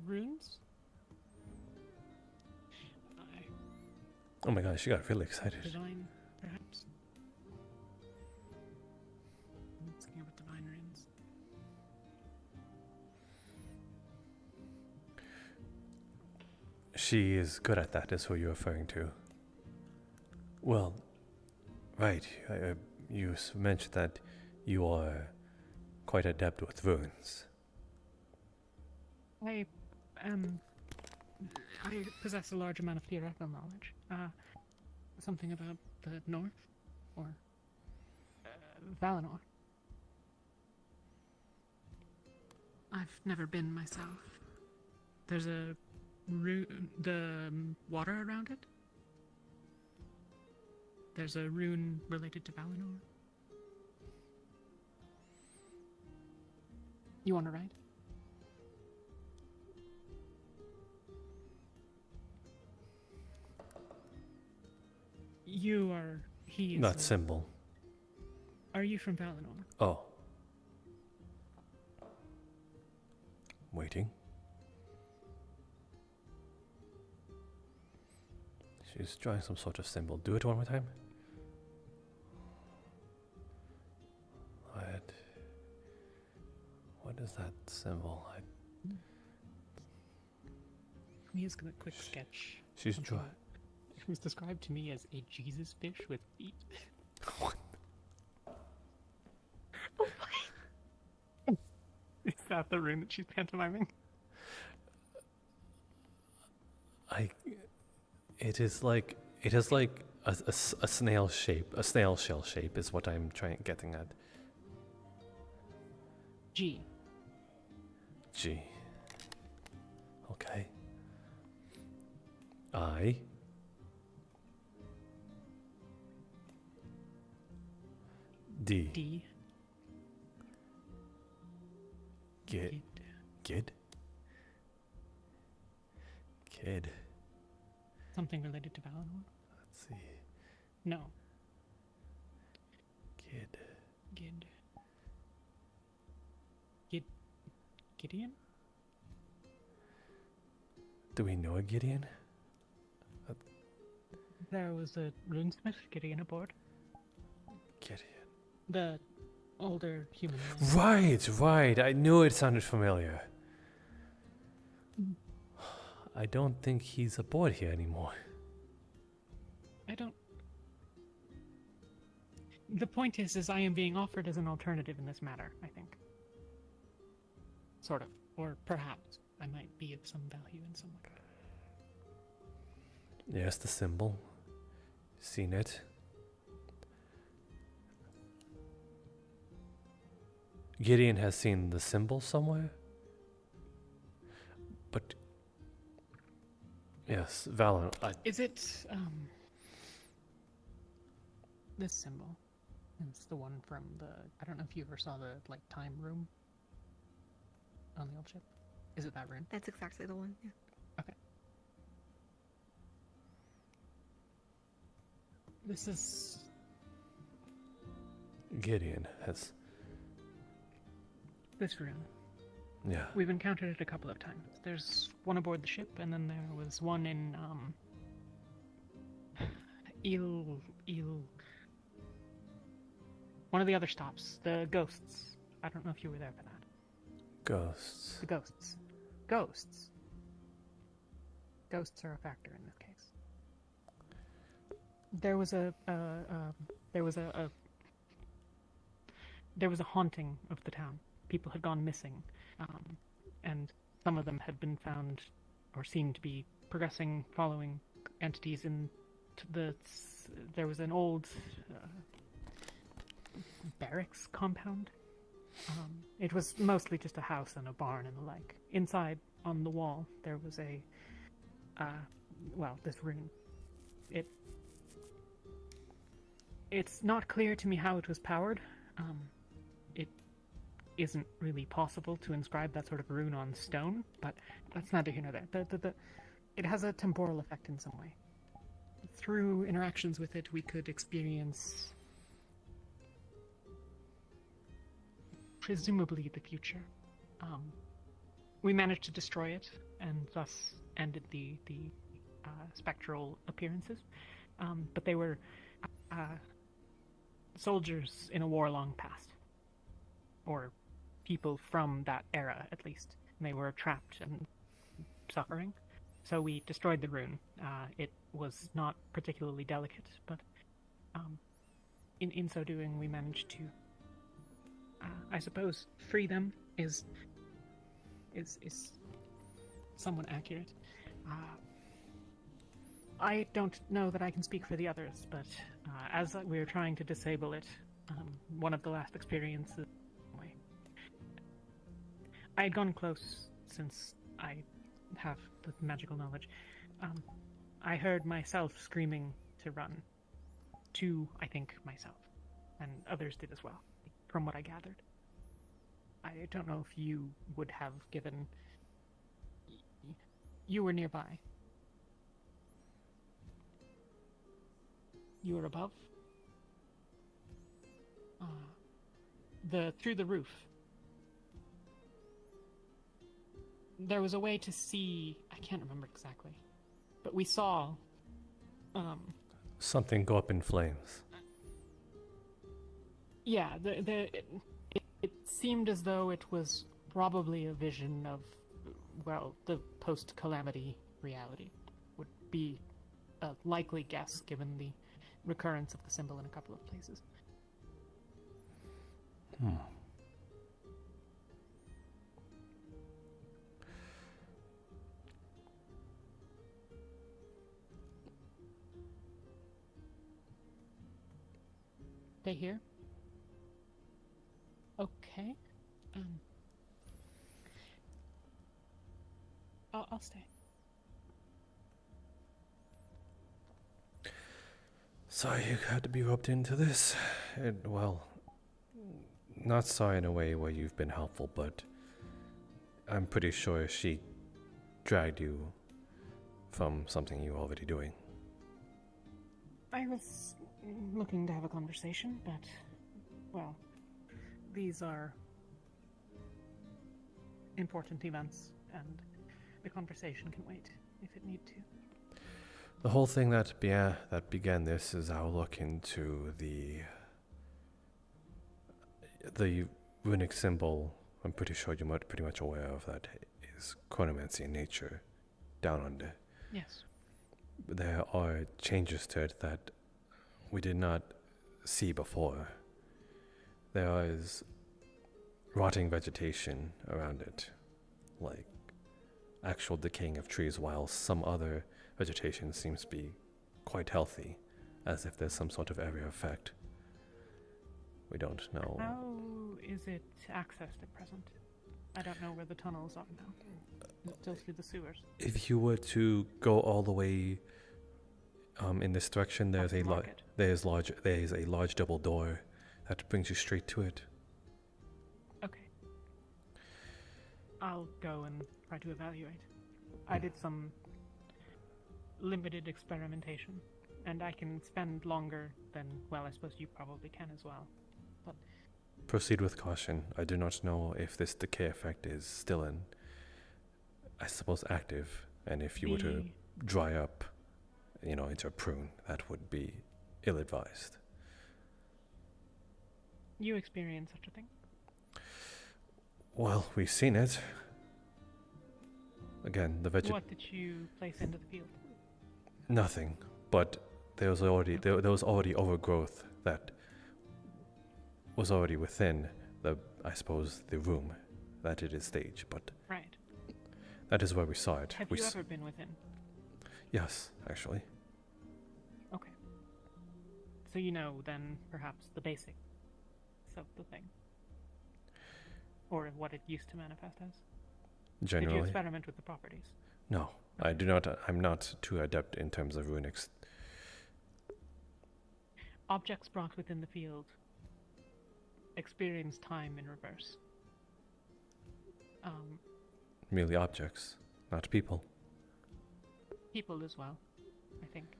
Runes? Oh my gosh, she got really excited. Divine, perhaps? Let's go with divine runes. She is good at that, is who you're referring to. Well, Right. You mentioned that you are quite adept with runes. I possess a large amount of theoretical knowledge. Something about the North, or Valinor. I've never been myself. There's a the water around it. There's a rune related to Valinor. You want to ride? You are. He is. Not symbol. Are you from Valinor? Oh. Waiting. She's drawing some sort of symbol. Do it one more time. What is that symbol? He is a quick sketch. She's drawing. It was described to me as a Jesus fish with feet. What? Is that the rune that she's pantomiming? It is like a snail shape, a snail shell shape is what I'm getting at. G. Okay. I. D. Kid. Something related to Valinor? Let's see. No. Gideon? Do we know a Gideon? There was a runesmith, Gideon, aboard. Gideon. The older human man. Right. I knew it sounded familiar. I don't think he's aboard here anymore. The point is I am being offered as an alternative in this matter, I think. Sort of. Or perhaps I might be of some value in some way. Yes, the symbol. Seen it. Gideon has seen the symbol somewhere. But yes, Valen. Is it this symbol? It's the one from the. I don't know if you ever saw the time room on the old ship. Is it that rune? That's exactly the one. Yeah. Okay. This is. Gideon has. This rune. Yeah. We've encountered it a couple of times. There's one aboard the ship, and then there was one in one of the other stops. The ghosts. I don't know if you were there for that. Ghosts. The ghosts. Ghosts. Ghosts are a factor in this case. There was a haunting of the town. People had gone missing, and some of them had been found or seemed to be progressing, following entities in there was an old barracks compound. It was mostly just a house and a barn and the like. Inside, on the wall, there was this rune. It's not clear to me how it was powered. It isn't really possible to inscribe that sort of rune on stone, but that's neither here nor there. It has a temporal effect in some way. Through interactions with it, we could experience presumably the future. We managed to destroy it, and thus ended the spectral appearances. But they were soldiers in a war long past, or people from that era at least. And they were trapped and suffering. So we destroyed the rune. It was not particularly delicate, but in so doing, we managed to, I suppose, free them is somewhat accurate. I don't know that I can speak for the others, but as we were trying to disable it, one of the last experiences, I had gone close since I have the magical knowledge. I heard myself screaming to run. To, I think, myself. And others did as well, from what I gathered. I don't know if you would have given... You were nearby. You were above? Through the roof. There was a way to see... I can't remember exactly. But we saw... Something go up in flames. Yeah, it seemed as though it was probably a vision of, well, the post-calamity reality. Would be a likely guess, given the recurrence of the symbol in a couple of places. They here? Okay. I'll stay. Sorry you had to be roped into this. Well, not sorry in a way where you've been helpful, but I'm pretty sure she dragged you from something you were already doing. I was looking to have a conversation, but, well, these are important events, and the conversation can wait if it need to. The whole thing that began this is our look into the runic symbol. I'm pretty sure you're pretty much aware of that is chronomancy in nature, down under. Yes. There are changes to it that we did not see before. There is rotting vegetation around it, like actual decaying of trees, while some other vegetation seems to be quite healthy, as if there's some sort of area effect. We don't know. How is it accessed at present? I don't know where the tunnels are now. Is it still through the sewers? If you were to go all the way in this direction, there's a large double door that brings you straight to it. Okay. I'll go and try to evaluate. I did some limited experimentation, and I can spend longer than, well, I suppose you probably can as well. But proceed with caution. I do not know if this decay effect is still I suppose, active, and if you were to dry up, into a prune, that would be ill-advised. You experienced such a thing? Well, we've seen it. Again, the What did you place into the field? Nothing, but there was already overgrowth that was already within the room that it is staged, but right. That is where we saw it. Have you ever been within? Yes, actually. Okay. So you know then perhaps the basics of the thing. Or what it used to manifest as. Generally. Did you experiment with the properties? No, I do not. I'm not too adept in terms of runics. Objects brought within the field experience time in reverse. Merely objects, not people. People as well, I think.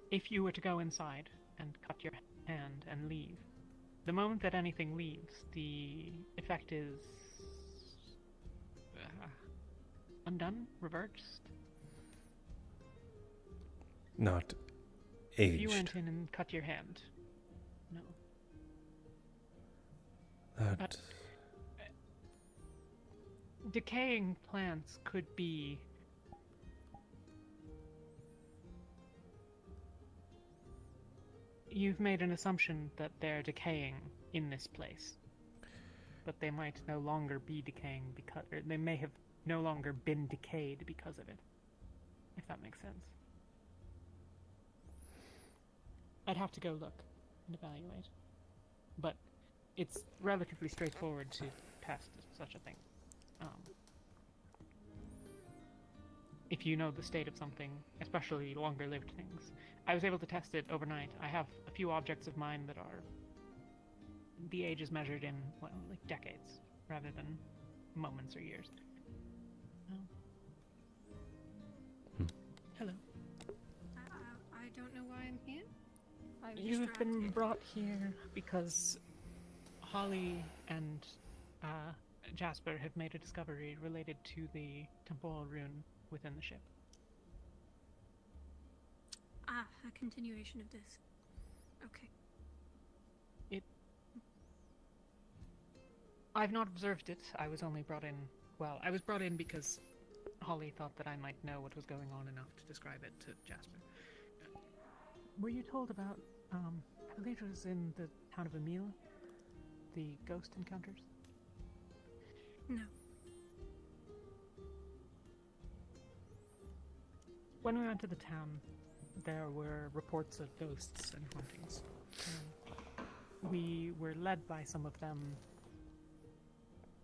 If you were to go inside and cut your hand and leave, the moment that anything leaves, the effect is undone, reversed. Not aged. If you went in and cut your hand, no. But decaying plants could be You've made an assumption that they're decaying in this place. But they might no longer be decaying because... Or they may have no longer been decayed because of it. If that makes sense. I'd have to go look and evaluate. But it's relatively straightforward to test such a thing. If you know the state of something, especially longer-lived things. I was able to test it overnight. I have a few objects of mine that are... The age is measured in, well, like decades, rather than moments or years. Hello. I don't know why I'm here. I was You have been distracted. brought here because Holly and Jasper have made a discovery related to the temporal rune within the ship. Ah, a continuation of this. Okay. I've not observed it. I was only brought in... Well, I was brought in because Holly thought that I might know what was going on enough to describe it to Jasper. Were you told about, I believe it was in the town of Emil? The ghost encounters? No. When we went to the town, there were reports of ghosts and hauntings. We were led by some of them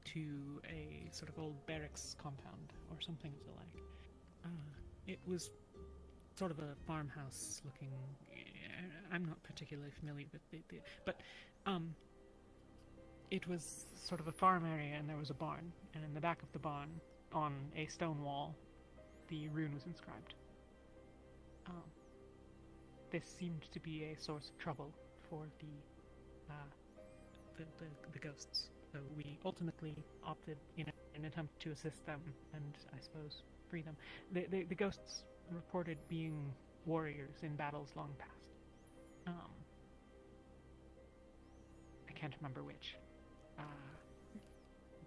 to a sort of old barracks compound or something of the like. It was sort of a farmhouse looking... I'm not particularly familiar with but it was sort of a farm area and there was a barn, and in the back of the barn, on a stone wall, the rune was inscribed. This seemed to be a source of trouble for the ghosts. So we ultimately opted in an attempt to assist them and, I suppose, free them. The ghosts reported being warriors in battles long past. I can't remember which.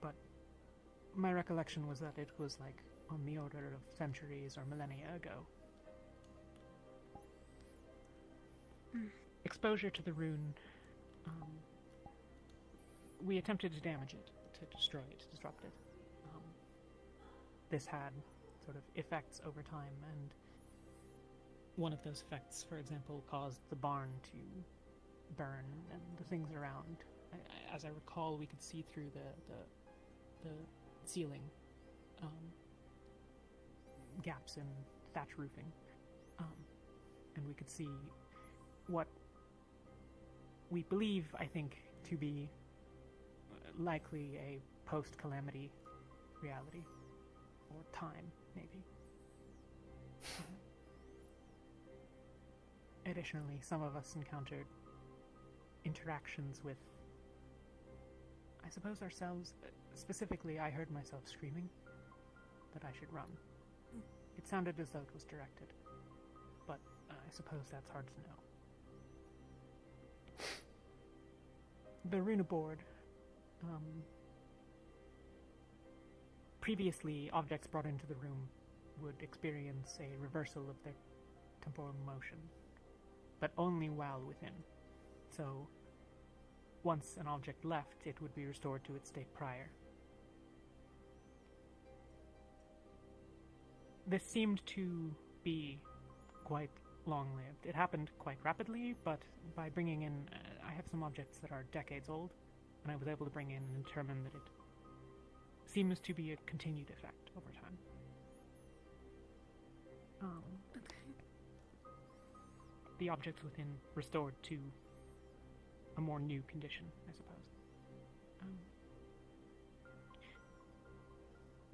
But my recollection was that it was like on the order of centuries or millennia ago. Exposure to the rune, we attempted to damage it, to destroy it, to disrupt it. This had sort of effects over time, and one of those effects, for example, caused the barn to burn and the things around. As I recall, we could see through the ceiling, gaps in thatch roofing, and we could see what we believe, I think, to be likely a post-calamity reality, or time, maybe. Additionally, some of us encountered interactions with, I suppose, ourselves. Specifically, I heard myself screaming that I should run. It sounded as though it was directed, but I suppose that's hard to know. The runa board. Previously, objects brought into the room would experience a reversal of their temporal motion, but only while within. So, once an object left, it would be restored to its state prior. This seemed to be quite long-lived. It happened quite rapidly, but by bringing in... I have some objects that are decades old, and I was able to bring in and determine that it seems to be a continued effect over time. The objects within restored to a more new condition, I suppose.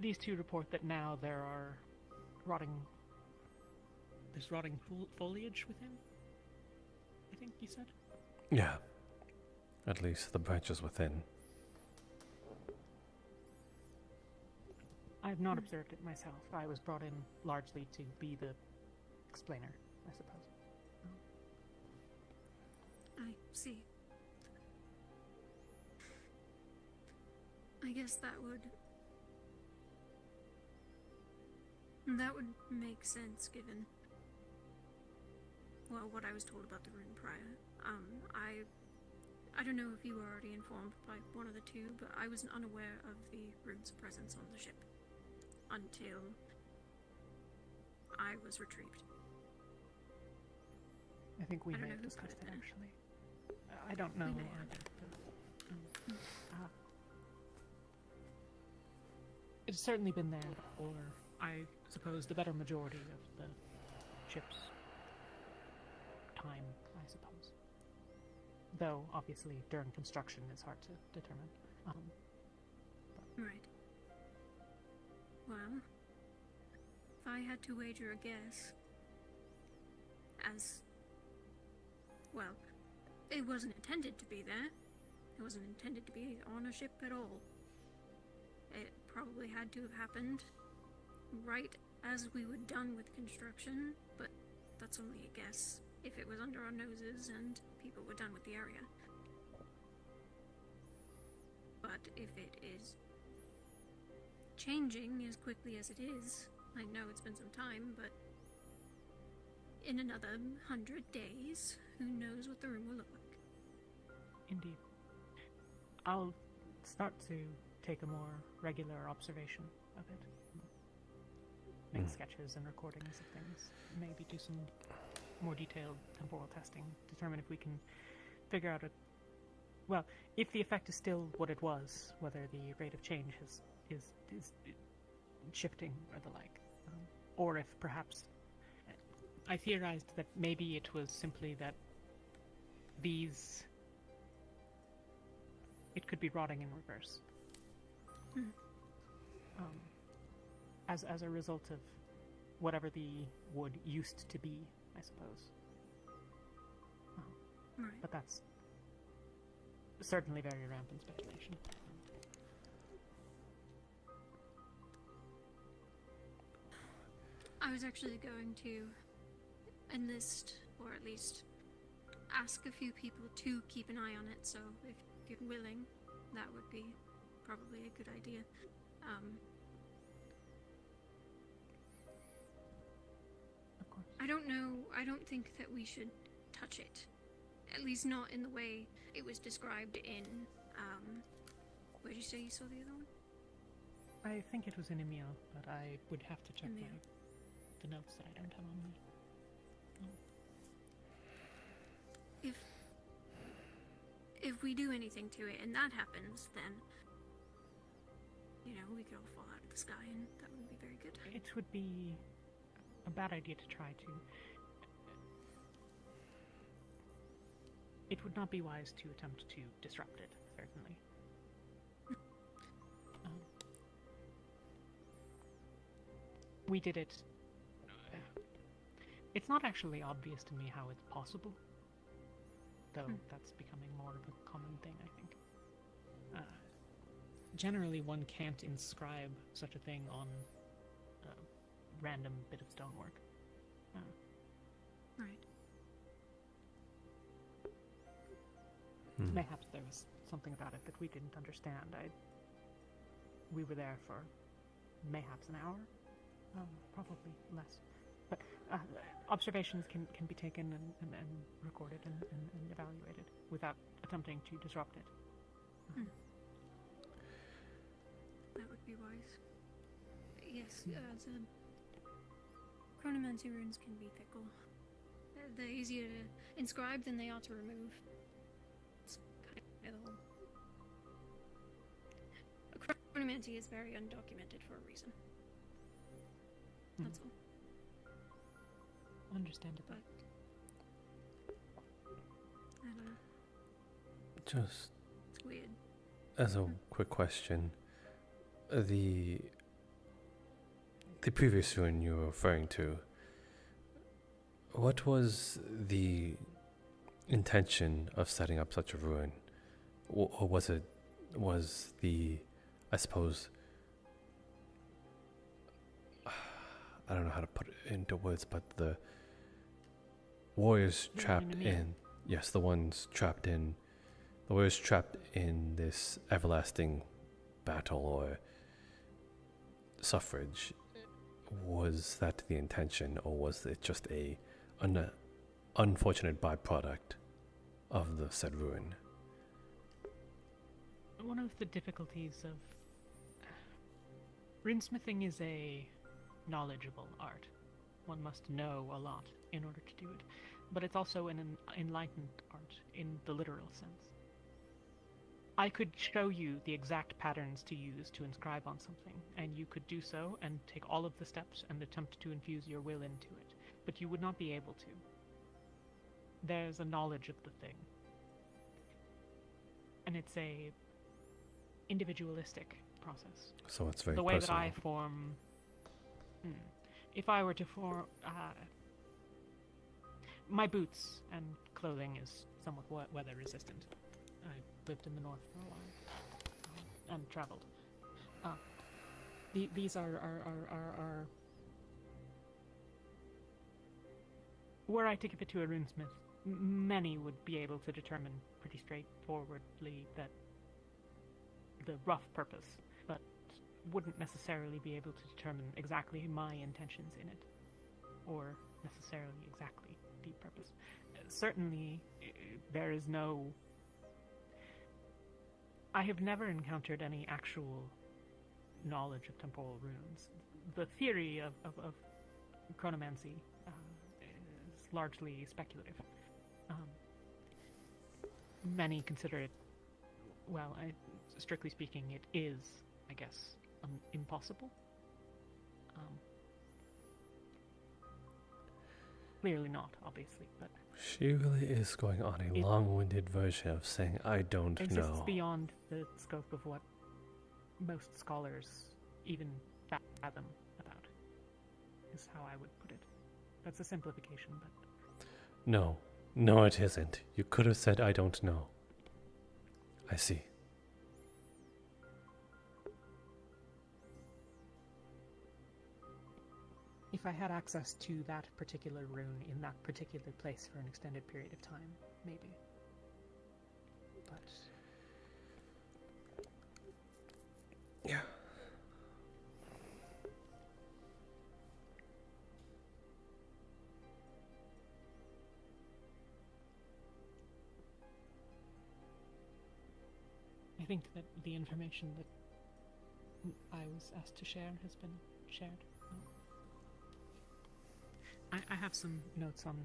These two report that now there are there's rotting foliage within, I think you said? Yeah. At least the branches within. I have not observed it myself. I was brought in largely to be the explainer, I suppose. I see. I guess that would make sense given well, what I was told about the rune prior. I don't know if you were already informed by one of the two, but I was unaware of the rune's presence on the ship until I was retrieved. I think we I don't may know have who discussed put it it there. actually. I don't know. We may It's certainly been there for, I suppose, the better majority of the ship's time, I suppose. Though, obviously, during construction it's hard to determine. Right. Well, if I had to wager a guess, as well, it wasn't intended to be there. It wasn't intended to be on a ship at all. It probably had to have happened right as we were done with construction, but that's only a guess. If it was under our noses and people were done with the area. But if it is changing as quickly as it is, I know it's been some time, but in another 100 days, who knows what the room will look like. Indeed. I'll start to take a more regular observation of it. Make sketches and recordings of things. Maybe do some more detailed temporal testing. Determine if we can figure out well, if the effect is still what it was, whether the rate of change is shifting or the like. Or if perhaps I theorized that maybe it was simply that it could be rotting in reverse. As a result of whatever the wood used to be, I suppose. Right. But that's certainly very rampant speculation. I was actually going to enlist, or at least ask a few people to keep an eye on it, so if you're willing, that would be probably a good idea. Of course. I don't know, I don't think that we should touch it. At least not in the way it was described in, where'd you say you saw the other one? I think it was in Emil, but I would have to check Emil. the notes that I don't have on me. If we do anything to it and that happens, then, you know, we could all fall out of the sky and that wouldn't be very good. It would be a bad idea to try to... It would not be wise to attempt to disrupt it, certainly. We did it... It's not actually obvious to me how it's possible. Though that's becoming more of a common thing, I think. Generally, one can't inscribe such a thing on a random bit of stonework. Right. Mayhaps there was something about it that we didn't understand. We were there for mayhaps an hour? Probably less. But observations can be taken and recorded and evaluated without attempting to disrupt it. That would be wise. Yes, the chronomancy runes can be fickle. They're easier to inscribe than they are to remove. It's kind of the whole... Chronomancy is very undocumented for a reason. That's all. Understandable. I don't know. Just It's weird. as a quick question, the previous rune you were referring to, what was the intention of setting up such a ruin? Or was the, I suppose, I don't know how to put it into words, but the warriors trapped in, yes, the warriors trapped in this everlasting battle or suffrage, was that the intention, or was it just unfortunate byproduct of the said ruin. One of the difficulties of runesmithing is a knowledgeable art. One must know a lot in order to do it, but it's also an enlightened art in the literal sense. I could show you the exact patterns to use to inscribe on something, and you could do so and take all of the steps and attempt to infuse your will into it, but you would not be able to. There's a knowledge of the thing, and it's a individualistic process. So it's very the way personal. that I form. If I were to form, my boots and clothing is somewhat weather resistant. I lived in the north for a while and traveled. These are were I to give it to a runesmith, many would be able to determine pretty straightforwardly that the rough purpose, but wouldn't necessarily be able to determine exactly my intentions in it, or necessarily exactly the purpose. Certainly, there is no... I have never encountered any actual knowledge of temporal runes. The theory of chronomancy is largely speculative. Many consider it, well, strictly speaking, it is, I guess, impossible. Clearly not, obviously, but... She really is going on a long-winded version of saying, I don't exists know. beyond the scope of what most scholars even fathom about, is how I would put it. That's a simplification, but... No. No, it isn't. You could have said, I don't know. I see. If I had access to that particular rune in that particular place for an extended period of time, maybe. But... yeah. I think that the information that I was asked to share has been shared. I have some notes on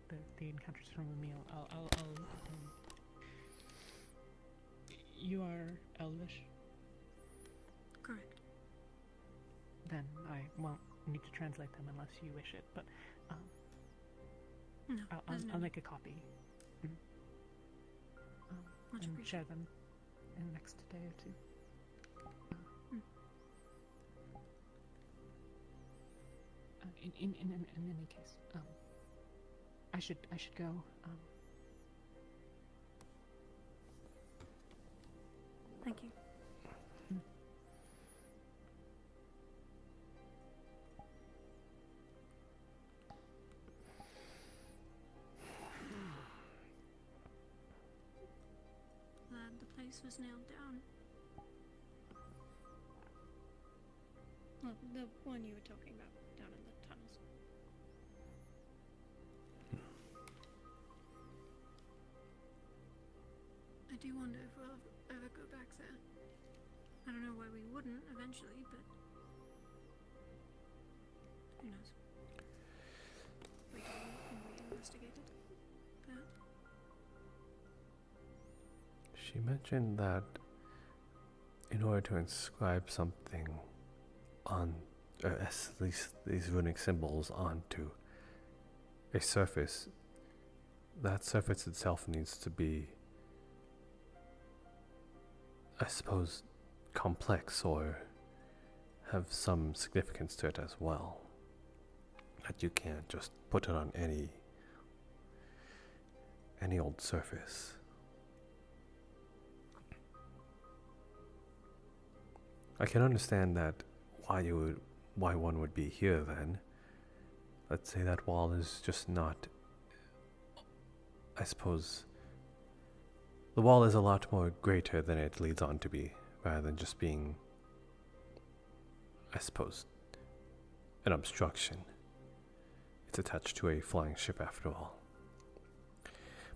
the encounters from the meal. I'll you are Elvish? Correct. Then I won't need to translate them unless you wish it, but No, I'll make a copy. Much And appreciated. share them in the next day or two. In any case, I should go. Thank you. Glad the place was nailed down. Well, the one you were talking about down in the tunnels. I do wonder if we'll ever go back there. I don't know why we wouldn't eventually, but who knows? We do and we investigated that. She mentioned that in order to inscribe something on, or at least these runic symbols onto a surface, that surface itself needs to be, I suppose, complex or have some significance to it as well. That you can't just put it on any old surface. I can understand that why one would be here then. Let's say that wall is just not, I suppose, the wall is a lot more greater than it leads on to be, rather than just being, I suppose, an obstruction. it's attached to a flying ship after all.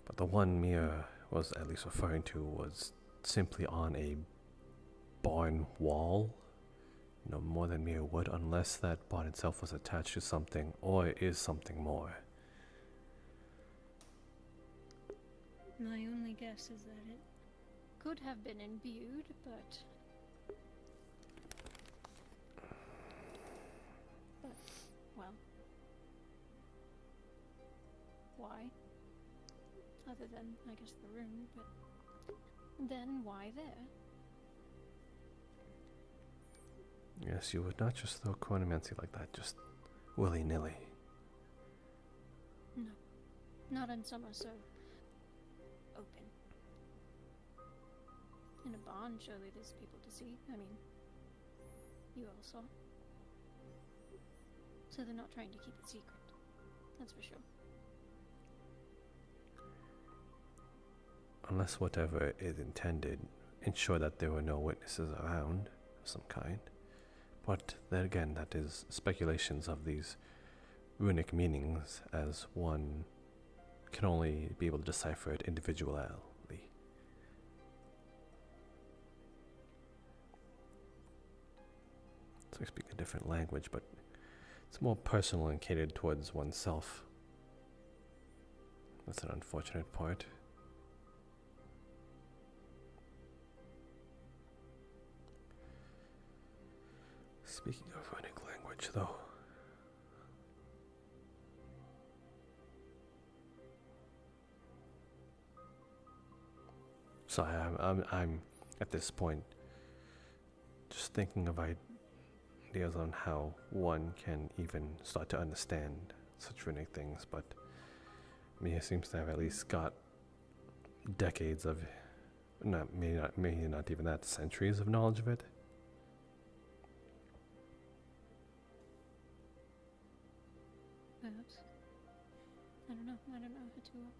But the one Mia was at least referring to was simply on a barn wall. No more than mere wood, unless that barn itself was attached to something, or is something more. My only guess is that it could have been imbued, but well, why? Other than, I guess, the room, but then why there? Yes, you would not just throw chronomancy like that, just willy-nilly. No, not in summer, so open. In a barn, surely there's people to see. I mean, you all saw. So they're not trying to keep it secret. That's for sure. Unless whatever is intended, ensure that there were no witnesses around of some kind. But then again, that is speculations of these runic meanings, as one can only be able to decipher it individually. So I speak a different language, but it's more personal and catered towards oneself. That's an unfortunate part. Speaking of runic language, though, so I'm at this point just thinking of ideas on how one can even start to understand such runic things, but Mia seems to have at least got decades of, maybe not even that, centuries of knowledge of it. Perhaps. I don't know her too well.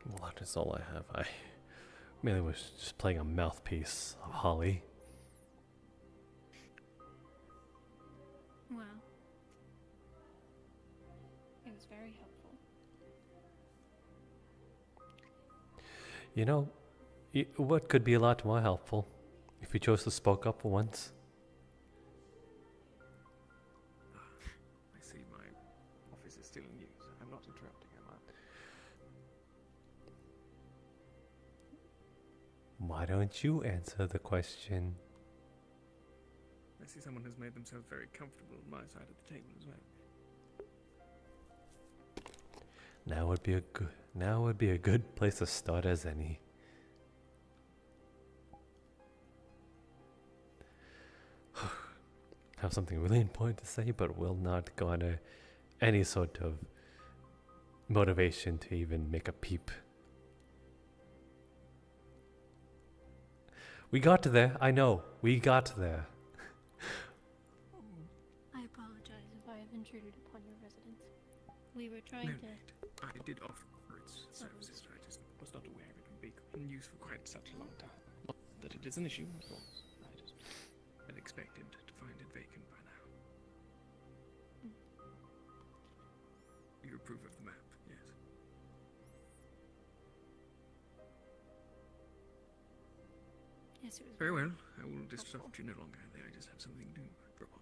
Well, that is all I have. I merely was just playing a mouthpiece of Holly. Well, it was very helpful. You know, what could be a lot more helpful if you chose to spoke up for once? I see my office is still in use. I'm not interrupting, am I? Why don't you answer the question? I see someone has made themselves very comfortable on my side of the table as well. Now would be a good place to start as any. Have something really important to say, but will not garner any sort of motivation to even make a peep. We got there, I know. We got there. I apologize if I have intruded upon your residence. We were trying to... I did offer its services, I just was not aware it would be in use for quite such a long time. Not that it is an issue, of course. I just had expected to find it vacant by now. You approve of the map, yes? Yes, it was Very well. I will disrupt you no longer. I just have something to drop off.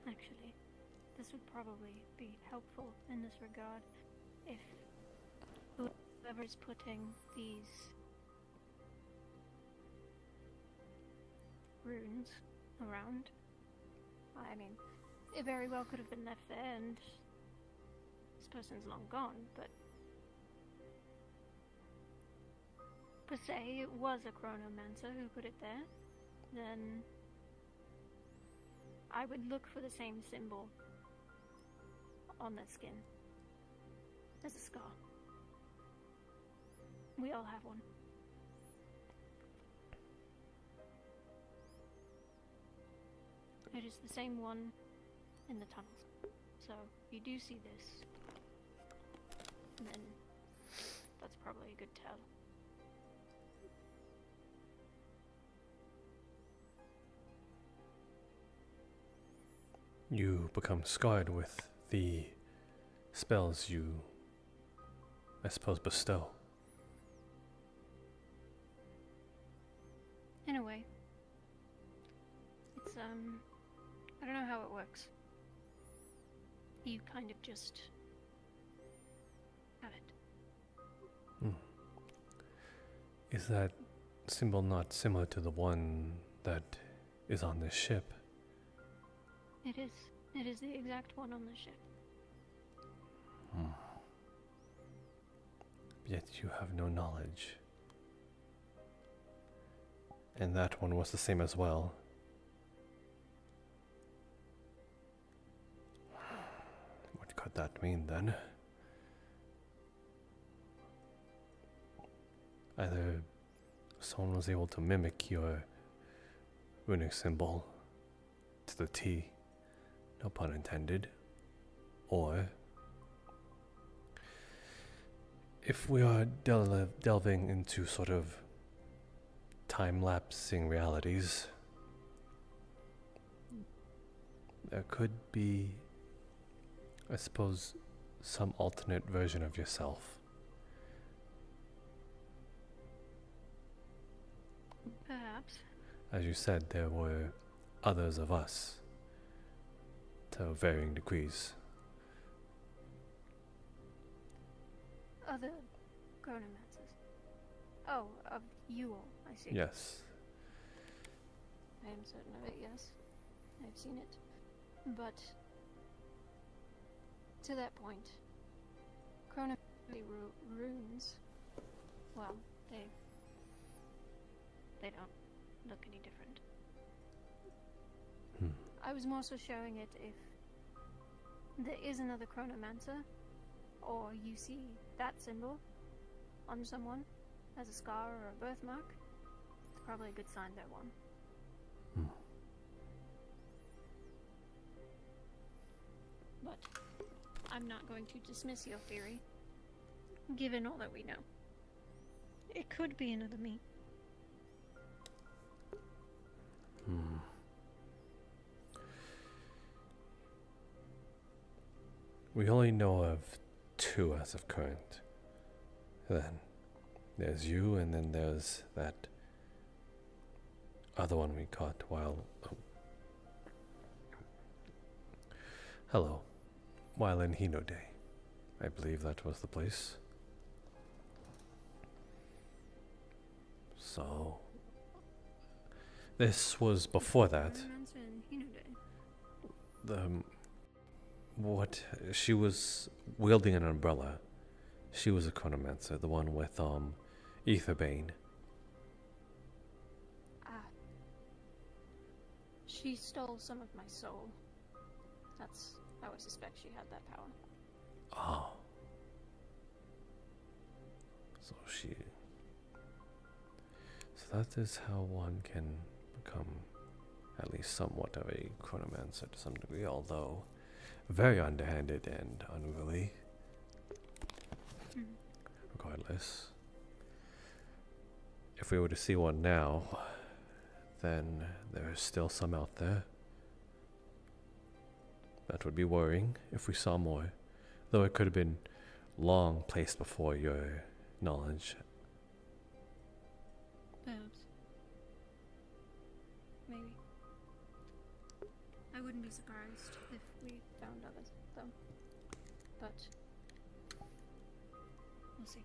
Actually, this would probably be helpful in this regard if whoever's putting these runes around, I mean, it very well could have been left there and this person's long gone, but per se it was a chronomancer who put it there, then I would look for the same symbol on their skin as a scar. We all have one. It is the same one in the tunnels. So, if you do see this, then that's probably a good tell. You become scarred with the spells you, I suppose, bestow. In a way. It's, I don't know how it works. You kind of just have it. Is that symbol not similar to the one that is on this ship? It is. It is the exact one on the ship. Yet you have no knowledge. And that one was the same as well. What could that mean then? Either someone was able to mimic your runic symbol to the T, no pun intended, or if we are delving into sort of time-lapsing realities, there could be, I suppose, some alternate version of yourself. Perhaps. As you said, there were others of us, to varying degrees. Other chronomancers. Oh, of you all, I see. Yes. I am certain of it, yes. I've seen it. But to that point, chronomancy runes, well, they don't look any different. I was more so showing it if there is another chronomancer, or you see that symbol on someone as a scar or a birthmark, it's probably a good sign they're one. But I'm not going to dismiss your theory, given all that we know. It could be another me. We only know of two as of current. Then there's you, and then there's that other one we caught while... Hello. While in Hino Day. I believe that was the place. So... This was before that. Chronomancer and Hino Day. What? She was wielding an umbrella. She was a chronomancer, the one with, Aetherbane. Ah. She stole some of my soul. That's how I suspect she had that power. Oh. So she... So that is how one can become at least somewhat of a chronomancer to some degree, although very underhanded and unruly. Regardless. If we were to see one now, then there's still some out there. That would be worrying if we saw more, though it could have been long placed before your knowledge. Perhaps. Maybe. I wouldn't be surprised if we found others, though. But we'll see.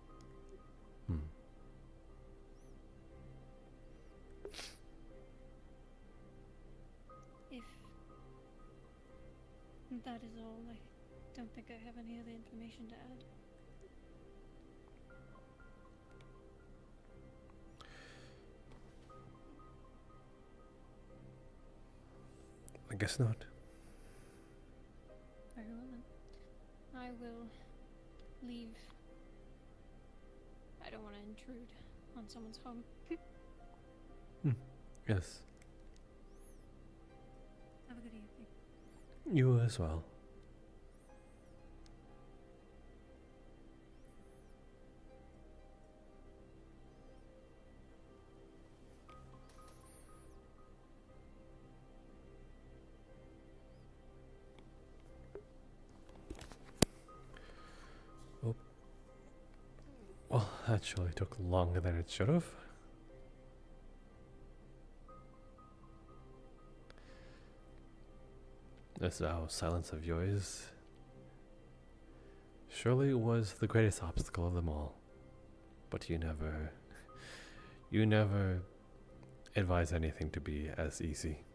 If that is all, I don't think I have any other information to add. I guess not. Very well then. I will leave. I don't want to intrude on someone's home. Yes. Have a good You as well. Oh. Well, that surely took longer than it should have. This silence of yours surely was the greatest obstacle of them all. But you never advise anything to be as easy.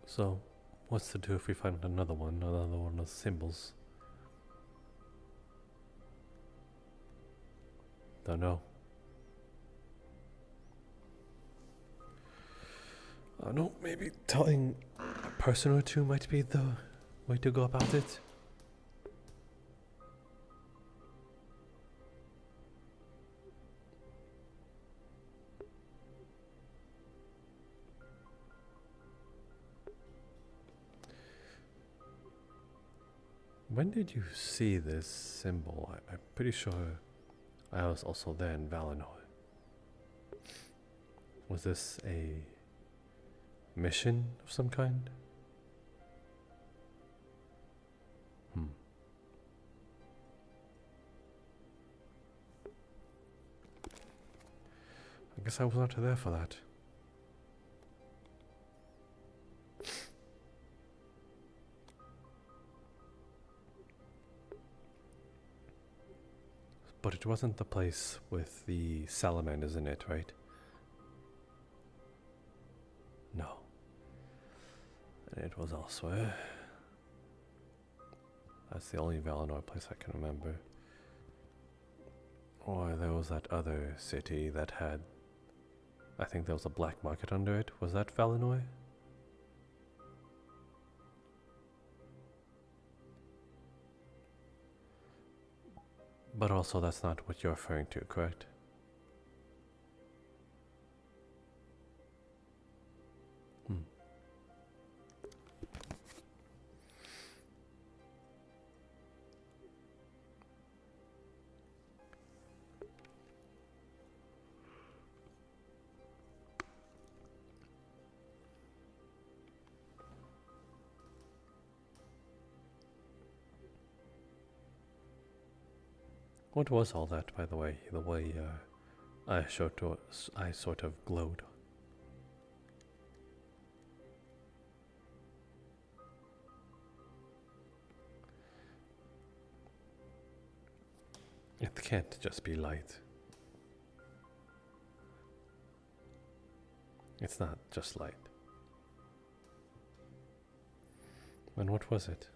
So, what's to do if we find another one of the symbols? Don't know. I don't know, maybe telling a person or two might be the way to go about it. When did you see this symbol? I'm pretty sure I was also there in Valinor. Was this a mission of some kind? I guess I was not there for that. But it wasn't the place with the salamanders in it, right? No. And it was elsewhere. That's the only Valinor place I can remember. Or there was that other city that had... I think there was a black market under it. Was that Valinor? But also that's not what you're referring to, correct? What was all that, by the way? The way I sort of glowed. It can't just be light. It's not just light. And what was it?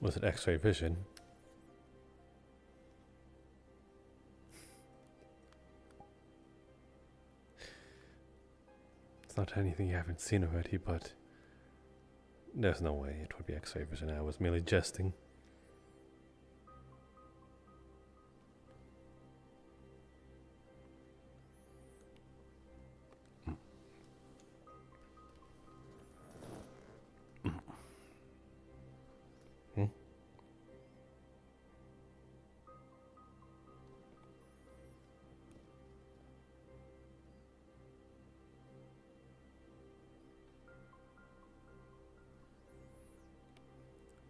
Was it X-ray vision? It's not anything you haven't seen already, but there's no way it would be X-ray vision. I was merely jesting.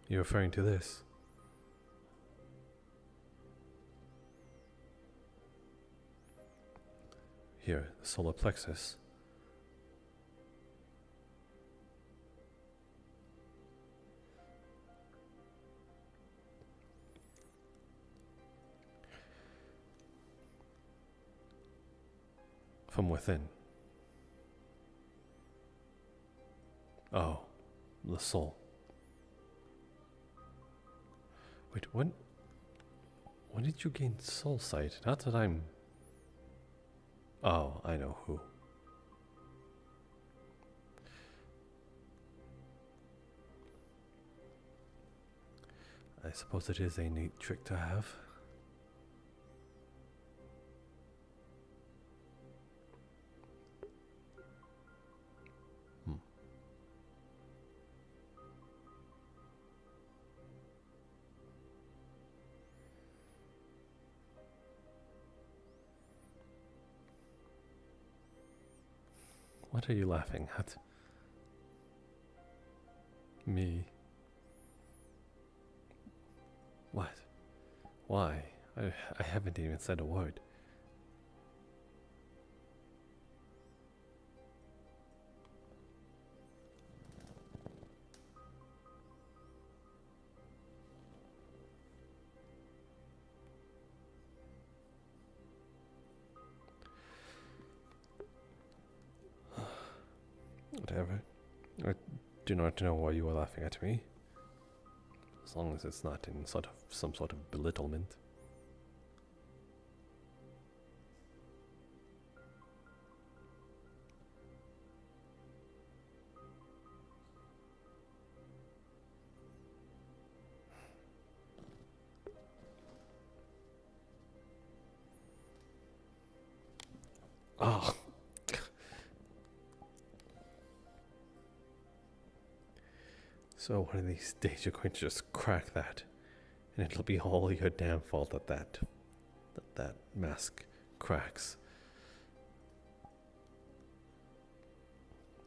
You're referring to this? Here, the solar plexus. From within. Oh, the soul. Wait, when did you gain soul sight? Not that I'm... Oh, I know who. I suppose it is a neat trick to have. What are you laughing at? Me? What? Why? I haven't even said a word. Whatever. I do not know why you are laughing at me. As long as it's not in some sort of belittlement. Oh. So one of these days you're going to just crack that, and it'll be all your damn fault that mask cracks.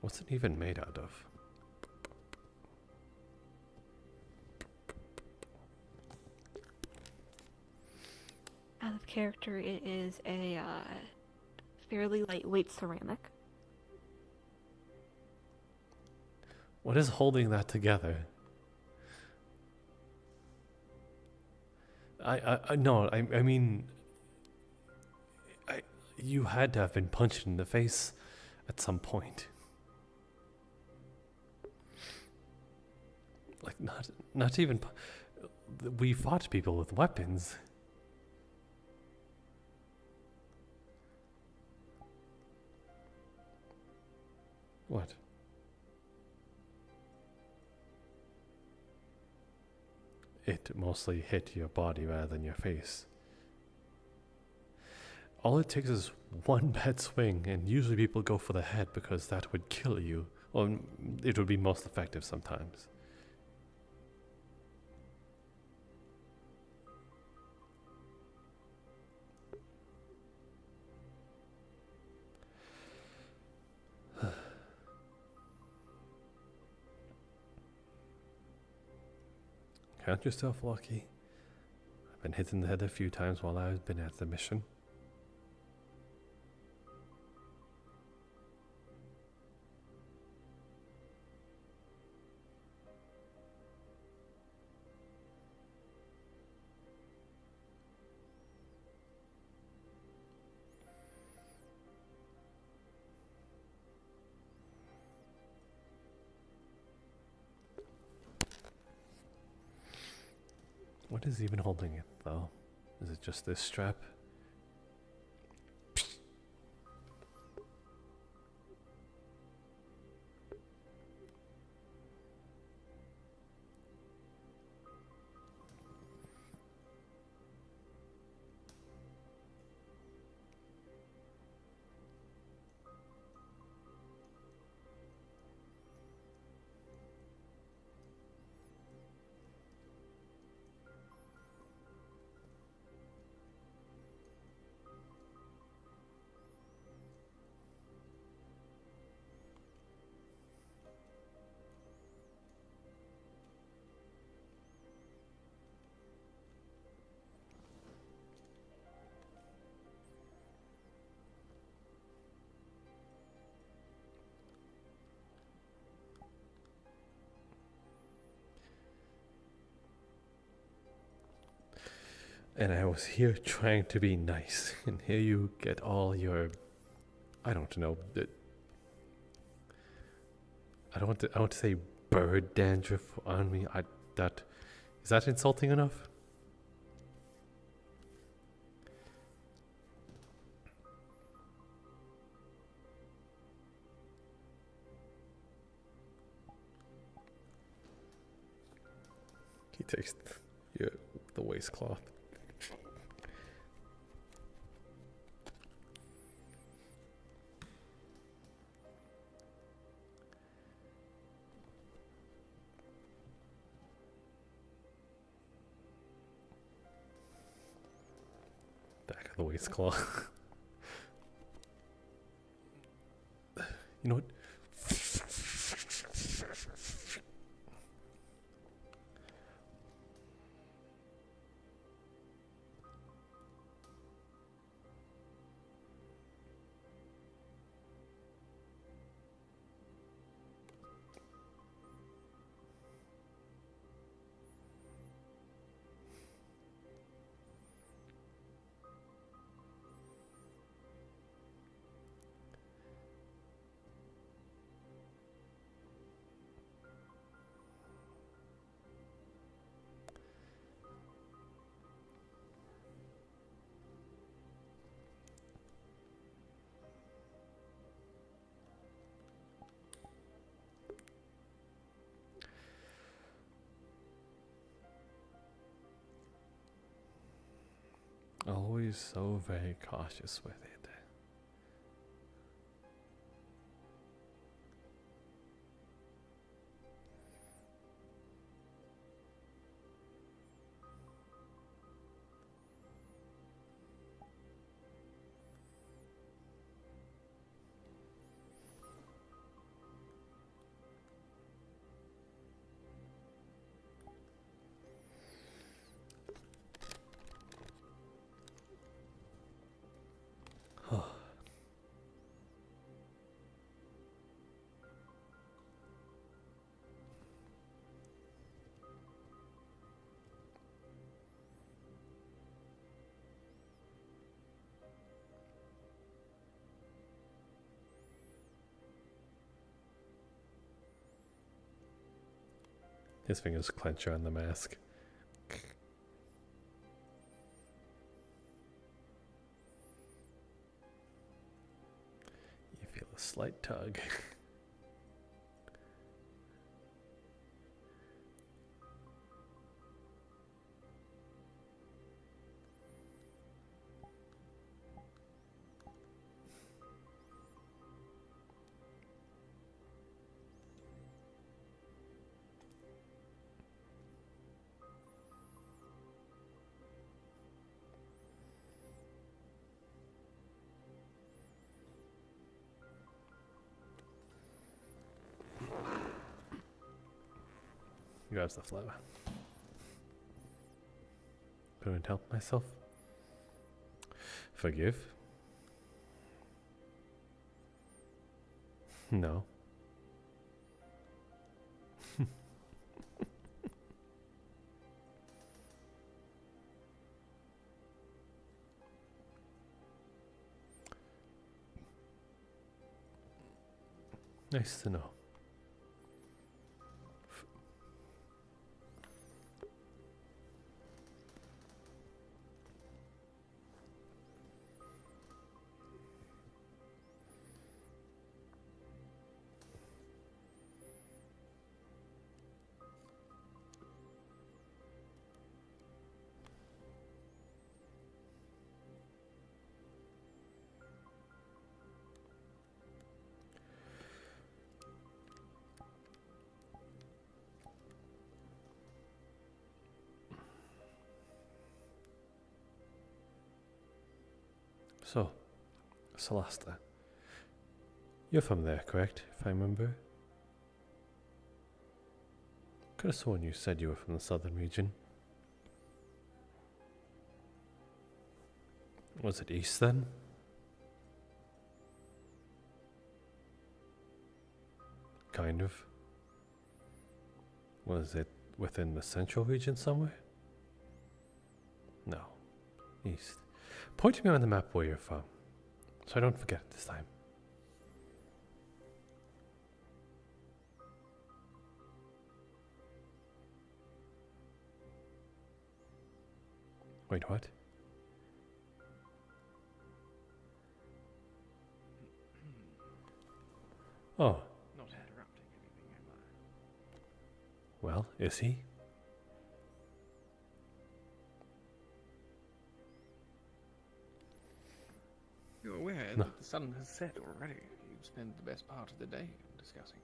What's it even made out of? Out of character, it is a fairly lightweight ceramic. What is holding that together? I mean, you had to have been punched in the face at some point. Like, not even, we fought people with weapons. What? It mostly hit your body rather than your face. All it takes is one bad swing, and usually people go for the head because that would kill you. Or it would be most effective sometimes. Count yourself lucky. I've been hit in the head a few times while I've been at the mission. What is even holding it, though? Is it just this strap? And I was here trying to be nice, and here you get all your, I don't know, I don't want to say bird dandruff on me. Is that insulting enough? takes the waistcloth. Back of the waistcloth. You know what? Always so very cautious with it. His fingers clench around the mask. You feel a slight tug. Grabs the flower. Couldn't help myself. Forgive? No. Nice to know. So, Celesta, you're from there, correct, if I remember? Could have sworn you said you were from the southern region. Was it east then? Kind of. Was it within the central region somewhere? No. East. Point to me on the map where you're from, so I don't forget it this time. Wait, what? Oh. Not interrupting anything, am I? Well, is he? No. The sun has set already. You've spent the best part of the day discussing.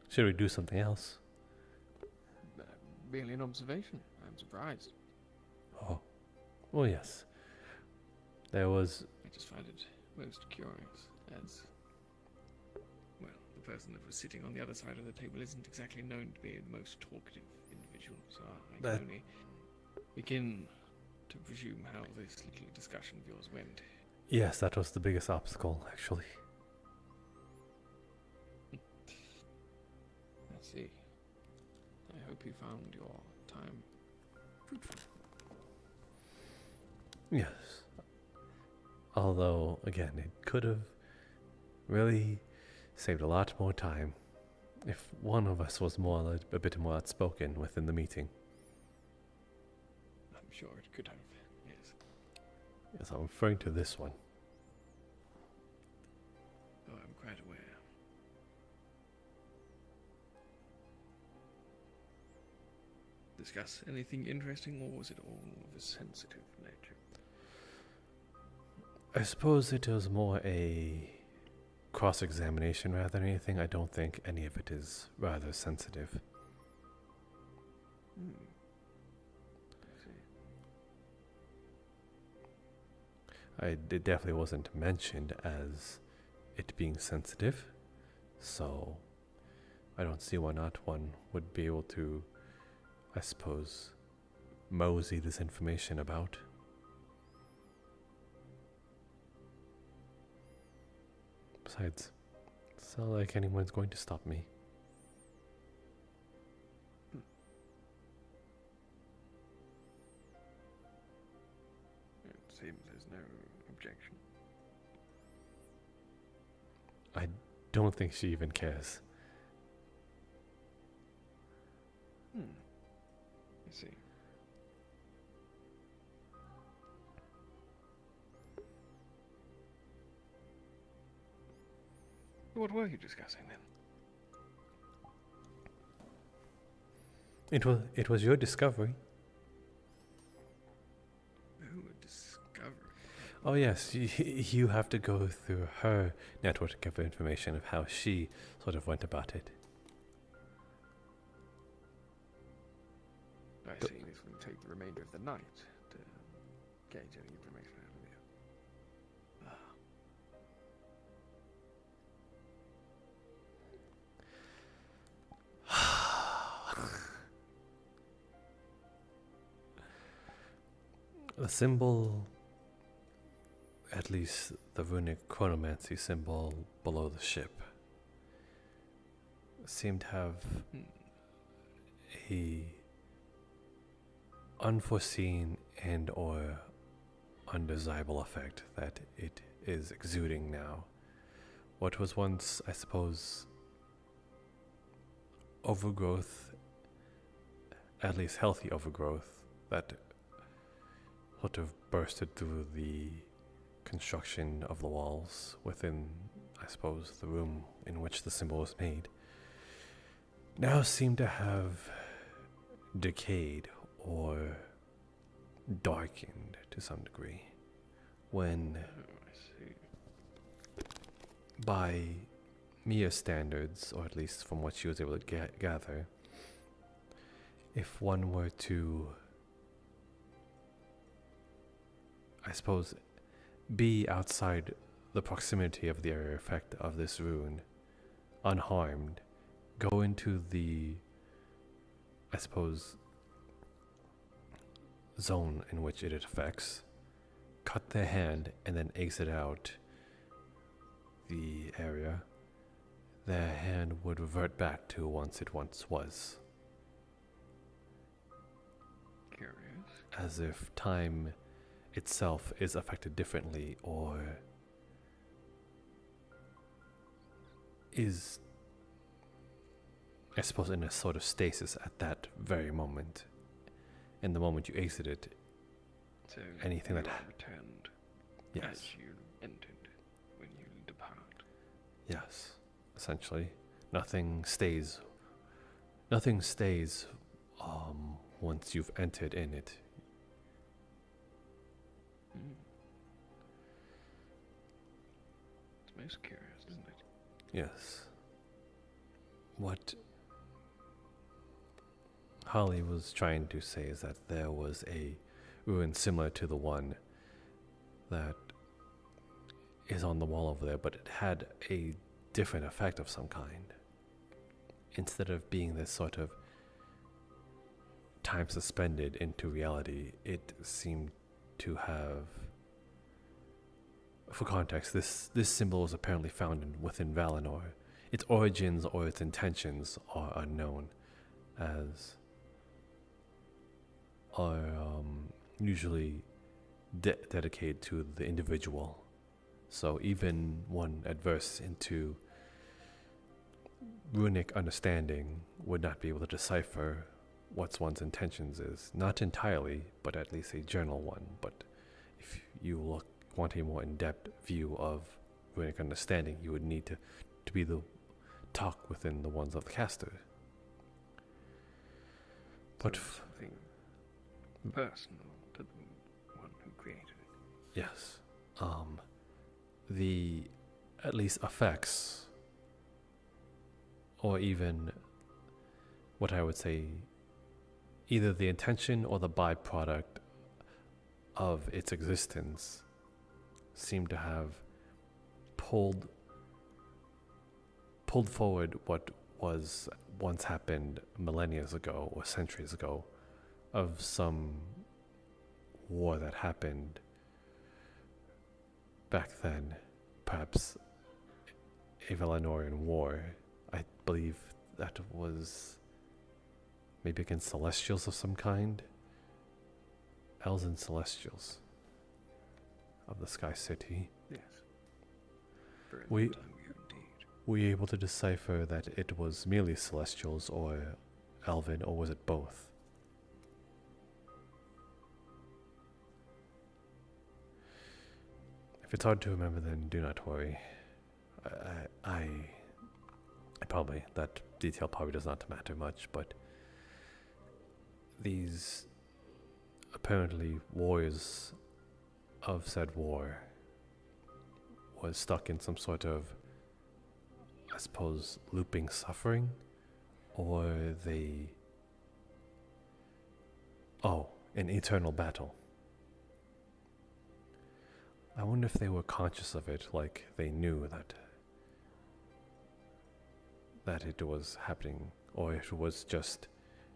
Should we do something else? Merely an observation. I'm surprised. Oh. Well, yes. There was... I just find it most curious, as... Well, the person that was sitting on the other side of the table isn't exactly known to be the most talkative individual, so I can only begin to presume how this little discussion of yours went. Yes, that was the biggest obstacle, actually. I see. I hope you found your time fruitful. Yes. Although, again, it could have really saved a lot more time if one of us was a bit more outspoken within the meeting. I'm sure it could have, yes. Yes, I'm referring to this one. Oh, I'm quite aware. Discuss anything interesting, or was it all of a sensitive nature? I suppose it was more a cross-examination rather than anything. I don't think any of it is rather sensitive. It definitely wasn't mentioned as it being sensitive, so I don't see why not one would be able to, I suppose, mosey this information about. Besides, it's not like anyone's going to stop me. It seems there's no objection. I don't think she even cares. I see. What were you discussing then? It was your discovery. Oh, a discovery. Oh yes, you have to go through her network of information of how she sort of went about it. I see. This will take the remainder of the night to gauge any information out of you. The symbol, at least the runic chronomancy symbol below the ship, seemed to have a unforeseen and or undesirable effect that it is exuding now. What was once, I suppose, overgrowth, at least healthy overgrowth, that sort of bursted through the construction of the walls within, I suppose, the room in which the symbol was made, now seemed to have decayed or darkened to some degree, when by Mia's standards, or at least from what she was able to gather, if one were to, I suppose, be outside the proximity of the area effect of this rune, unharmed, go into the, I suppose, zone in which it affects, cut their hand, and then exit out the area, their hand would revert back to it once was. Curious. As if time itself is affected differently, or is, I suppose, in a sort of stasis at that very moment. In the moment you exit it, so anything that returned yes, as you entered when you depart. Yes, essentially, nothing stays. Nothing stays. Once you've entered in it. most curious, isn't it? Yes. What Holly was trying to say is that there was a ruin similar to the one that is on the wall over there, but it had a different effect of some kind. Instead of being this sort of time suspended into reality, it seemed to have, for context, this symbol was apparently found within Valinor. Its origins or its intentions are unknown, as are usually dedicated to the individual. So even one adverse into runic understanding would not be able to decipher what one's intentions is. Not entirely, but at least a general one. But if you want a more in-depth view of runic understanding, you would need to be the talk within the ones of the caster. But something personal to the one who created it. Yes. The at least effects, or even what I would say, either the intention or the byproduct of its existence, seem to have pulled forward what was once happened millennia ago or centuries ago, of some war that happened back then, perhaps a Valinorian war. I believe that was maybe against celestials of some kind. Elves and celestials of the Sky City. Yes. Were you able to decipher that it was merely celestials or elven, or was it both? If it's hard to remember, then do not worry. I probably, that detail probably does not matter much, but these apparently warriors of said war was stuck in some sort of, I suppose, looping suffering, or an eternal battle. I wonder if they were conscious of it, like they knew that it was happening, or it was just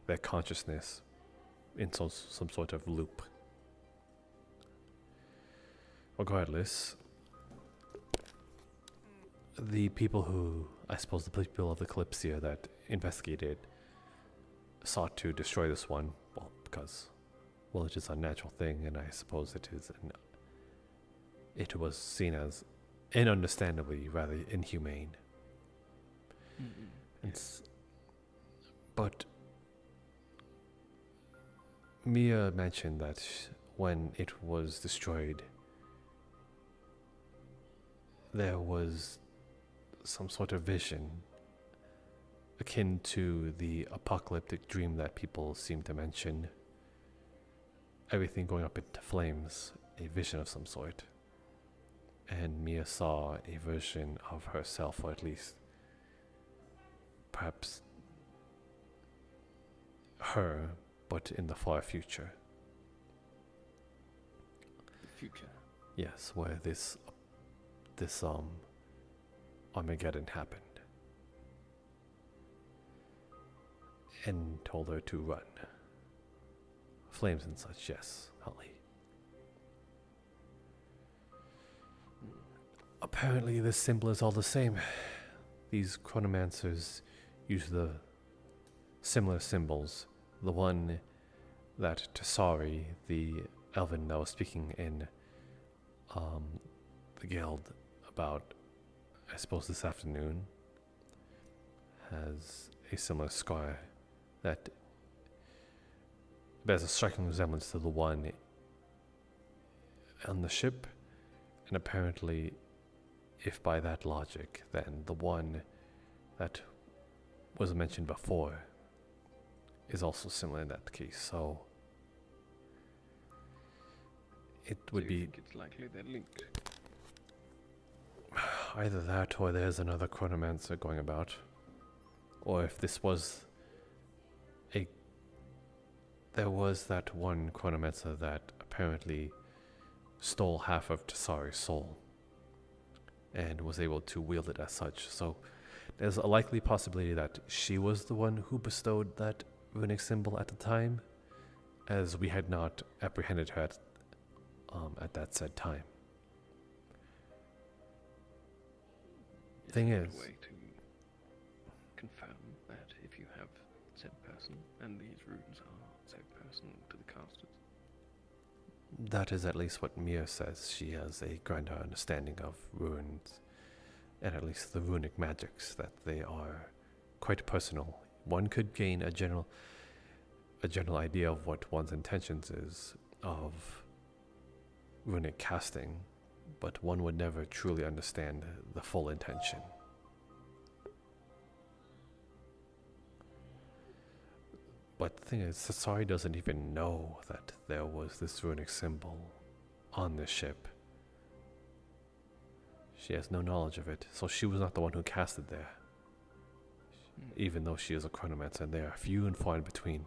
their consciousness in some sort of loop. Regardless, the people who, I suppose the people of the Kalypsia that investigated, sought to destroy this one, well, because, well, it is a natural thing, and I suppose it was seen as, and understandably, rather inhumane. But Mia mentioned that when it was destroyed, there was some sort of vision akin to the apocalyptic dream that people seem to mention. Everything going up into flames, a vision of some sort. And Mia saw a version of herself, or at least perhaps her, but in the far future. The future? Yes, where this Armageddon happened. And told her to run. Flames and such, yes, Holly. Apparently this symbol is all the same. These chronomancers use the similar symbols. The one that Tassari, the elven that was speaking in the guild about, I suppose this afternoon, has a similar scar that bears a striking resemblance to the one on the ship, and apparently, if by that logic, then the one that was mentioned before is also similar in that case. So it would be. Think it's likely they're linked. either that or there's another chronomancer going about. Or if this was there was that one chronomancer that apparently stole half of Tasari's soul and was able to wield it as such. So there's a likely possibility that she was the one who bestowed that runic symbol at the time, as we had not apprehended her at that said time. Thing is, way to confirm that if you have said person and these runes are said person to the casters. that is at least what Mia says. She has a grander understanding of runes, and at least the runic magics, that they are quite personal. One could gain a general idea of what one's intentions is of runic casting, but one would never truly understand the full intention. But the thing is, Tasari doesn't even know that there was this runic symbol on this ship. She has no knowledge of it, so she was not the one who cast it there. Even though she is a chronomancer, and they are few and far in between.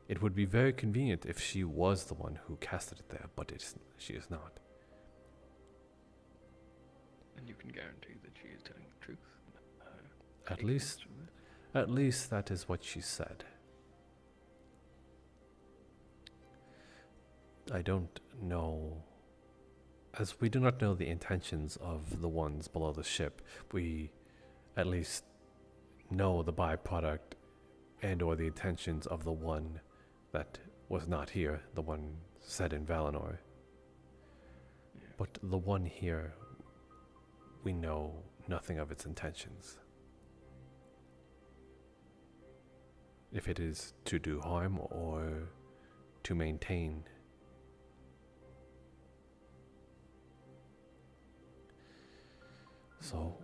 It would be very convenient if she was the one who casted it there, but she is not. And you can guarantee that she is telling the truth. At least that is what she said. I don't know, as we do not know the intentions of the ones below the ship. We at least know the byproduct and or the intentions of the one that was not here, the one said in Valinor. Yeah. But the one here, we know nothing of its intentions. If it is to do harm or to maintain. So,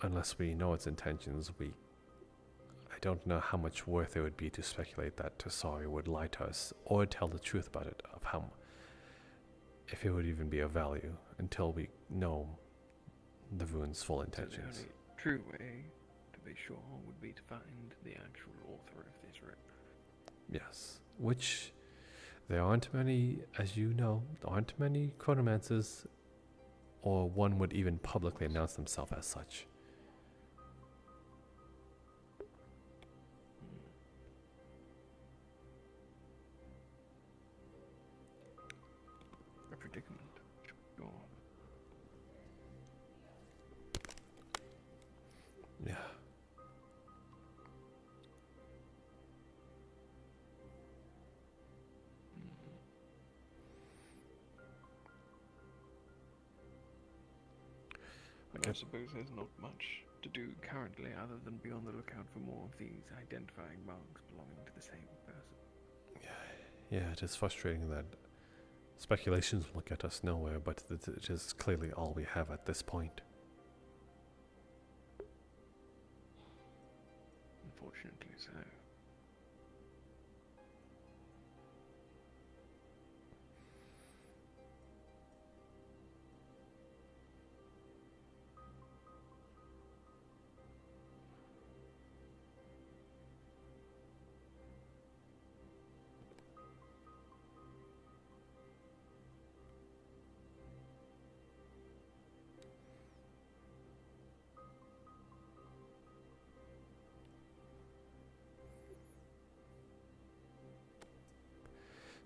unless we know its intentions, I don't know how much worth it would be to speculate that Tasari would lie to us or tell the truth about it, if it would even be of value, until we know the rune's full intentions. So the only true way to be sure would be to find the actual author of this rip. Yes, which there aren't many, as you know, there aren't many chronomancers, or one would even publicly announce themselves as such. A predicament, sure. Yeah. I suppose there's not much to do currently other than be on the lookout for more of these identifying marks belonging to the same person. Yeah, it is frustrating that speculations will get us nowhere, but it is clearly all we have at this point. Unfortunately so.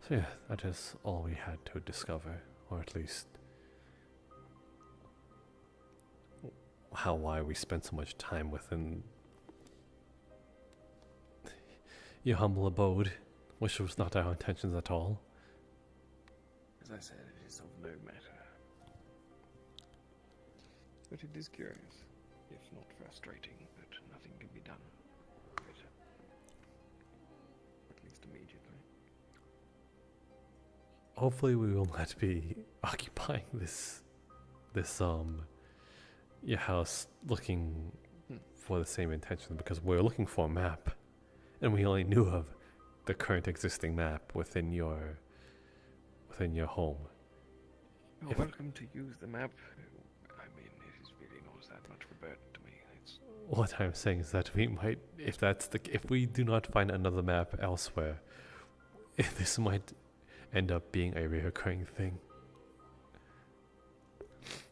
So yeah, that is all we had to discover, or at least why we spent so much time within your humble abode, which was not our intentions at all. As I said, it is of no matter. But it is curious, if not frustrating, that nothing can be done with it. At least immediately. Hopefully we will not be occupying your house looking for the same intention, because we're looking for a map and we only knew of the current existing map within your home. You're welcome to use the map. I mean, it is really not that much of a burden to me. It's What I'm saying is that we might, if we do not find another map elsewhere, this might end up being a recurring thing.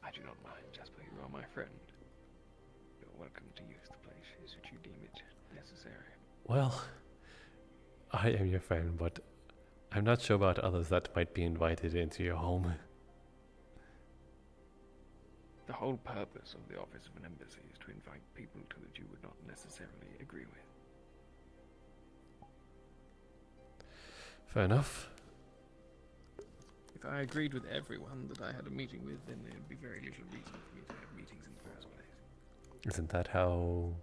I do not mind, Jasper. You are my friend. You're welcome to use the place should you deem it necessary. Well, I am your friend, but I'm not sure about others that might be invited into your home. The whole purpose of the office of an embassy is to invite people to that you would not necessarily agree with. Fair enough. If I agreed with everyone that I had a meeting with, then there'd be very little reason for me to have meetings in the first place. Isn't that how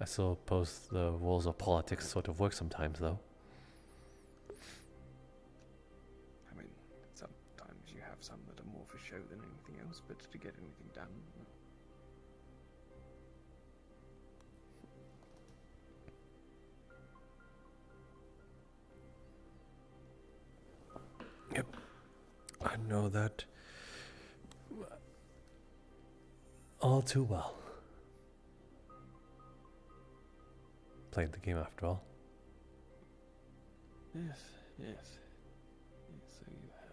I suppose the rules of politics sort of work sometimes, though? I mean, sometimes you have some that are more for show than anything else, but to get anything done, no. Yep. I know that all too well. Played the game after all. Yes, yes. Yes, so you have.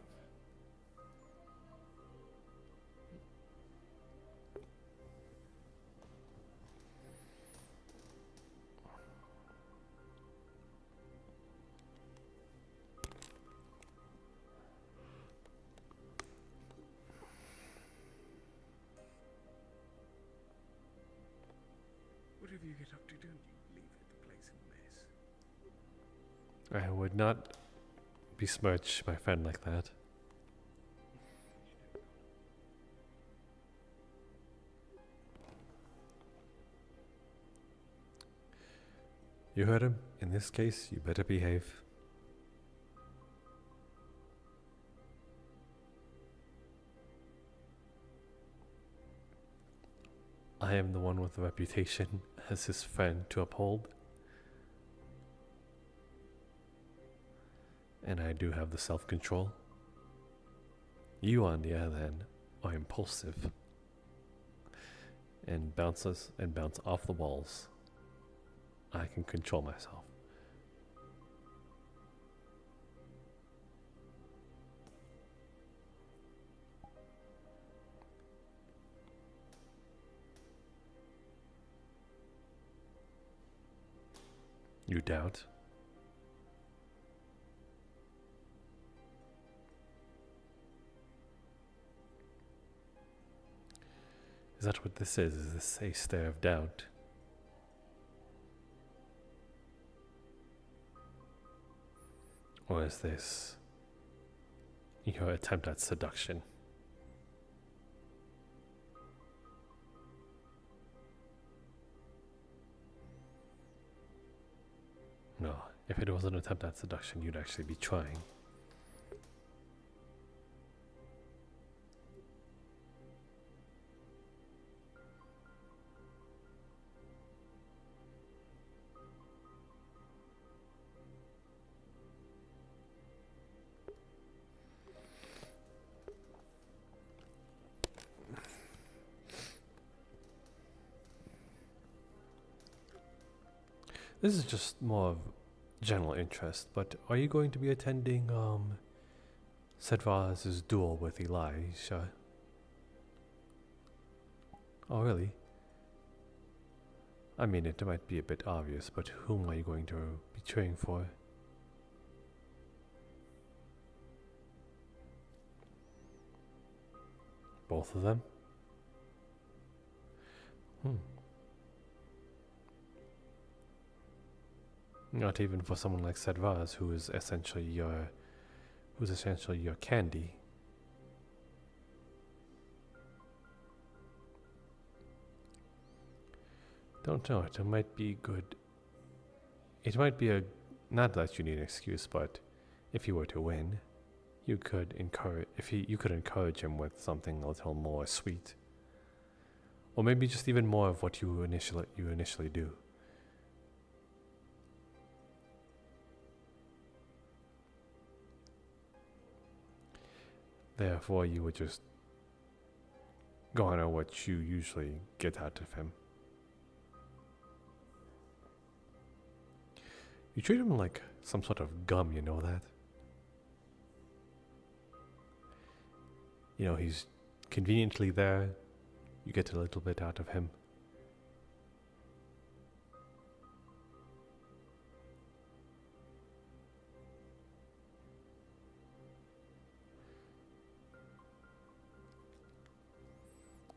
Whatever you get up to, don't you leave the place in a mess. I would not besmirch my friend like that. You heard him. In this case, you better behave. I am the one with the reputation as his friend to uphold. And I do have the self-control. You, on the other hand, are impulsive and bounce off the walls. I can control myself. You doubt? Is that what this is? Is this a stare of doubt? Or is this your attempt at seduction? No, if it was an attempt at seduction, you'd actually be trying. This is just more of general interest, but are you going to be attending Sedraz's duel with Elijah? Oh, really? I mean, it might be a bit obvious, but whom are you going to be cheering for? Both of them? Not even for someone like Sedraz, who is essentially your candy. Don't know. It might be good. It might be a not that you need an excuse, but if you were to win, you could encourage him with something a little more sweet, or maybe just even more of what you initially do. Therefore, you would just garner what you usually get out of him. You treat him like some sort of gum, you know that? You know, he's conveniently there. You get a little bit out of him.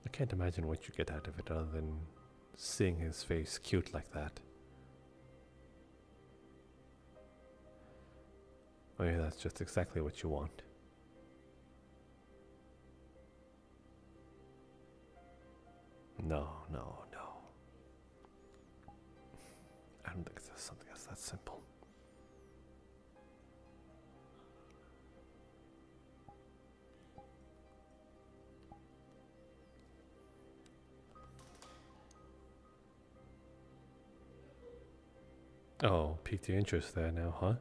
I can't imagine what you get out of it other than seeing his face cute like that. Oh yeah, that's just exactly what you want. No, no, no. I don't think there's something that's that simple. Oh, piqued your interest there now, huh?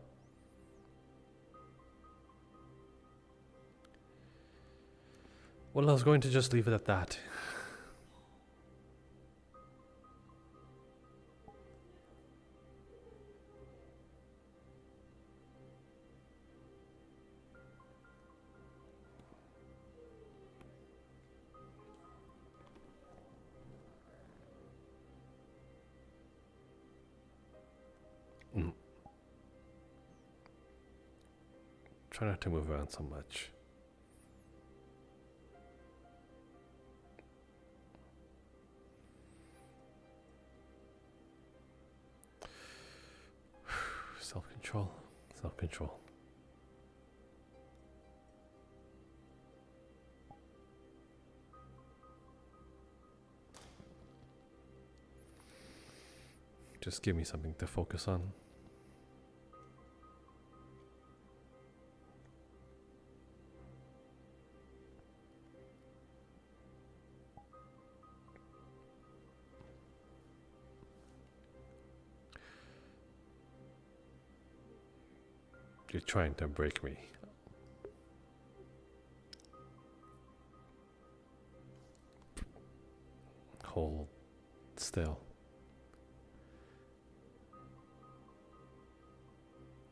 Well, I was going to just leave it at that. Try not to move around so much. Self-control, self-control. Just give me something to focus on. You're trying to break me. Hold still.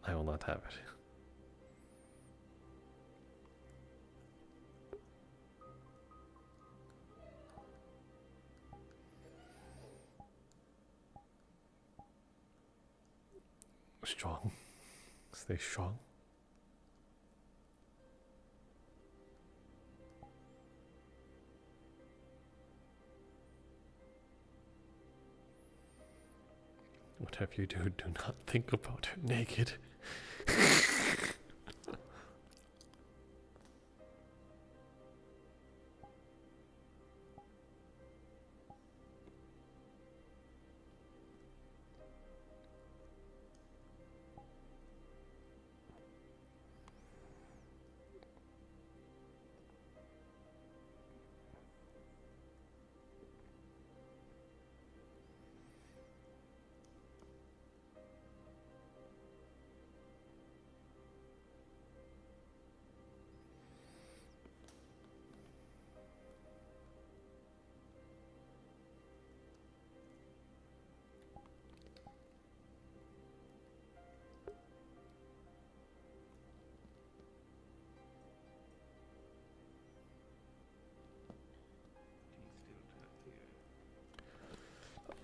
I will not have it. Strong. Stay strong. Whatever you do, do not think about her naked.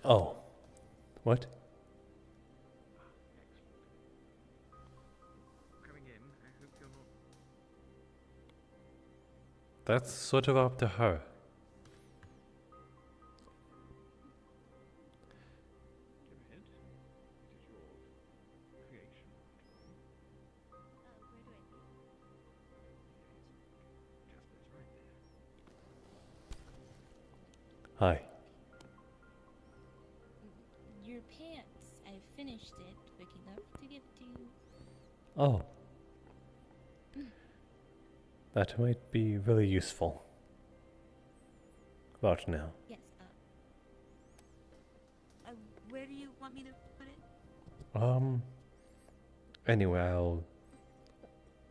Oh. What? Coming in, I hope you're not. That's sort of up to her. Go ahead. It is your creation. Jasper's right there. Hi. Your pants. I finished it quick enough to give to you. Oh. That might be really useful. About now. Yes. Where do you want me to put it? Anyway,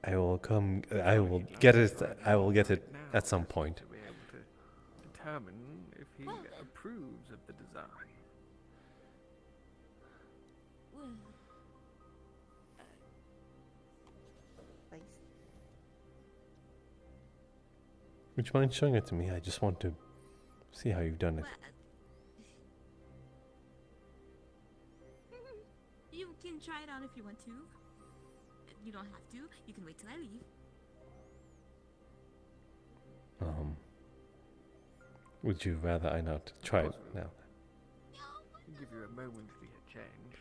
I will come. I will get it. I will get it at some point. To be able to determine if he approves of the design. Would you mind showing it to me? I just want to see how you've done it. You can try it on if you want to. You don't have to. You can wait till I leave. Would you rather I not try it now? I'll give you a momentary change.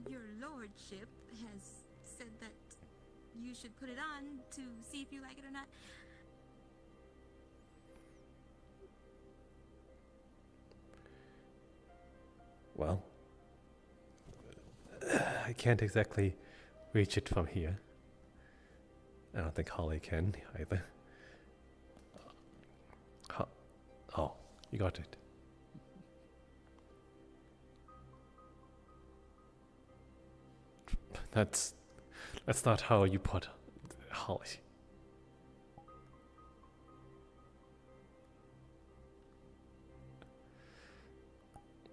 Your lordship has said that you should put it on to see if you like it or not. Well, I can't exactly reach it from here. I don't think Holly can either. Oh, you got it. That's not how you put Holly.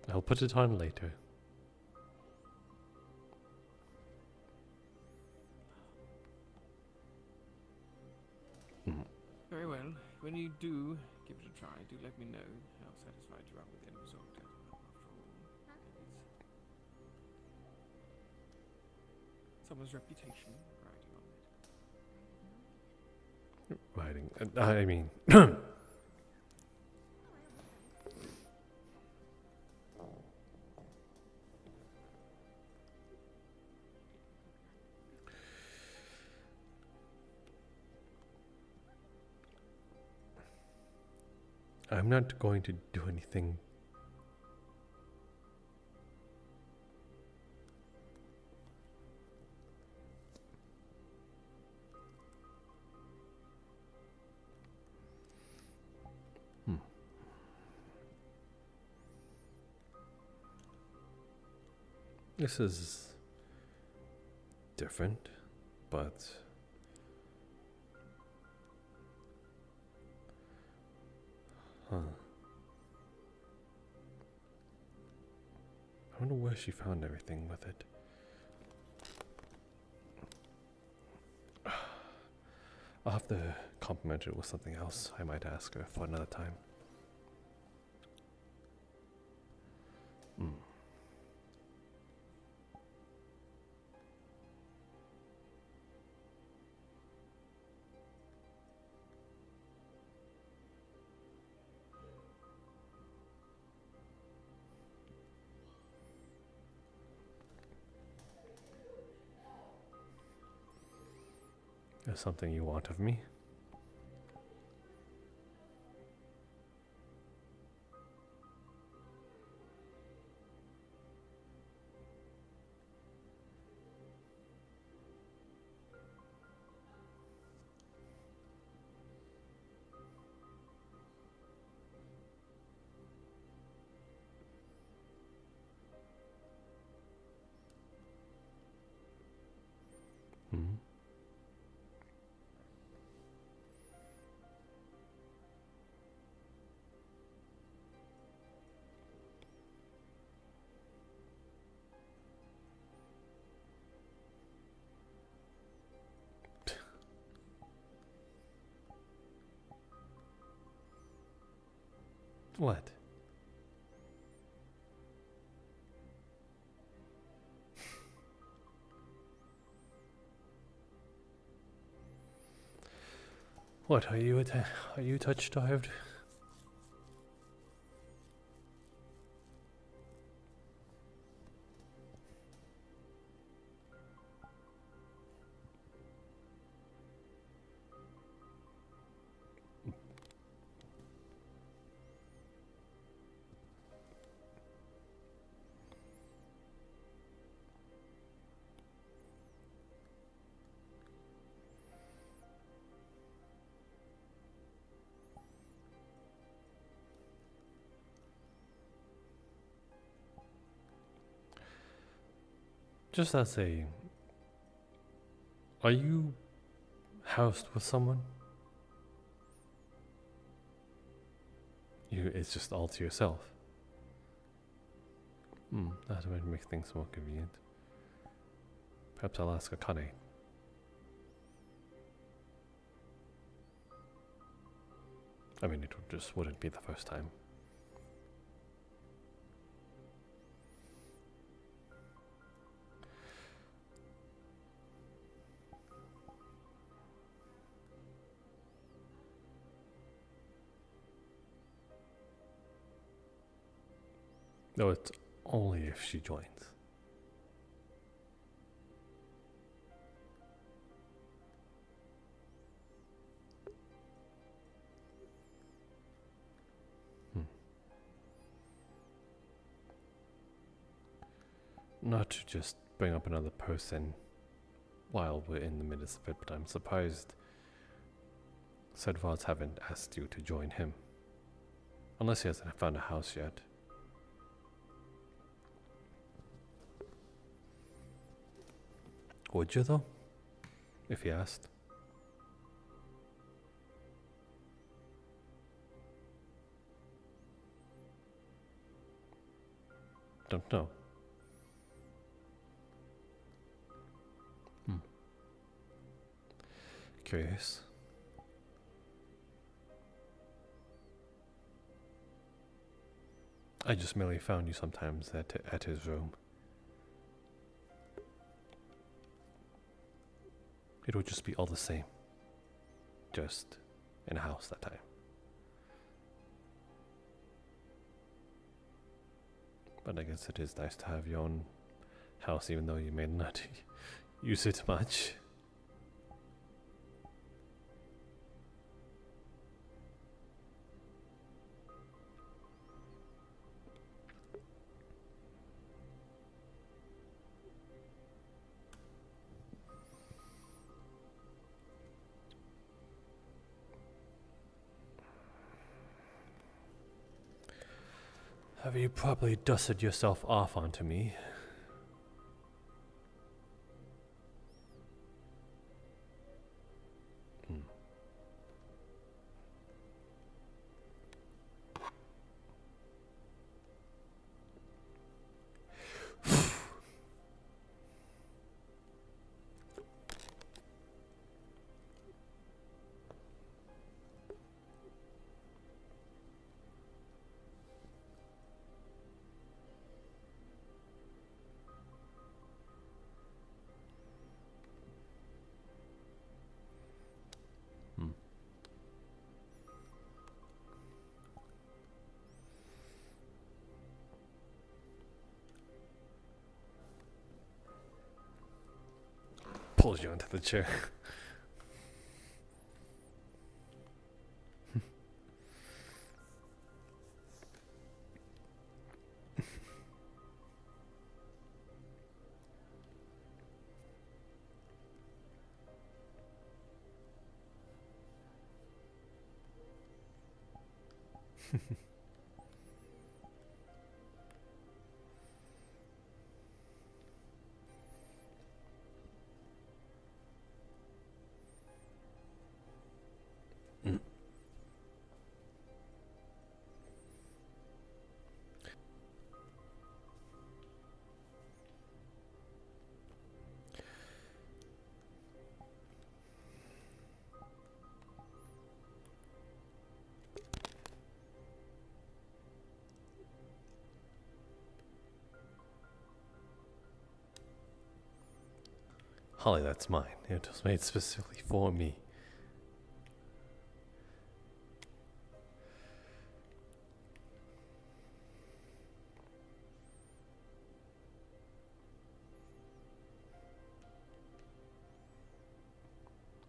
I'll put it on later. Very well. When you do give it a try, do let me know how satisfied you are with the end result. After all, someone's reputation riding on it. I mean. I'm not going to do anything. This is different, but I wonder where she found everything with it. I'll have to compliment it with something else. I might ask her for another time. There's something you want of me? What? What, are you touch-starved? Just as a... Are you housed with someone? It's just all to yourself. That might make things more convenient. Perhaps I'll ask Akane. I mean, just wouldn't be the first time. No, it's only if she joins. Not to just bring up another person while we're in the midst of it, but I'm surprised Sedvards haven't asked you to join him. Unless he hasn't found a house yet. Would you though? If he asked? Don't know. Curious. I just merely found you sometimes at his room. It would just be all the same. Just in a house that time. But I guess it is nice to have your own house, even though you may not use it much. Have you probably dusted yourself off onto me? Pulls you into the chair. Holly, that's mine. It was made specifically for me.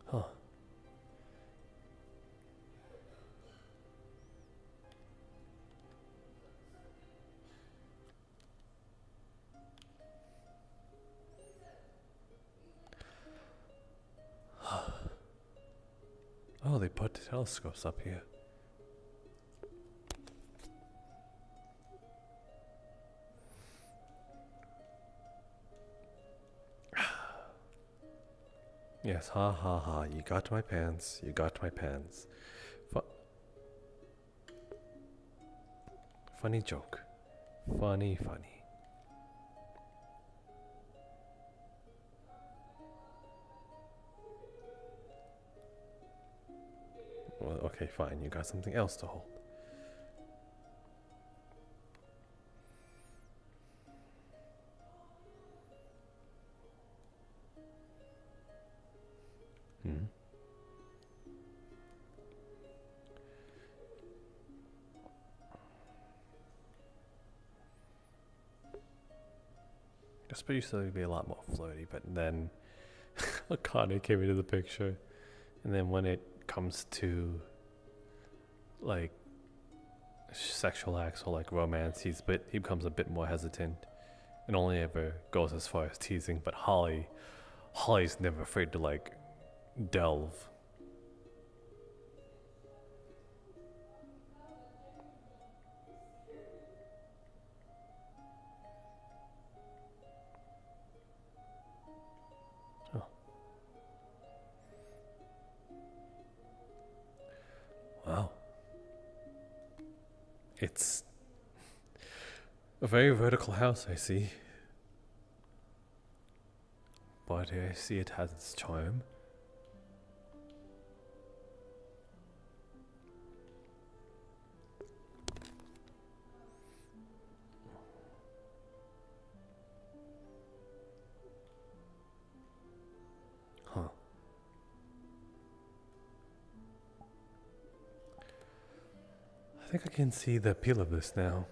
Huh. Oh, they put telescopes up here. Yes, ha ha ha. You got my pants. You got my pants. Funny joke. Funny. Well, okay, fine. You got something else to hold. Hmm. Jasper used to be a lot more flirty, but then Akane came into the picture, and then when it comes to like sexual acts or like romance, he becomes a bit more hesitant, and only ever goes as far as teasing. But Holly's never afraid to like delve. Wow. It's a very vertical house, I see. But I see it has its charm. Huh. I think I can see the appeal of this now.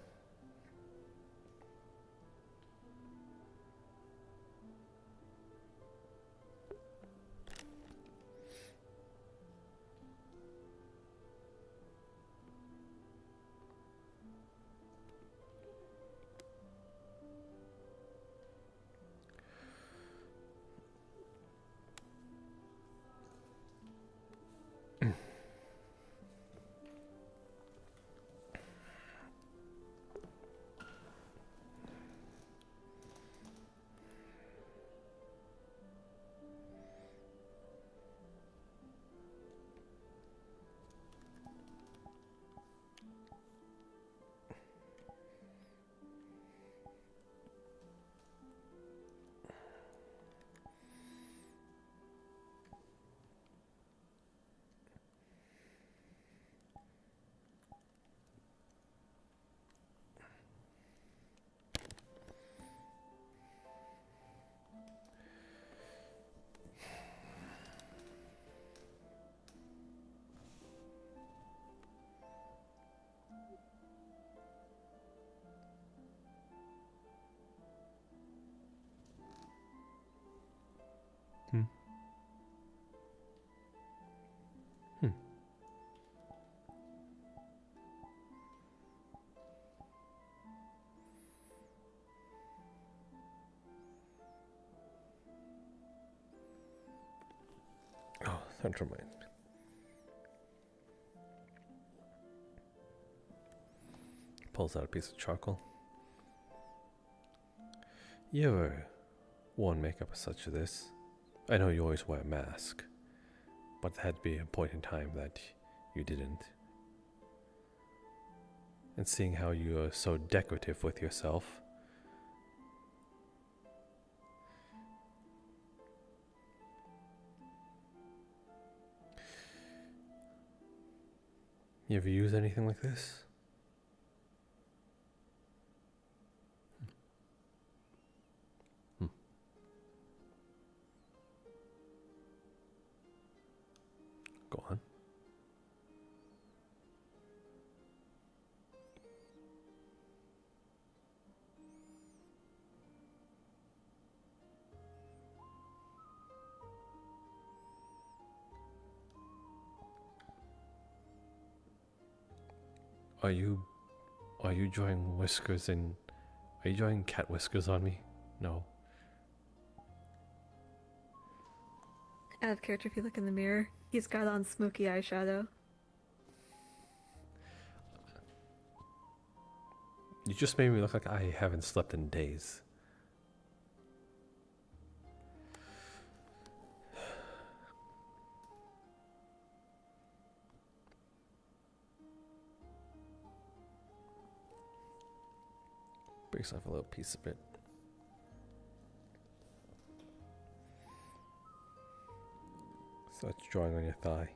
Oh, central mind. Pulls out a piece of charcoal. You ever worn makeup such as this? I know you always wear a mask, but there had to be a point in time that you didn't. And seeing how you are so decorative with yourself, you ever use anything like this? Go on. Are you drawing whiskers in? Are you drawing cat whiskers on me? No. Out of character, if you look in the mirror, he's got on smoky eyeshadow. You just made me look like I haven't slept in days. Breaks off a little piece of it. Starts drawing on your thigh.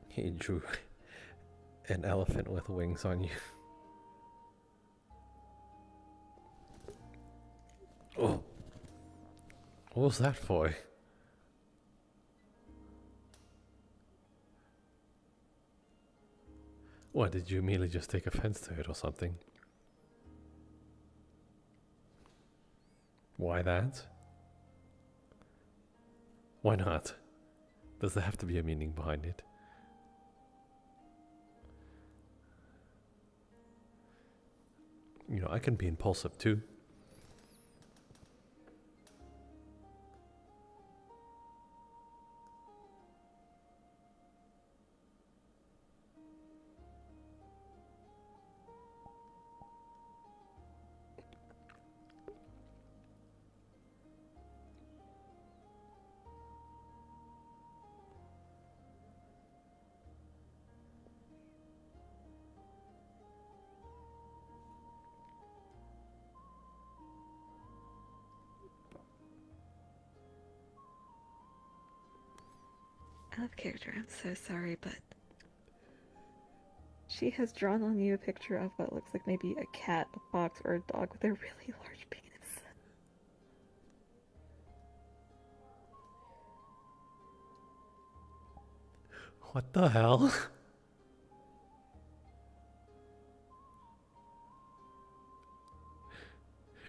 He drew an elephant with wings on you. Oh, what was that for? What, did you immediately just take offense to it or something? Why that? Why not? Does there have to be a meaning behind it? You know, I can be impulsive too. Out of character, I'm so sorry, but she has drawn on you a picture of what looks like maybe a cat, a fox, or a dog with a really large penis. What the hell?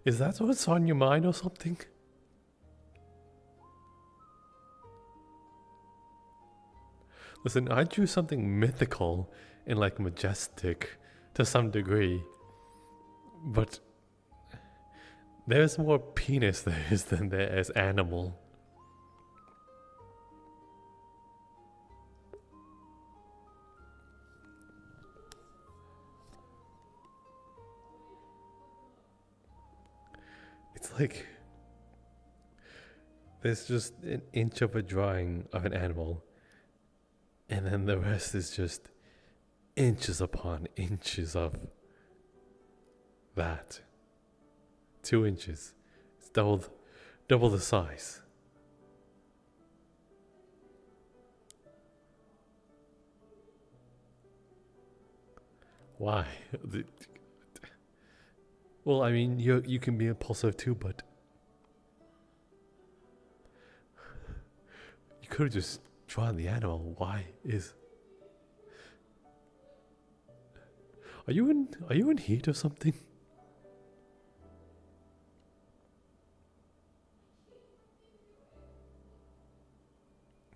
Is that what's on your mind or something? Listen, I drew something mythical and like majestic to some degree, but there's more penis there is than there is animal. It's like there's just an inch of a drawing of an animal, and then the rest is just inches upon inches of that. 2 inches. It's double the size. Why? Well, I mean, you can be impulsive too, but you could have just drawn the animal. Why is? Are you in heat or something?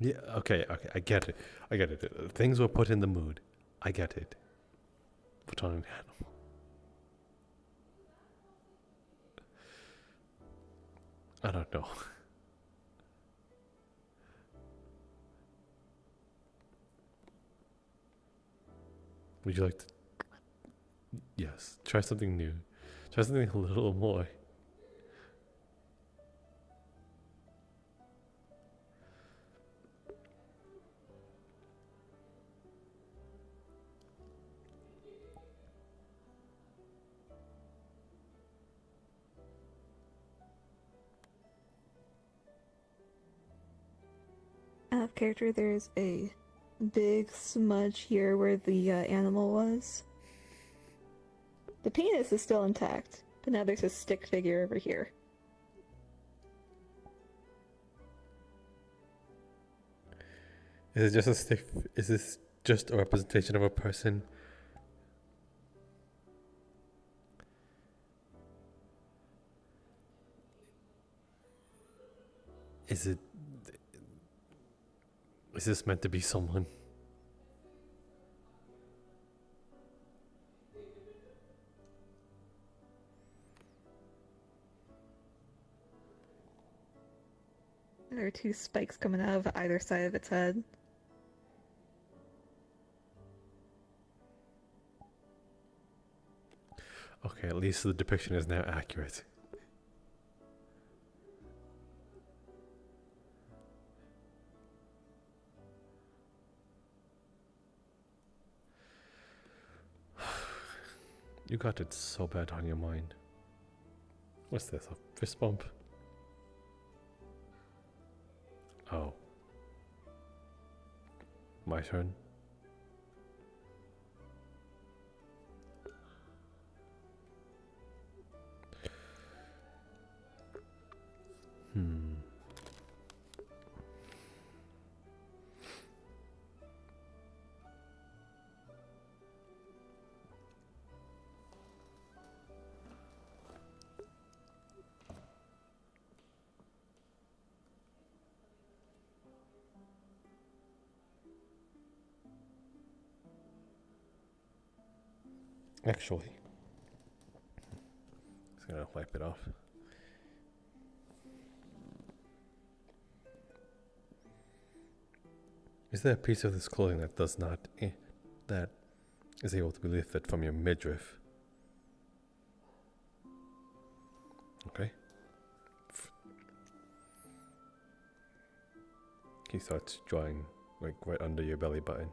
Yeah. Okay. I get it. Things were put in the mood. I get it. Put on an animal. I don't know. Would you like to? Yes. Try something new. Try something a little more. Out of character, there's a big smudge here where the animal was. The penis is still intact, but now there's a stick figure over here. Is it just a stick? Is this just a representation of a person? Is this meant to be someone? There are 2 spikes coming out of either side of its head. Okay, at least the depiction is now accurate. You got it so bad on your mind. What's this? A fist bump? Oh. My turn. Actually, just gonna wipe it off. Is there a piece of this clothing that does not, that is able to be lifted from your midriff? Okay. He starts drawing like right under your belly button.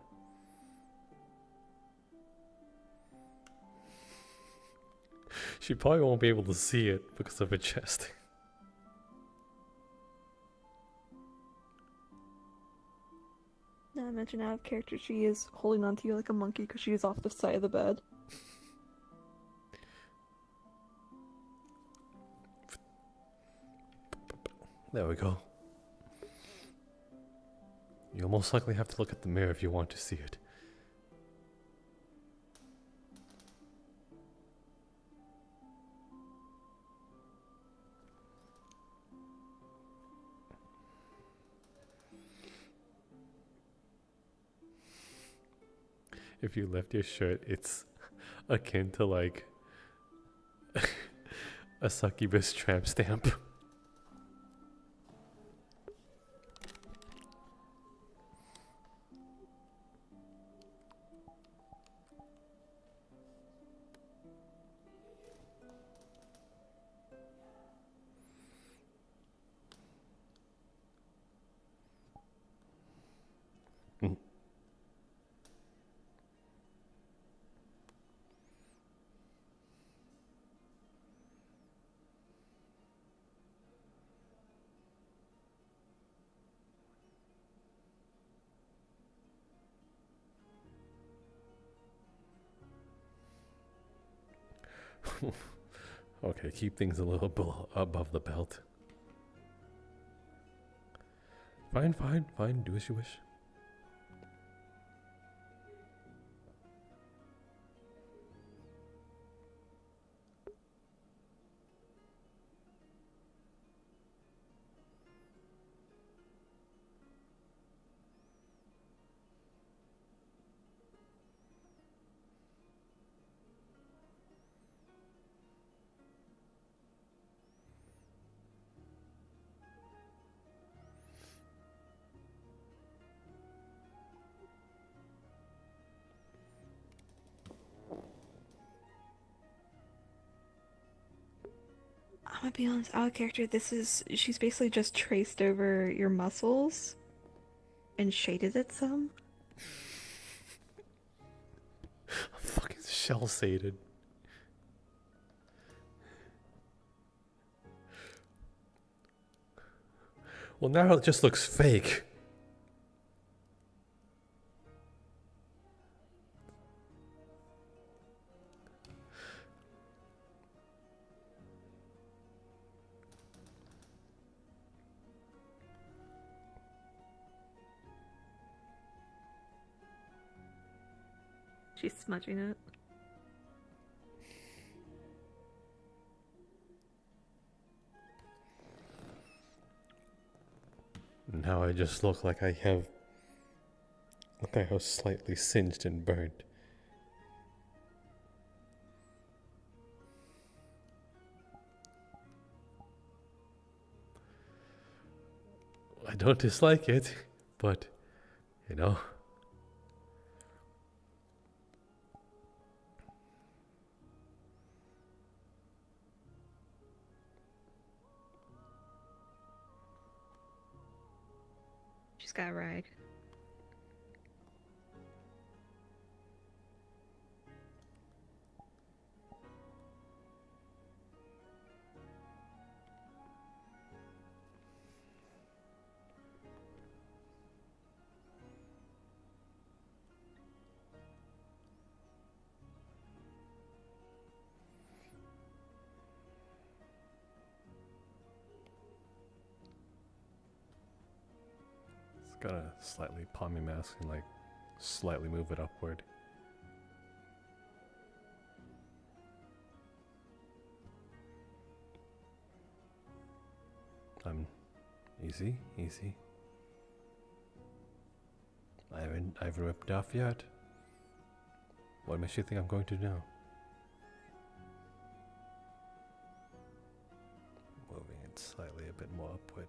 She probably won't be able to see it because of her chest. Now I mention out of character, she is holding onto you like a monkey because she is off the side of the bed. There we go. You'll most likely have to look at the mirror if you want to see it. If you lift your shirt, it's akin to like a succubus tramp stamp. Okay, keep things a little below, above the belt. Fine, fine, fine. Do as you wish. I'm gonna be honest, out of character, she's basically just traced over your muscles and shaded it some. Fucking shell shaded. Well, now it just looks fake. She's smudging it. Now I just look like I was slightly singed and burned. I don't dislike it, but, you know. just got a ride. Gotta slightly palm your mask and like slightly move it upward. Easy, easy. I haven't ripped off yet. What makes you think I'm going to now? Moving it slightly a bit more upward.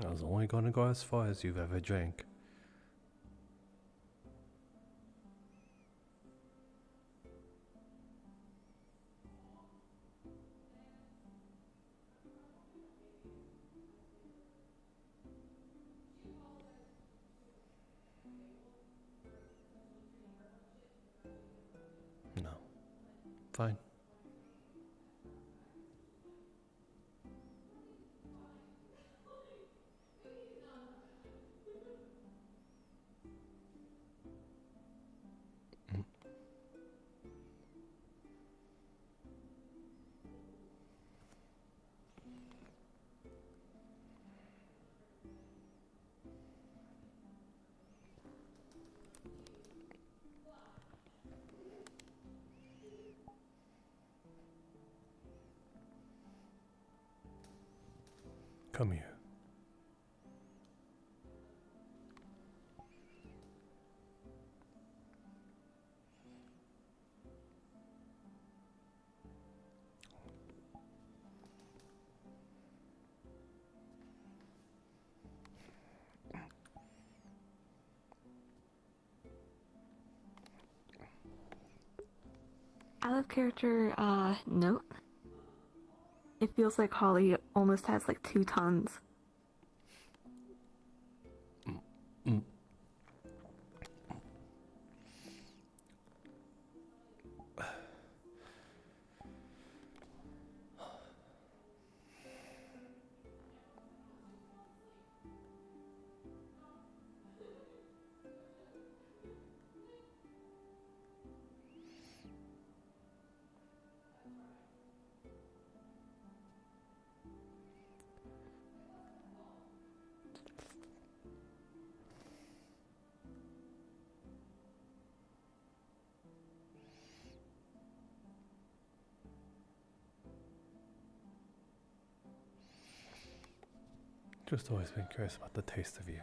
I was only gonna go as far as you've ever drank. No. Fine. Come here. Out of character note. It feels like Holly almost has like 2 tons. Just always been curious about the taste of you.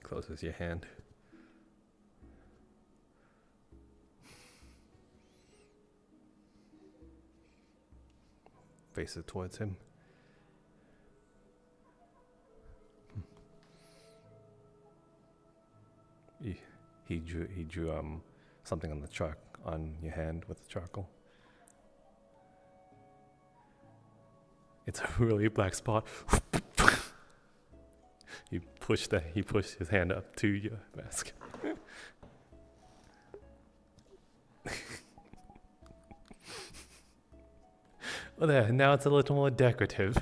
closes your hand. Face it towards him. He drew something on the chalk on your hand with the charcoal. It's a really black spot. He pushed his hand up to your mask. Well, there, now it's a little more decorative.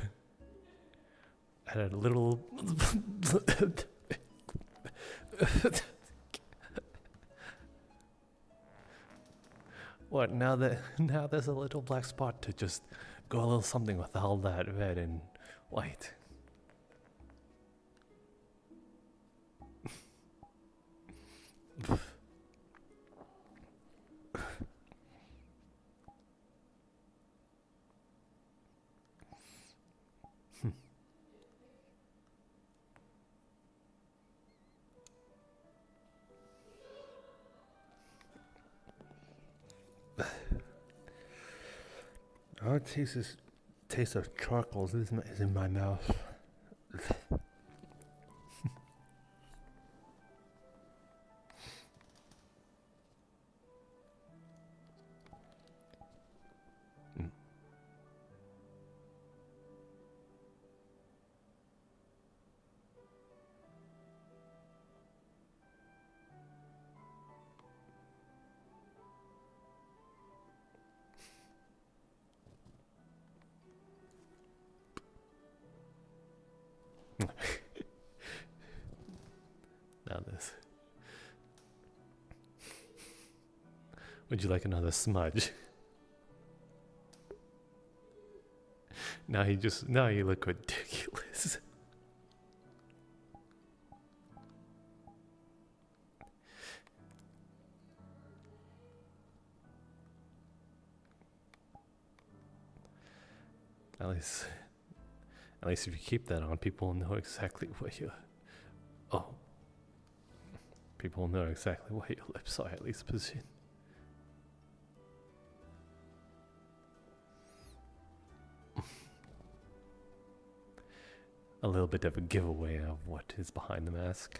And a little. What, now there's a little black spot to just go a little something with all that red and white. Oh, it taste of charcoal is in my mouth. Now this. Would you like another smudge? Now you look ridiculous. At least if you keep that on, people will know exactly what you. Oh. People will know exactly what your lips are, at least position. A little bit of a giveaway of what is behind the mask.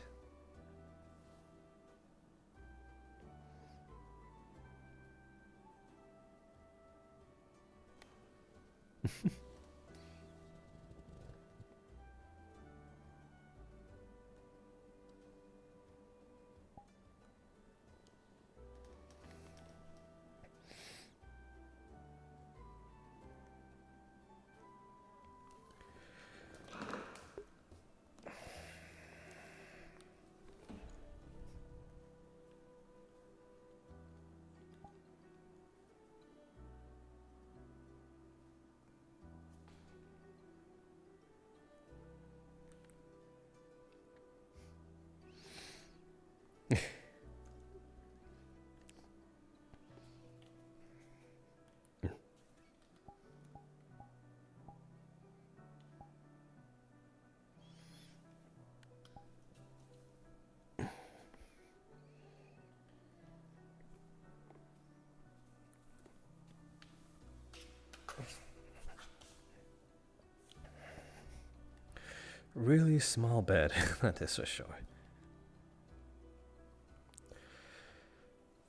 Really small bed, that is for sure.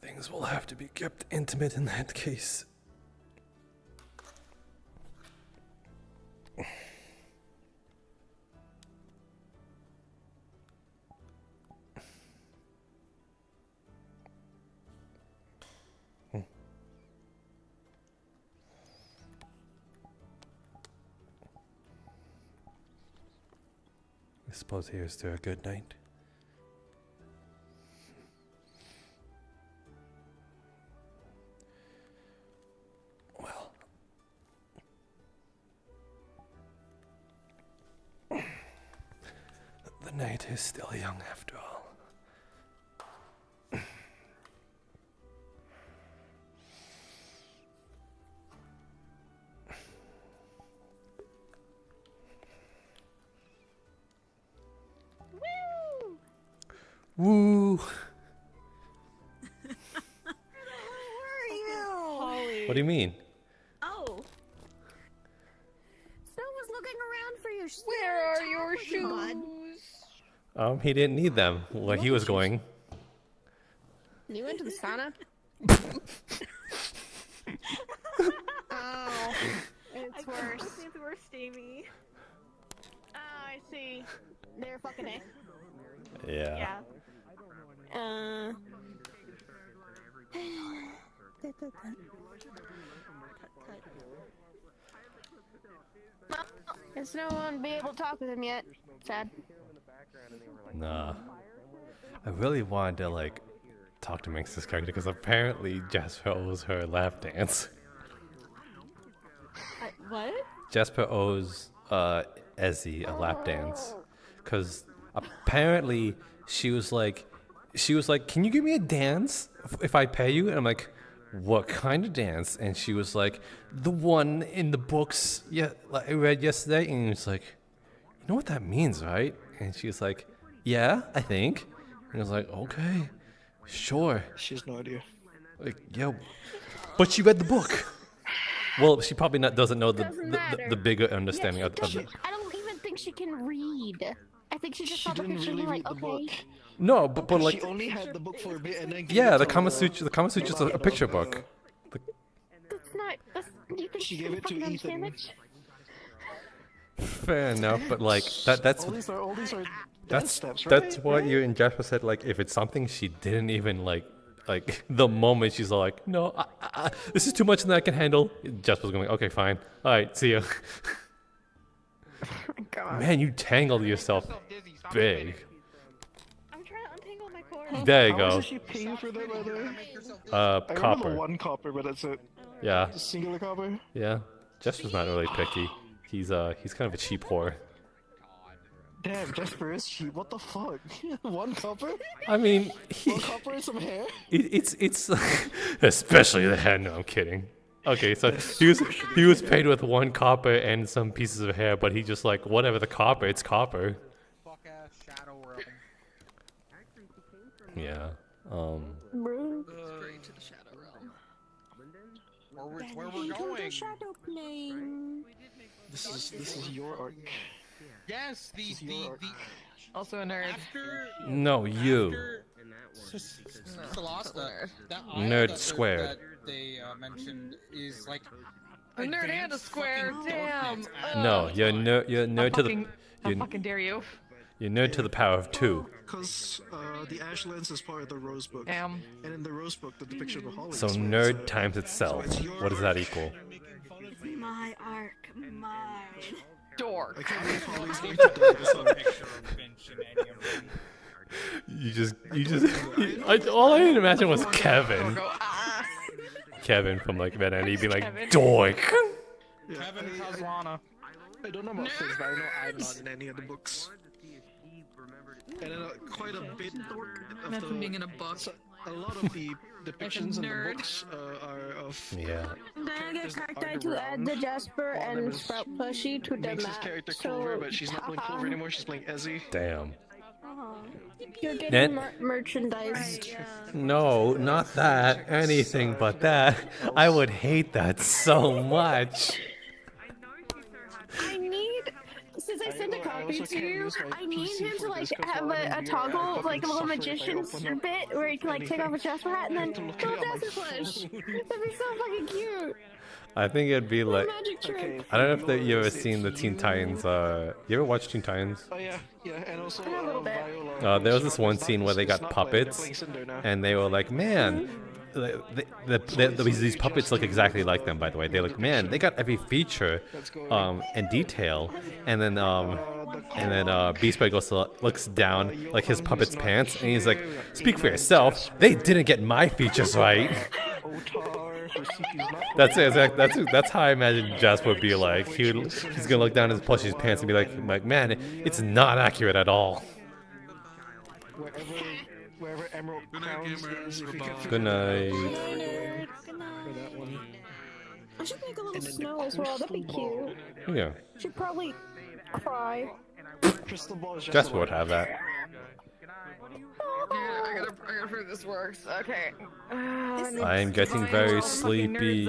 Things will have to be kept intimate in that case. I suppose here's to a good night. Well, the night is still young after all. Woo! Holly. What do you mean? Oh. Snow was looking around for you. Where are your shoes? He didn't need them where he was going. You went to the sauna? Oh. It's worse. It's worse, Amy. Oh, I see. They're fucking A. Yeah. Guess no one be able to talk with him yet. Sad. Nah. I really wanted to like talk to Minx's character because apparently Jasper owes her a lap dance. What? Jasper owes Ezzy a lap dance because apparently she was like, can you give me a dance if I pay you? And I'm like, what kind of dance? And she was like, the one in the books like I read yesterday. And he was like, you know what that means, right? And she was like, yeah, I think. And I was like, okay, sure. She has no idea. Like, yeah, but she read the book. Well, she probably doesn't know the bigger understanding of it. I don't even think she can read. I think she just saw the picture and was like, okay. No, but like she only had the book for a bit and then yeah, the Kama Sutra. The Kama Sutra is a picture book. That's not. You think she gave it to Ethan. Fair enough, but like that's all these are that's steps, right? that's what you and Jasper said. Like, if it's something she didn't even like the moment she's all like, no, this is too much than I can handle. Jasper's going, okay, fine, all right, see ya. Oh my God. Man, you tangled yourself big. I'm trying to untangle my cord. There you How go. much does she pay you for that, by the way? I remember Copper. 1 copper, but that's it. Yeah. Just singular copper. Yeah. Jasper's not really picky. He's kind of a cheap whore. Damn, Jasper is cheap. What the fuck? 1 copper? I mean, 1 copper and some hair? It's especially the hair. No, I'm kidding. Okay, so he was paid with 1 copper and some pieces of hair, but he just like, whatever the copper, it's copper. Yeah. Straight to the shadow realm. Where we're going? Shadow plane. This is your arc. Yes, the Also a nerd. No, you. Celasta, that Nerd that squared. That they mentioned is like A nerd and a square. Damn. No, you're nerd to the. How fucking dare you? You're nerd to the power of 2. Because the Ashlands is part of the Rose Book. Damn. And in the Rose Book, the depiction of the Hollies. So nerd times itself. What does that equal? It's my arc, mine. Dork. I can't believe Holly's going to die this time. All I didn't imagine was Kevin. Kevin from like Red Andy being like, dork. Kevin Kazlana. I don't know about things, but I know I'm not in any of the books. And quite a bit of Not from being in a book. A lot of the depictions in the books are of. Yeah. Then I get character to add the Jasper and Sprout plushie to the Minx's map. character Clover, but she's not playing Clover anymore. She's playing Ezzy. Damn. You're getting Net- merchandise. No, not that. Anything but that. I would hate that so much. I need, since I sent a copy to you, I need him to like have a toggle, like a little magician's bit where he can like take off a Jasper hat and then little Jasper plush. That'd be so fucking cute. I think it'd be like. Magic trick. I don't know if you ever seen the Teen Titans. You ever watched Teen Titans? Oh yeah, and also A little bit. There was this one scene where they got puppets, and they were like, "Man, these puppets look exactly like them." By the way, they're like, "Man, they got every feature, and detail." And then Beast Boy looks down like his puppet's pants, and he's like, "Speak for yourself. They didn't get my features right." That's it. That's how I imagine Jasper would be like. He's gonna look down his plushie's pants and be like, "Man, it's not accurate at all." Wherever Emerald Crowns is, if we can Good night. I should make a little snow as well. That'd be cute. Yeah. She'd probably cry. Crystal Ball is Jasper would have that. I gotta prove this works. Okay. I am getting very sleepy.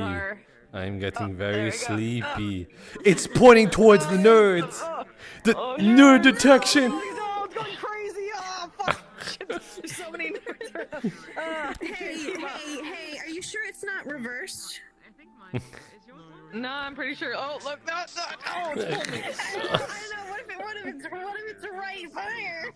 I'm getting very sleepy. It's pointing towards the nerds. The nerd detection. Oh, it's going crazy. Oh, fuck. There's so many nerds around. Hey, are you sure it's not reversed? No, I'm pretty sure. Oh, look, no, oh, it's pulling me. I don't know. What if it's right fire?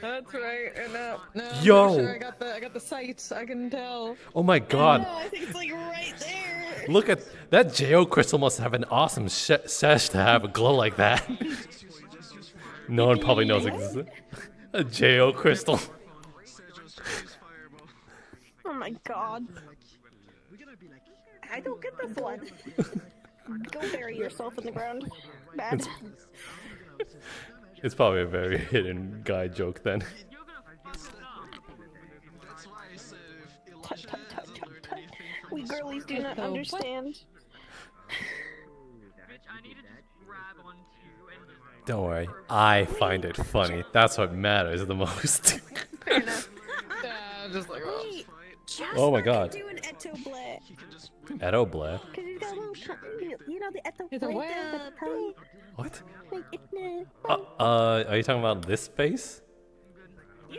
That's right. No, Yo. I'm sure I got the sights. I can tell. Oh my god. No, I think it's like right there. Look at that JO crystal must have an awesome sesh to have a glow like that. No one probably knows exists. A JO crystal. Oh my god. I don't get this one. Go bury yourself in the ground. Bad. It's probably a very hidden guy joke then. Tut, tut, tut, tut, tut. We girlies do not understand. Don't worry, I find it funny. That's what matters the most. Yeah, just like, Wait, Jasper Oh my god. can do an Etoblé. Etoblé? Because he's got a little, you know, the Etoblé. It's a web. What? Like, Are you talking about this face?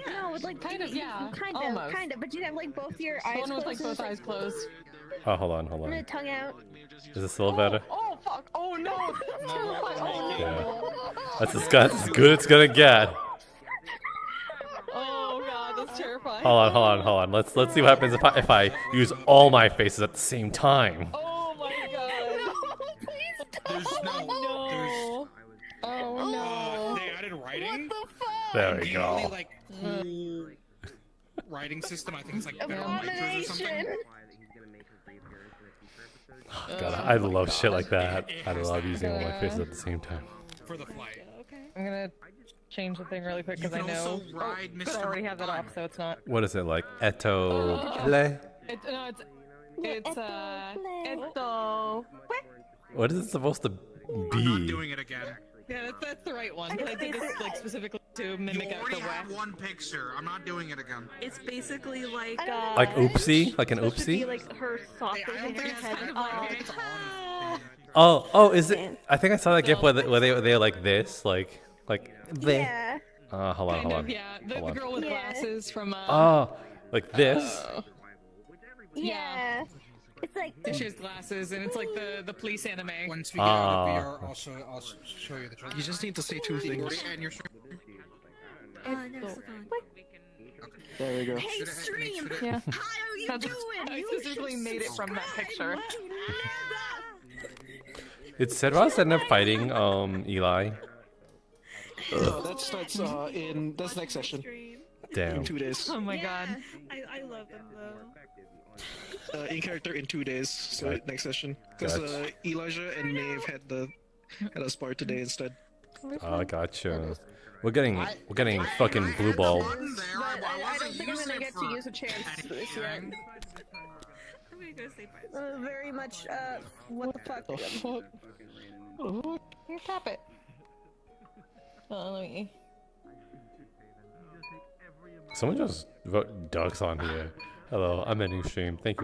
no, it's like Kind of, yeah. kind of, but you have like both your eyes One closed. with like both eyes closed. Oh, hold on. And the tongue out. Is this a little better? Oh fuck! Oh no! Oh no! Yeah. That's as good as it's gonna get. Oh god, that's terrifying. Hold on. Let's see what happens if I use all my faces at the same time. Oh my god! There's no. Oh no! They added writing. What the fuck? There we The only go. like cool writing system I think is like better lectures or something. God, I love shit like that. I love using all my faces at the same time. For the flight. I'm gonna change the thing really quick because I can know. also ride But I Mr. already have that off, so it's not. What is it like? Etoblé? It's Eto. What is it supposed to I'm not be? doing it again. Yeah, that's the right one. But I did this like specifically to mimic You out already the have web. one picture. I'm not doing it again. It's basically like Like oopsie? Like an Supposed to be oopsie? like her soft in her head. Oh, is it? I think I saw that gif where they're like this, like they. Yeah. Hold on. Kind of, yeah. The girl with glasses from. Oh, like this. Yeah. It's like She has glasses, and it's like the police anime. Once we get out of VR, I'll show you the trailer. You just need to say two things. And your stream. There we go. Hey, stream. Yeah. How are you doing? I You specifically should made it from that picture. Did Cedros end up fighting Eli? No, that starts that's next session. Damn. In 2 days. Oh my god. I love them though. In character in 2 days, so Got- next session. Because gotcha. Elijah and Maeve had a spar today instead. Oh, gotcha. We're getting fucking blue ball. But I don't think I'm gonna get to use a chance for this yet. I'm gonna go say bye. Very much, what the fuck? The fuck? Here, tap it. Let me. Someone just wrote ducks on here. Hello, I'm ending stream. Thank you.